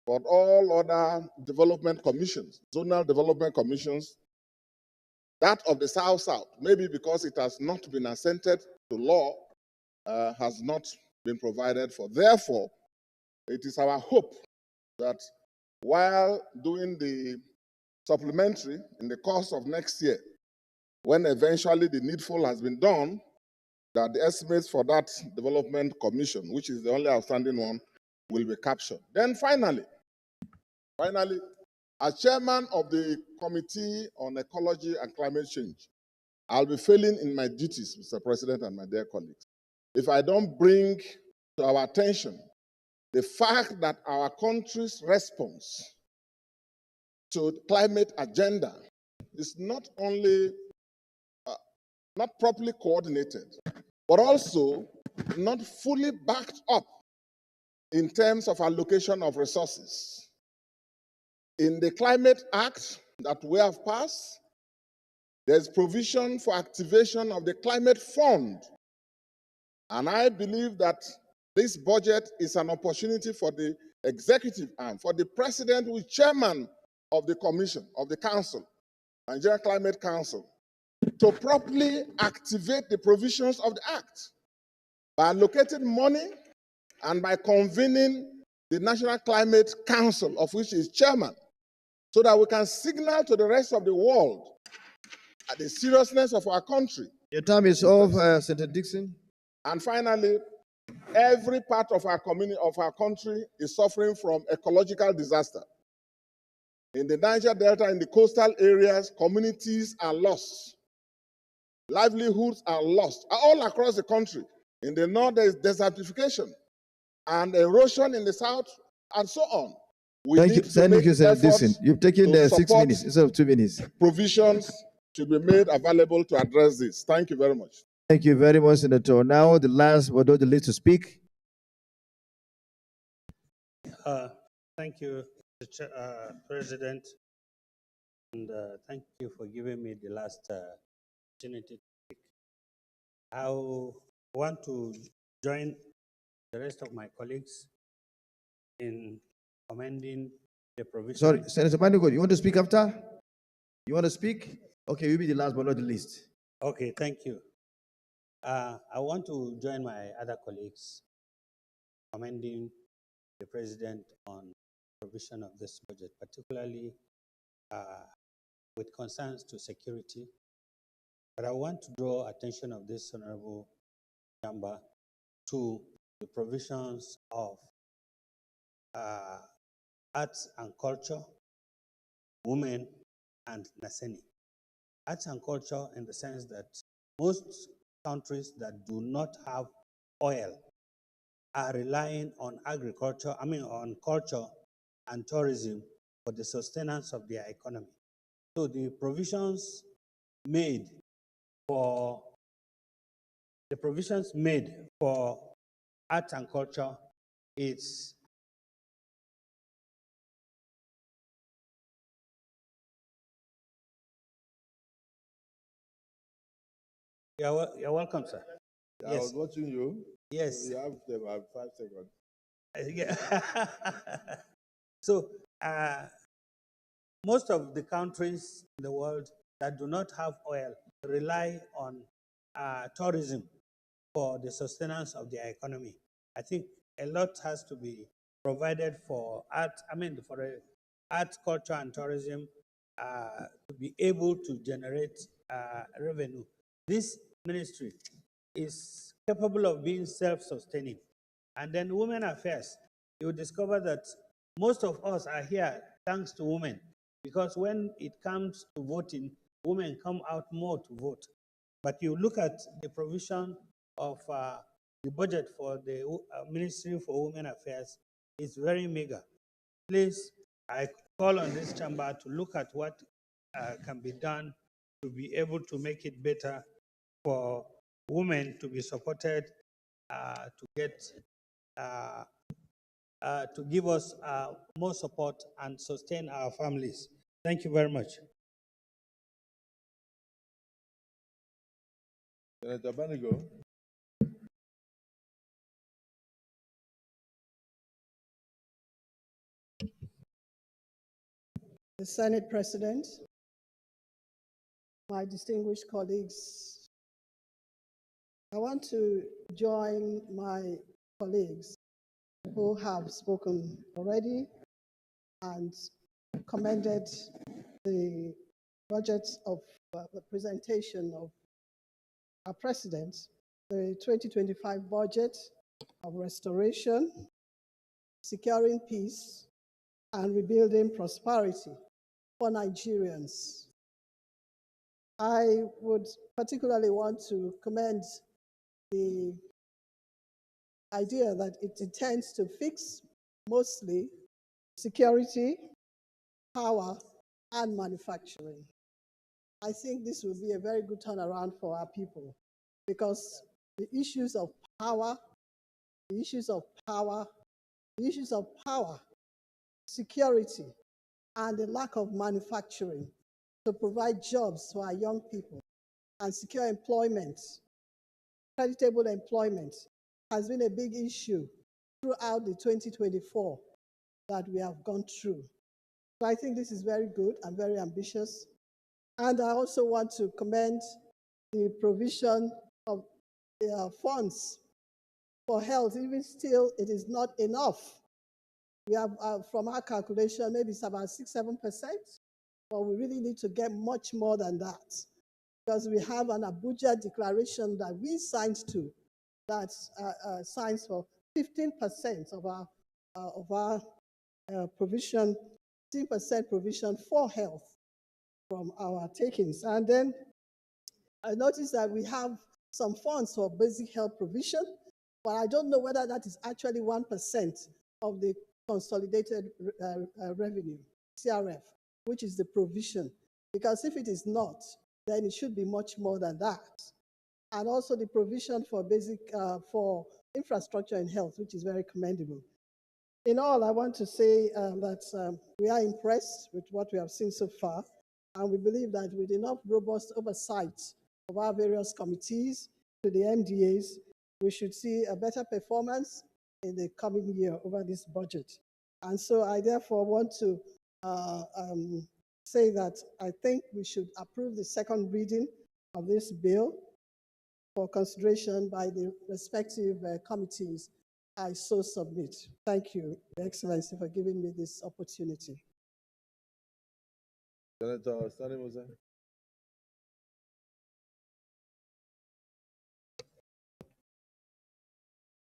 for all other development commissions, zonal development commissions, that of the South-South, maybe because it has not been assented to law, has not been provided for. Therefore, it is our hope that while doing the supplementary in the course of next year, when eventually the needful has been done, that the estimates for that development commission, which is the only outstanding one, will be captured. Then finally, as chairman of the Committee on Ecology and Climate Change, I'll be failing in my duties, Mr. President and my dear colleagues, if I don't bring to our attention the fact that our country's response to the climate agenda is not only not properly coordinated, but also not fully backed up in terms of allocation of resources. In the Climate Act that we have passed, there's provision for activation of the climate fund. And I believe that this budget is an opportunity for the executive arm, for the president who is chairman of the commission, of the council, Nigeria Climate Council, to properly activate the provisions of the act by allocating money and by convening the National Climate Council, of which he is chairman, so that we can signal to the rest of the world the seriousness of our country. Your time is off, Senator Dixon. And finally, every part of our community, of our country, is suffering from ecological disaster. In the Niger Delta, in the coastal areas, communities are lost. Livelihoods are lost all across the country. In the north, there is desertification and erosion in the south, and so on. Thank you, Senator Dixon. You've taken 6 minutes instead of 2 minutes. Provisions should be made available to address this. Thank you very much. Thank you very much, Senator. Now, the last but not the least to speak. Thank you, Mr. President, and thank you for giving me the last opportunity to speak. I want to join the rest of my colleagues in commending the provision. Sorry, Senator Manigo, you want to speak after? You want to speak? Okay, you'll be the last but not the least. Okay, thank you. I want to join my other colleagues commending the President on provision of this budget, particularly with concerns to security. But I want to draw attention of this honorable chamber to the provisions of arts and culture, women, and Naseni. Arts and culture in the sense that most countries that do not have oil are relying on agriculture, on culture and tourism for the sustenance of their economy. So the provisions made for arts and culture is You're welcome, sir. I was watching you. Yes. So you have about 5 seconds. Yeah. So most of the countries in the world that do not have oil rely on tourism for the sustenance of their economy. I think a lot has to be provided for art, for art, culture, and tourism to be able to generate revenue. This ministry is capable of being self-sustaining. And then women affairs, you will discover that most of us are here thanks to women, because when it comes to voting, women come out more to vote. But you look at the provision of the budget for the Ministry for Women Affairs, it's very meager. Please, I call on this chamber to look at what can be done to be able to make it better for women to be supported to get to give us more support and sustain our families. Thank you very much. Senator Banigo. The Senate President, my distinguished colleagues, I want to join my colleagues who have spoken already and commended the budget of the presentation of our President, the 2025 budget of restoration, securing peace, and rebuilding prosperity for Nigerians. I would particularly want to commend the idea that it intends to fix mostly security, power, and manufacturing. I think this will be a very good turnaround for our people, because the issues of power, security, and the lack of manufacturing to provide jobs for our young people and secure employment, creditable employment, has been a big issue throughout the 2024 that we have gone through. So I think this is very good and very ambitious. And I also want to commend the provision of funds for health. Even still, it is not enough. We have, from our calculation, maybe it's about 6-7%, but we really need to get much more than that, because we have an Abuja declaration that we signed to, that signs for 15% of our provision, 15% provision for health from our takings. And then I noticed that we have some funds for basic health provision, but I don't know whether that is actually 1% of the consolidated revenue, CRF, which is the provision. Because if it is not, then it should be much more than that. And also the provision for basic, for infrastructure in health, which is very commendable. In all, I want to say that we are impressed with what we have seen so far, and we believe that with enough robust oversight of our various committees to the MDAs, we should see a better performance in the coming year over this budget. And so I therefore want to say that I think we should approve the second reading of this bill for consideration by the respective committees I so submit. Thank you, Your Excellency, for giving me this opportunity. Senator Stanley Musa.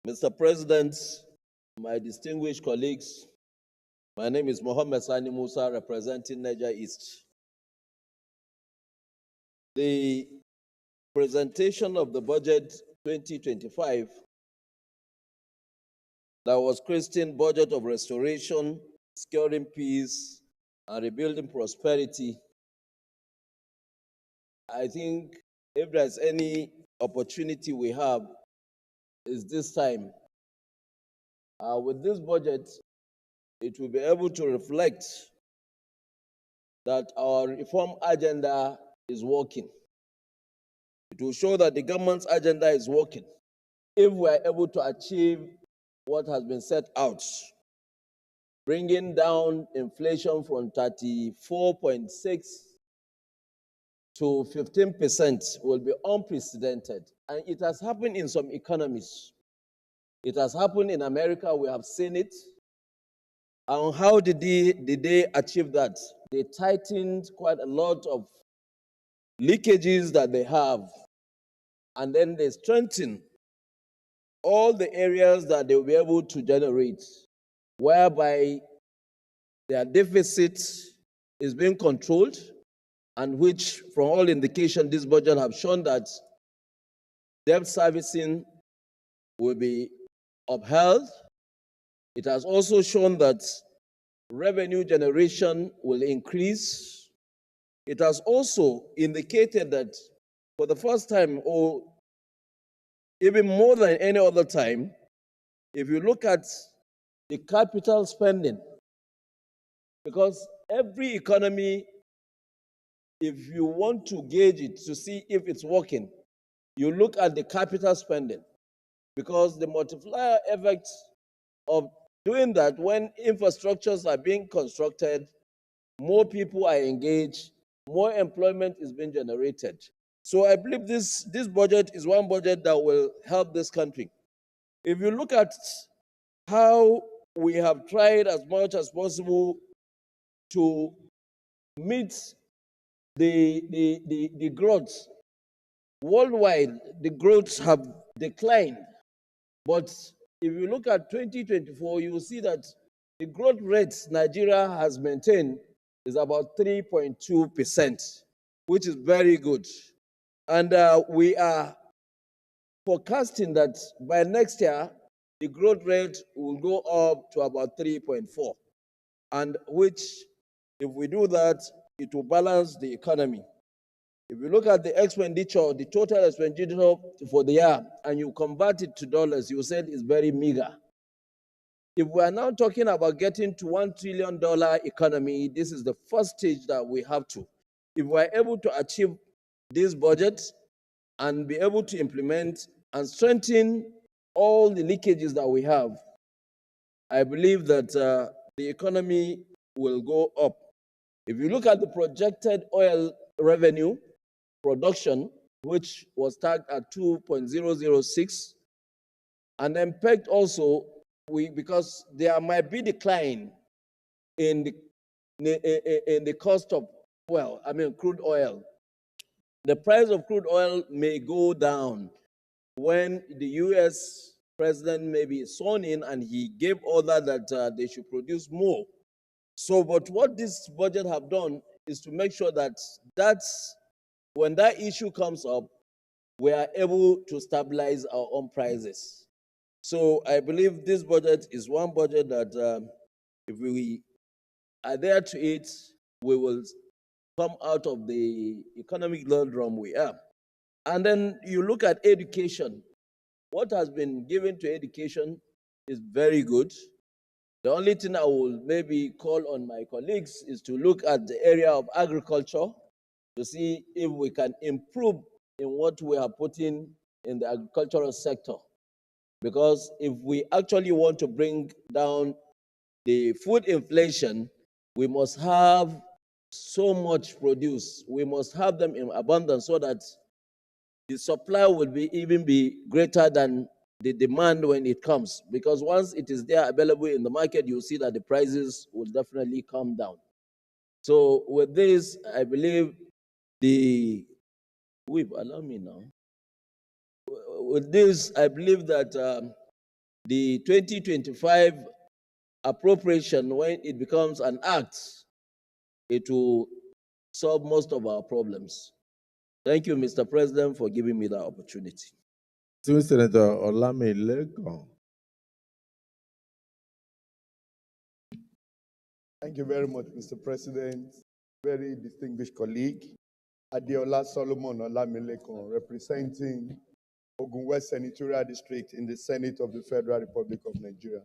Mr. President, my distinguished colleagues, my name is Mohammed Sani Musa, representing Niger East. The presentation of the budget 2025 that was christened Budget of Restoration, Securing Peace, and Rebuilding Prosperity. I think if there's any opportunity we have, is this time. With this budget, it will be able to reflect that our reform agenda is working. It will show that the government's agenda is working if we are able to achieve what has been set out. Bringing down inflation from 34.6 to 15% will be unprecedented. And it has happened in some economies. It has happened in America, we have seen it. And how did they achieve that? They tightened quite a lot of leakages that they have. And then they strengthened all the areas that they will be able to generate, whereby their deficit is being controlled, and which, from all indication, this budget have shown that debt servicing will be upheld. It has also shown that revenue generation will increase. It has also indicated that for the first time, or even more than any other time, if you look at the capital spending, because every economy, if you want to gauge it to see if it's working, you look at the capital spending, because the multiplier effect of doing that, when infrastructures are being constructed, more people are engaged, more employment is being generated. So I believe this budget is one budget that will help this country. If you look at how we have tried as much as possible to meet the growth, worldwide, the growths have declined. But if you look at 2024, you will see that the growth rate Nigeria has maintained is about 3.2%, which is very good. And we are forecasting that by next year, the growth rate will go up to about 3.4, and which, if we do that, it will balance the economy. If you look at the expenditure, the total expenditure for the year, and you convert it to dollars, you said it's very meager. If we are now talking about getting to $1 trillion economy, this is the first stage that we have to. if we're able to achieve this budget and be able to implement and strengthen all the leakages that we have, I believe that the economy will go up. If you look at the projected oil revenue production, which was tagged at 2.006, and then pegged also, because there might be decline in the cost of crude oil. The price of crude oil may go down when the U.S. president may be sworn in and he gave order that they should produce more. So, but what this budget have done is to make sure that when that issue comes up, we are able to stabilize our own prices. So I believe this budget is one budget that if we adhere to it, we will come out of the economic doldrum we are. And then you look at education. What has been given to education is very good. The only thing I will maybe call on my colleagues is to look at the area of agriculture to see if we can improve in what we are putting in the agricultural sector. Because if we actually want to bring down the food inflation, we must have so much produce. We must have them in abundance so that the supply will even be greater than the demand when it comes. Because once it is there available in the market, you'll see that the prices will definitely come down. So with this, I believe allow me now. With this, I believe that the 2025 appropriation, when it becomes an act, it will solve most of our problems. Thank you, Mr. President, for giving me that opportunity. Senator Olamileko. Thank you very much, Mr. President. Very distinguished colleague, Adeola Solomon Olamileko, representing Ogun West Senatorial District in the Senate of the Federal Republic of Nigeria.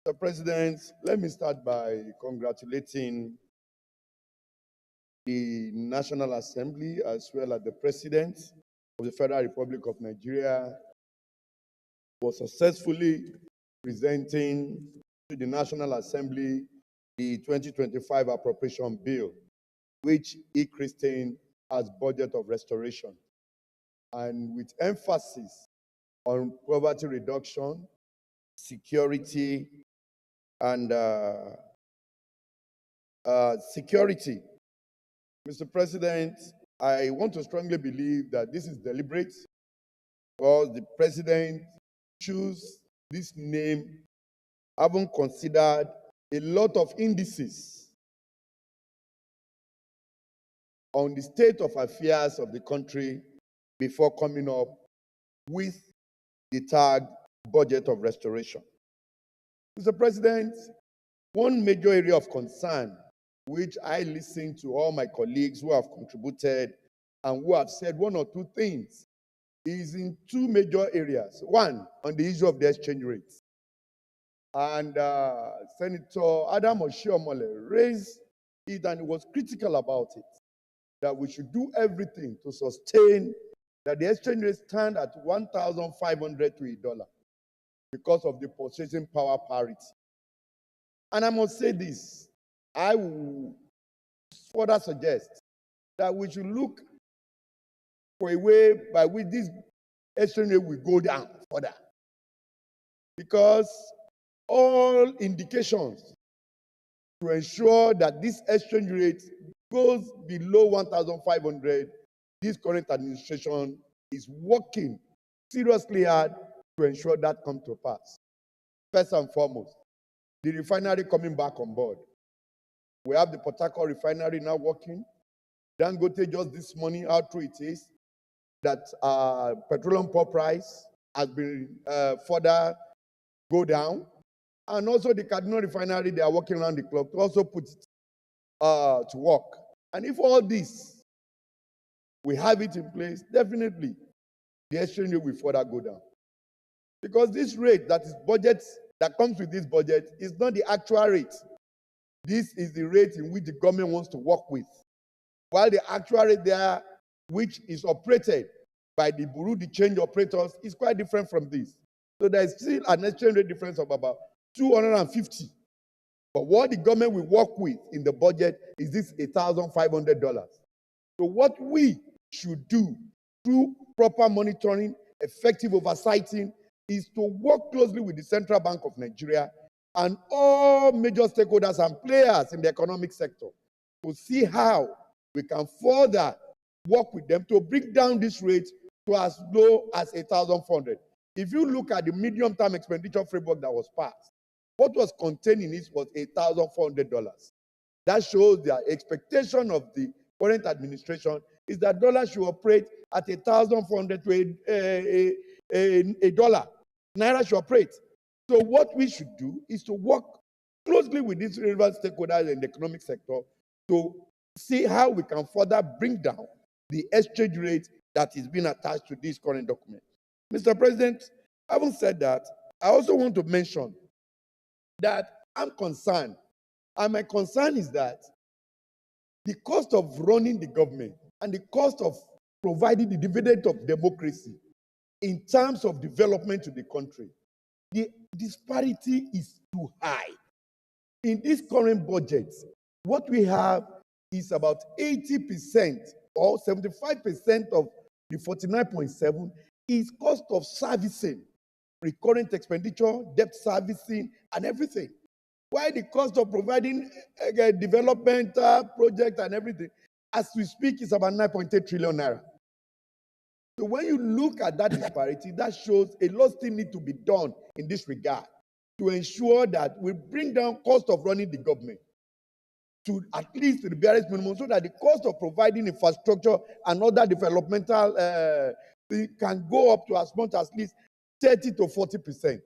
Mr. President, let me start by congratulating the National Assembly as well as the President of the Federal Republic of Nigeria for successfully presenting to the National Assembly the 2025 appropriation bill, which he christened as Budget of Restoration, and with emphasis on poverty reduction, security, and security. Mr. President, I want to strongly believe that this is deliberate because the President chose this name having considered a lot of indices on the state of affairs of the country before coming up with the tag Budget of Restoration. Mr. President, one major area of concern, which I listened to all my colleagues who have contributed and who have said one or two things, is in two major areas. One, on the issue of the exchange rates. And Senator Adam Oshiomhole raised it and was critical about it, that we should do everything to sustain that the exchange rate stand at 1,500 to $1 because of the purchasing power parity. And I must say this, I will further suggest that we should look for a way by which this exchange rate will go down further. Because all indications to ensure that this exchange rate goes below 1,500, this current administration is working seriously hard to ensure that comes to pass. First and foremost, the refinery coming back on board. We have the Port Harcourt refinery now working. Dangote just this morning, how true it is that petroleum pump price has been further go down. And also the Kaduna refinery, they are working around the clock to also put it to work. And if all this, we have it in place, definitely the exchange rate will further go down. Because this rate that is budget, that comes with this budget, is not the actual rate. This is the rate in which the government wants to work with. while the actual rate there, which is operated by the Bureau de Change operators, is quite different from this. So there is still an exchange rate difference of about 250. But what the government will work with in the budget is this $1,500. So what we should do through proper monitoring, effective oversighting, is to work closely with the Central Bank of Nigeria and all major stakeholders and players in the economic sector to see how we can further work with them to bring down this rate to as low as 1,400. If you look at the medium-term expenditure framework that was passed, what was contained in it was $1,400. That shows the expectation of the current administration is that dollars should operate at 1,400 to a dollar. Naira should operate. So what we should do is to work closely with these relevant stakeholders in the economic sector to see how we can further bring down the exchange rate that is being attached to this current document. Mr. President, having said that, I also want to mention that I'm concerned, and my concern is that the cost of running the government and the cost of providing the dividend of democracy in terms of development to the country, the disparity is too high. In this current budget, what we have is about 80% or 75% of the 49.7 is cost of servicing, recurrent expenditure, debt servicing, and everything. While the cost of providing development project and everything, as we speak, is about 9.8 trillion naira. So when you look at that disparity, that shows a lot still need to be done in this regard to ensure that we bring down cost of running the government to at least the barest minimum, so that the cost of providing infrastructure and other developmental things can go up to as much as at least 30 to 40%.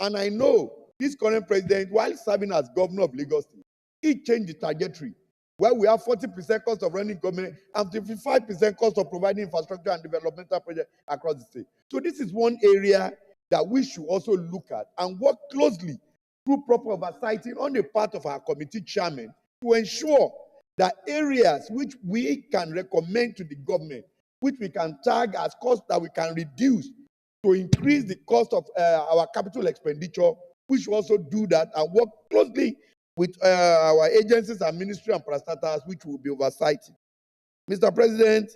And I know this current president, while serving as governor of Lagos State, he changed the trajectory, where we have 40% cost of running government and 55% cost of providing infrastructure and developmental projects across the state. So this is one area that we should also look at and work closely through proper oversighting on the part of our committee chairman to ensure that areas which we can recommend to the government, which we can tag as costs that we can reduce to increase the cost of our capital expenditure, we should also do that and work closely with our agencies and ministry and parastatals, which will be oversighting. Mr. President,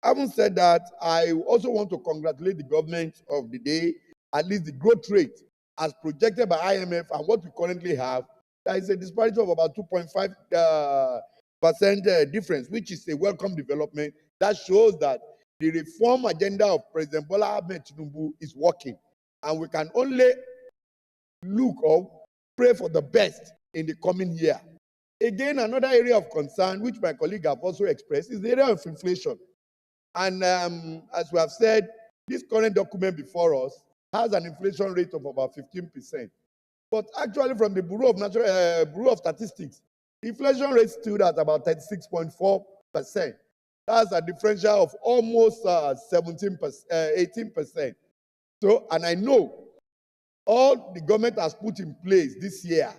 having said that, I also want to congratulate the government of the day, at least the growth rate as projected by IMF and what we currently have. There is a disparity of about 2.5% difference, which is a welcome development. That shows that the reform agenda of President Bola Ahmed Tinubu is working. And we can only look or pray for the best in the coming year. Again, another area of concern, which my colleague have also expressed, is the area of inflation. And as we have said, this current document before us has an inflation rate of about 15%. But actually, from the Bureau of Statistics, the inflation rate stood at about 36.4%. That's a differential of almost 18%. So, and I know all the government has put in place this year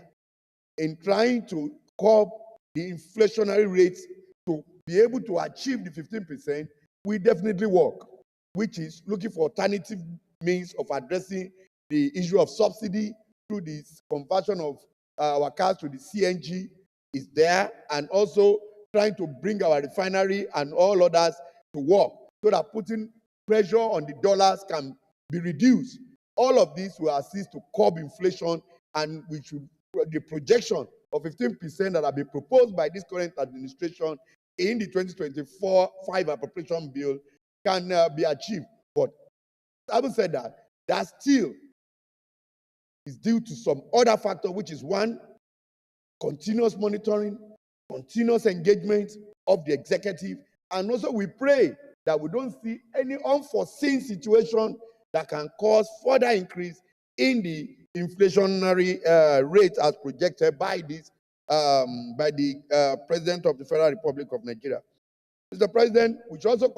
in trying to curb the inflationary rates to be able to achieve the 15%, we definitely work, which is looking for alternative means of addressing the issue of subsidy through the conversion of our cars to the CNG is there, and also trying to bring our refinery and all others to work so that putting pressure on the dollars can be reduced. All of this will assist to curb inflation, and we should, the projection of 15% that have been proposed by this current administration in the 2024-5 appropriation bill can be achieved. But having said that, that still is due to some other factor, which is one, continuous monitoring, continuous engagement of the executive, and also we pray that we don't see any unforeseen situation that can cause further increase in the inflationary rate as projected by this by the President of the Federal Republic of Nigeria. Mr. President, we should also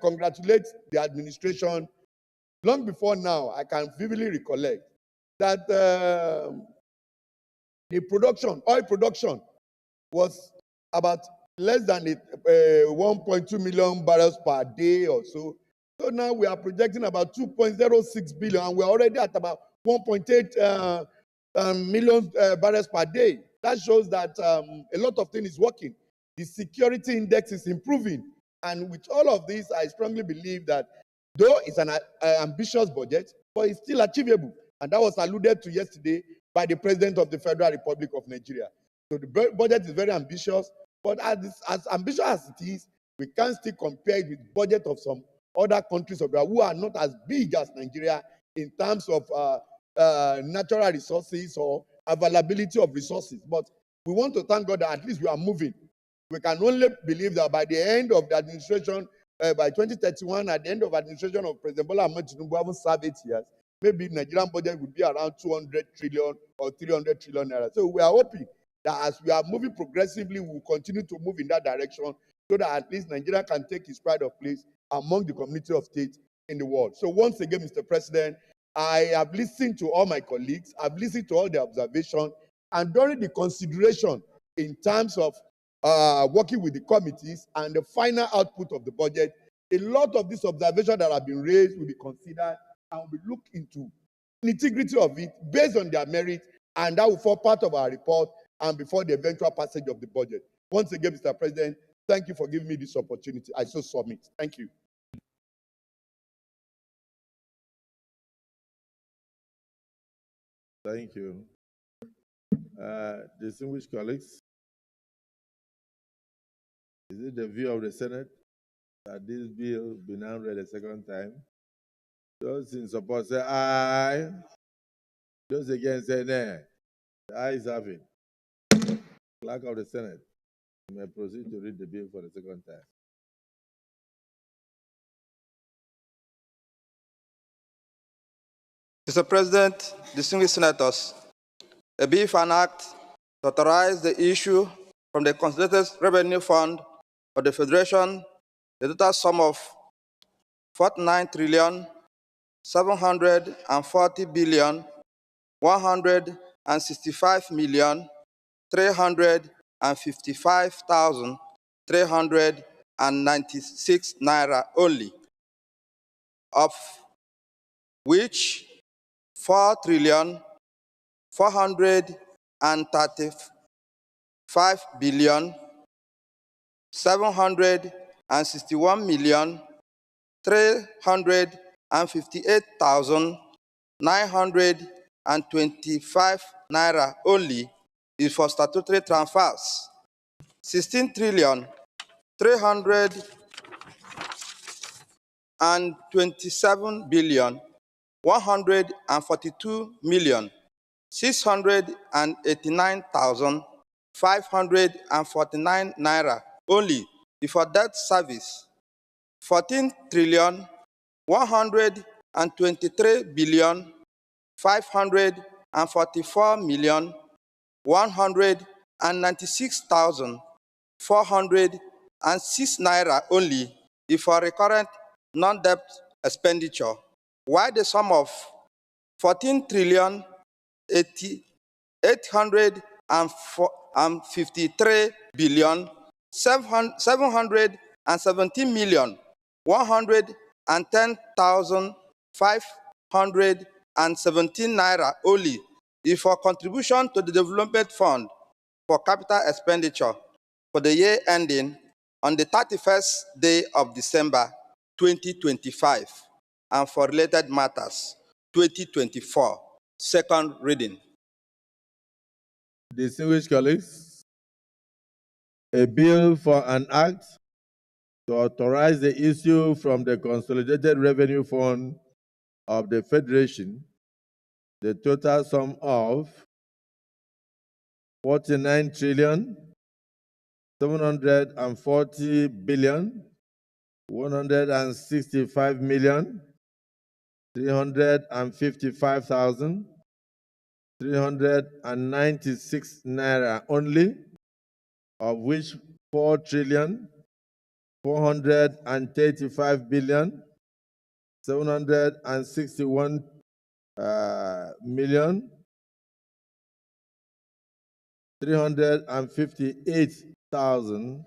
congratulate the administration. Long before now, I can vividly recollect that the production, oil production, was about less than 1.2 million barrels per day or so. So now we are projecting about 2.06 billion, and we're already at about 1.8 million barrels per day. That shows that a lot of things is working. The security index is improving. And with all of this, I strongly believe that though it's an ambitious budget, but it's still achievable. And that was alluded to yesterday by the President of the Federal Republic of Nigeria. So the budget is very ambitious, but as ambitious as it is, we can still compare it with the budget of some other countries of the world who are not as big as Nigeria in terms of natural resources or availability of resources. But we want to thank God that at least we are moving. We can only believe that by the end of the administration, by 2031, at the end of administration of President Bola Ahmed Tinubu, haven't served 8 years, maybe Nigerian budget would be around 200 trillion or 300 trillion naira. So we are hoping that as we are moving progressively, we will continue to move in that direction so that at least Nigeria can take its pride of place among the community of states in the world. So once again, Mr. President, I have listened to all my colleagues, I've listened to all the observations, and during the consideration in terms of working with the committees and the final output of the budget, a lot of these observations that have been raised will be considered and will be looked into the integrity of it based on their merit, and that will form part of our report and before the eventual passage of the budget. Once again, Mr. President, thank you for giving me this opportunity. I so submit. Thank you. Thank you. Distinguished colleagues, is it the view of the Senate that this bill be now read a second time? Those in support say aye. Those against say nay. The ayes have it. Clerk of the Senate, you may proceed to read the bill for the second time. Mr. President, distinguished senators, a bill for an act to authorize the issue from the Consolidated Revenue Fund of the Federation the total sum of 49 trillion 740 billion 165 million 355,396 naira only, of which 4 trillion 435 billion 761 million 358,925 naira only is for statutory transfers. 16 trillion 327 billion 142 million 689,549 naira only before debt service. 14 trillion 123 billion 544 million 196,406 naira only before recurrent non-debt expenditure, while the sum of 14 trillion 853 billion 717 million 110,517 naira only is for contribution to the development fund for capital expenditure for the year ending on the 31st day of December 2025 and for related matters 2024. Second reading. Distinguished colleagues, a bill for an act to authorize the issue from the Consolidated Revenue Fund of the Federation the total sum of 49 trillion 740 billion 165 million 355,396 naira only, of which 4 trillion 435 billion 761 million 358,000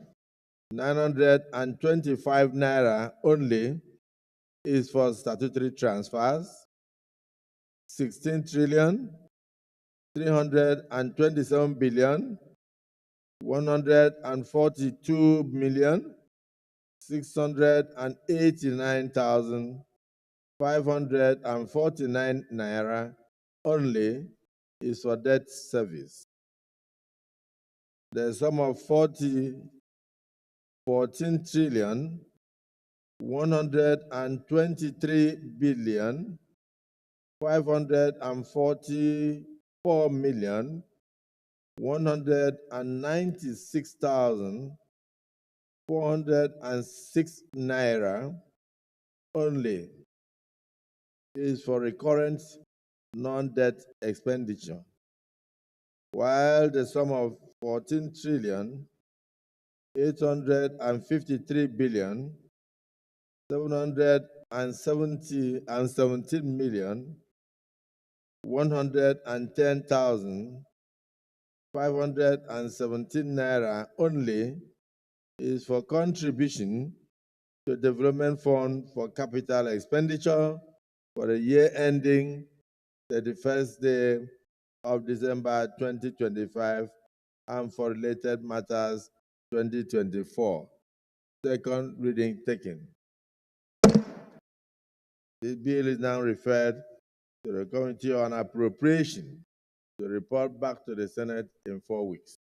925 naira only is for statutory transfers. 16 trillion 327 billion 142 million 689,549 naira only is for debt service. The sum of 14 trillion 123 billion 544 million 196,406 naira only is for recurrent non-debt expenditure, while the sum of 14 trillion 853 billion 717 million 110,517 naira only is for contribution to Development Fund for capital expenditure for the year ending 31st day of December 2025 and for related matters 2024. Second reading taken. This bill is now referred to the Committee on Appropriation to report back to the Senate in 4 weeks.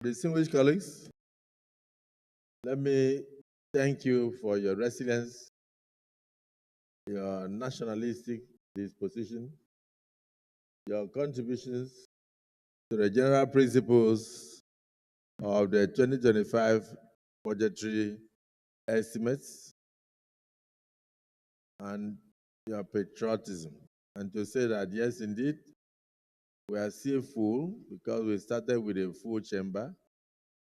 Distinguished colleagues, let me thank you for your resilience, your nationalistic disposition, your contributions to the general principles of the 2025 budgetary estimates, and your patriotism. And to say that, yes, indeed, we are still full because we started with a full chamber,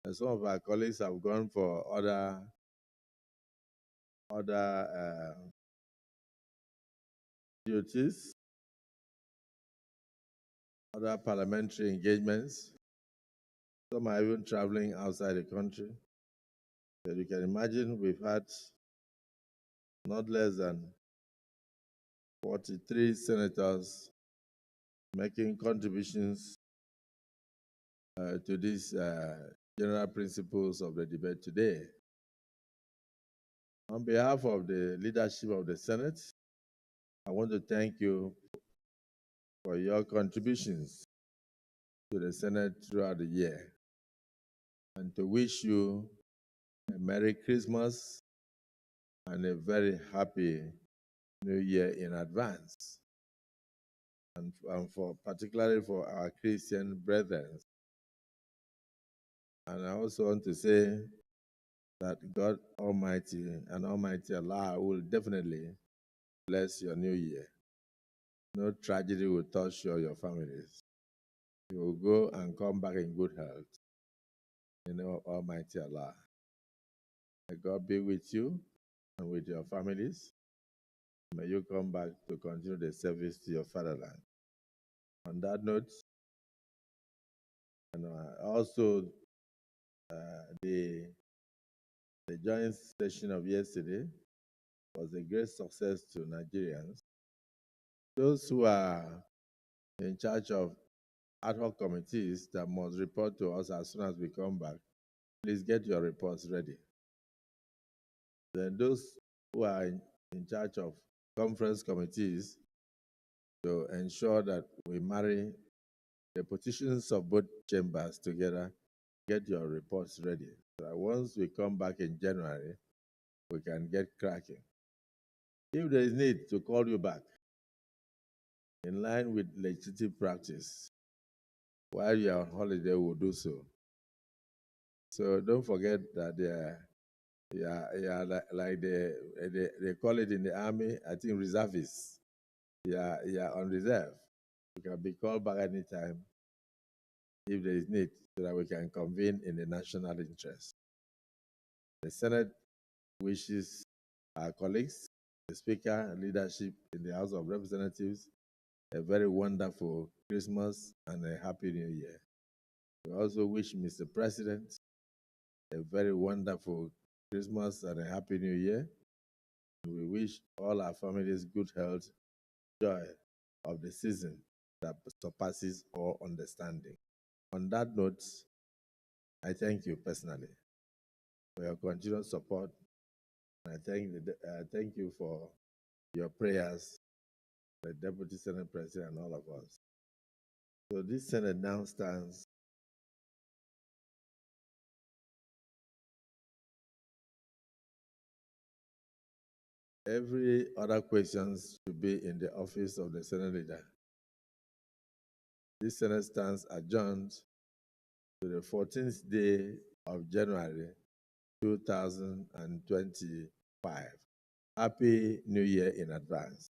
and some of our colleagues have gone for other duties, other parliamentary engagements. Some are even traveling outside the country. But you can imagine we've had not less than 43 senators making contributions to these general principles of the debate today. On behalf of the leadership of the Senate, I want to thank you for your contributions to the Senate throughout the year, and to wish you a Merry Christmas and a very happy New Year in advance, and for particularly for our Christian brethren. And I also want to say that God Almighty and Almighty Allah will definitely bless your new year. No tragedy will touch you or your families. You will go and come back in good health. In the name of Almighty Allah. May God be with you and with your families. May you come back to continue the service to your fatherland. On that note, and also the joint session of yesterday was a great success to Nigerians. Those who are in charge of ad hoc committees that must report to us as soon as we come back, please get your reports ready. Then those who are in charge of conference committees to ensure that we marry the positions of both chambers together, get your reports ready. So that once we come back in January, we can get cracking. If there is need to call you back, in line with legislative practice, while you are on holiday, we'll do so. So don't forget that like they call it in the army, I think reservists. Yeah, on reserve. You can be called back anytime if there is need, so that we can convene in the national interest. The Senate wishes our colleagues, the Speaker and leadership in the House of Representatives, a very wonderful Christmas and a Happy New Year. We also wish Mr. President a very wonderful Christmas and a Happy New Year. We wish all our families good health, joy of the season that surpasses all understanding. On that note, I thank you personally for your continued support. I thank you for your prayers, the Deputy Senate President and all of us. So this Senate now stands every other questions to be in the office of the Senate leader. This Senate stands adjourned to the 14th day of January 2025. Happy New Year in advance.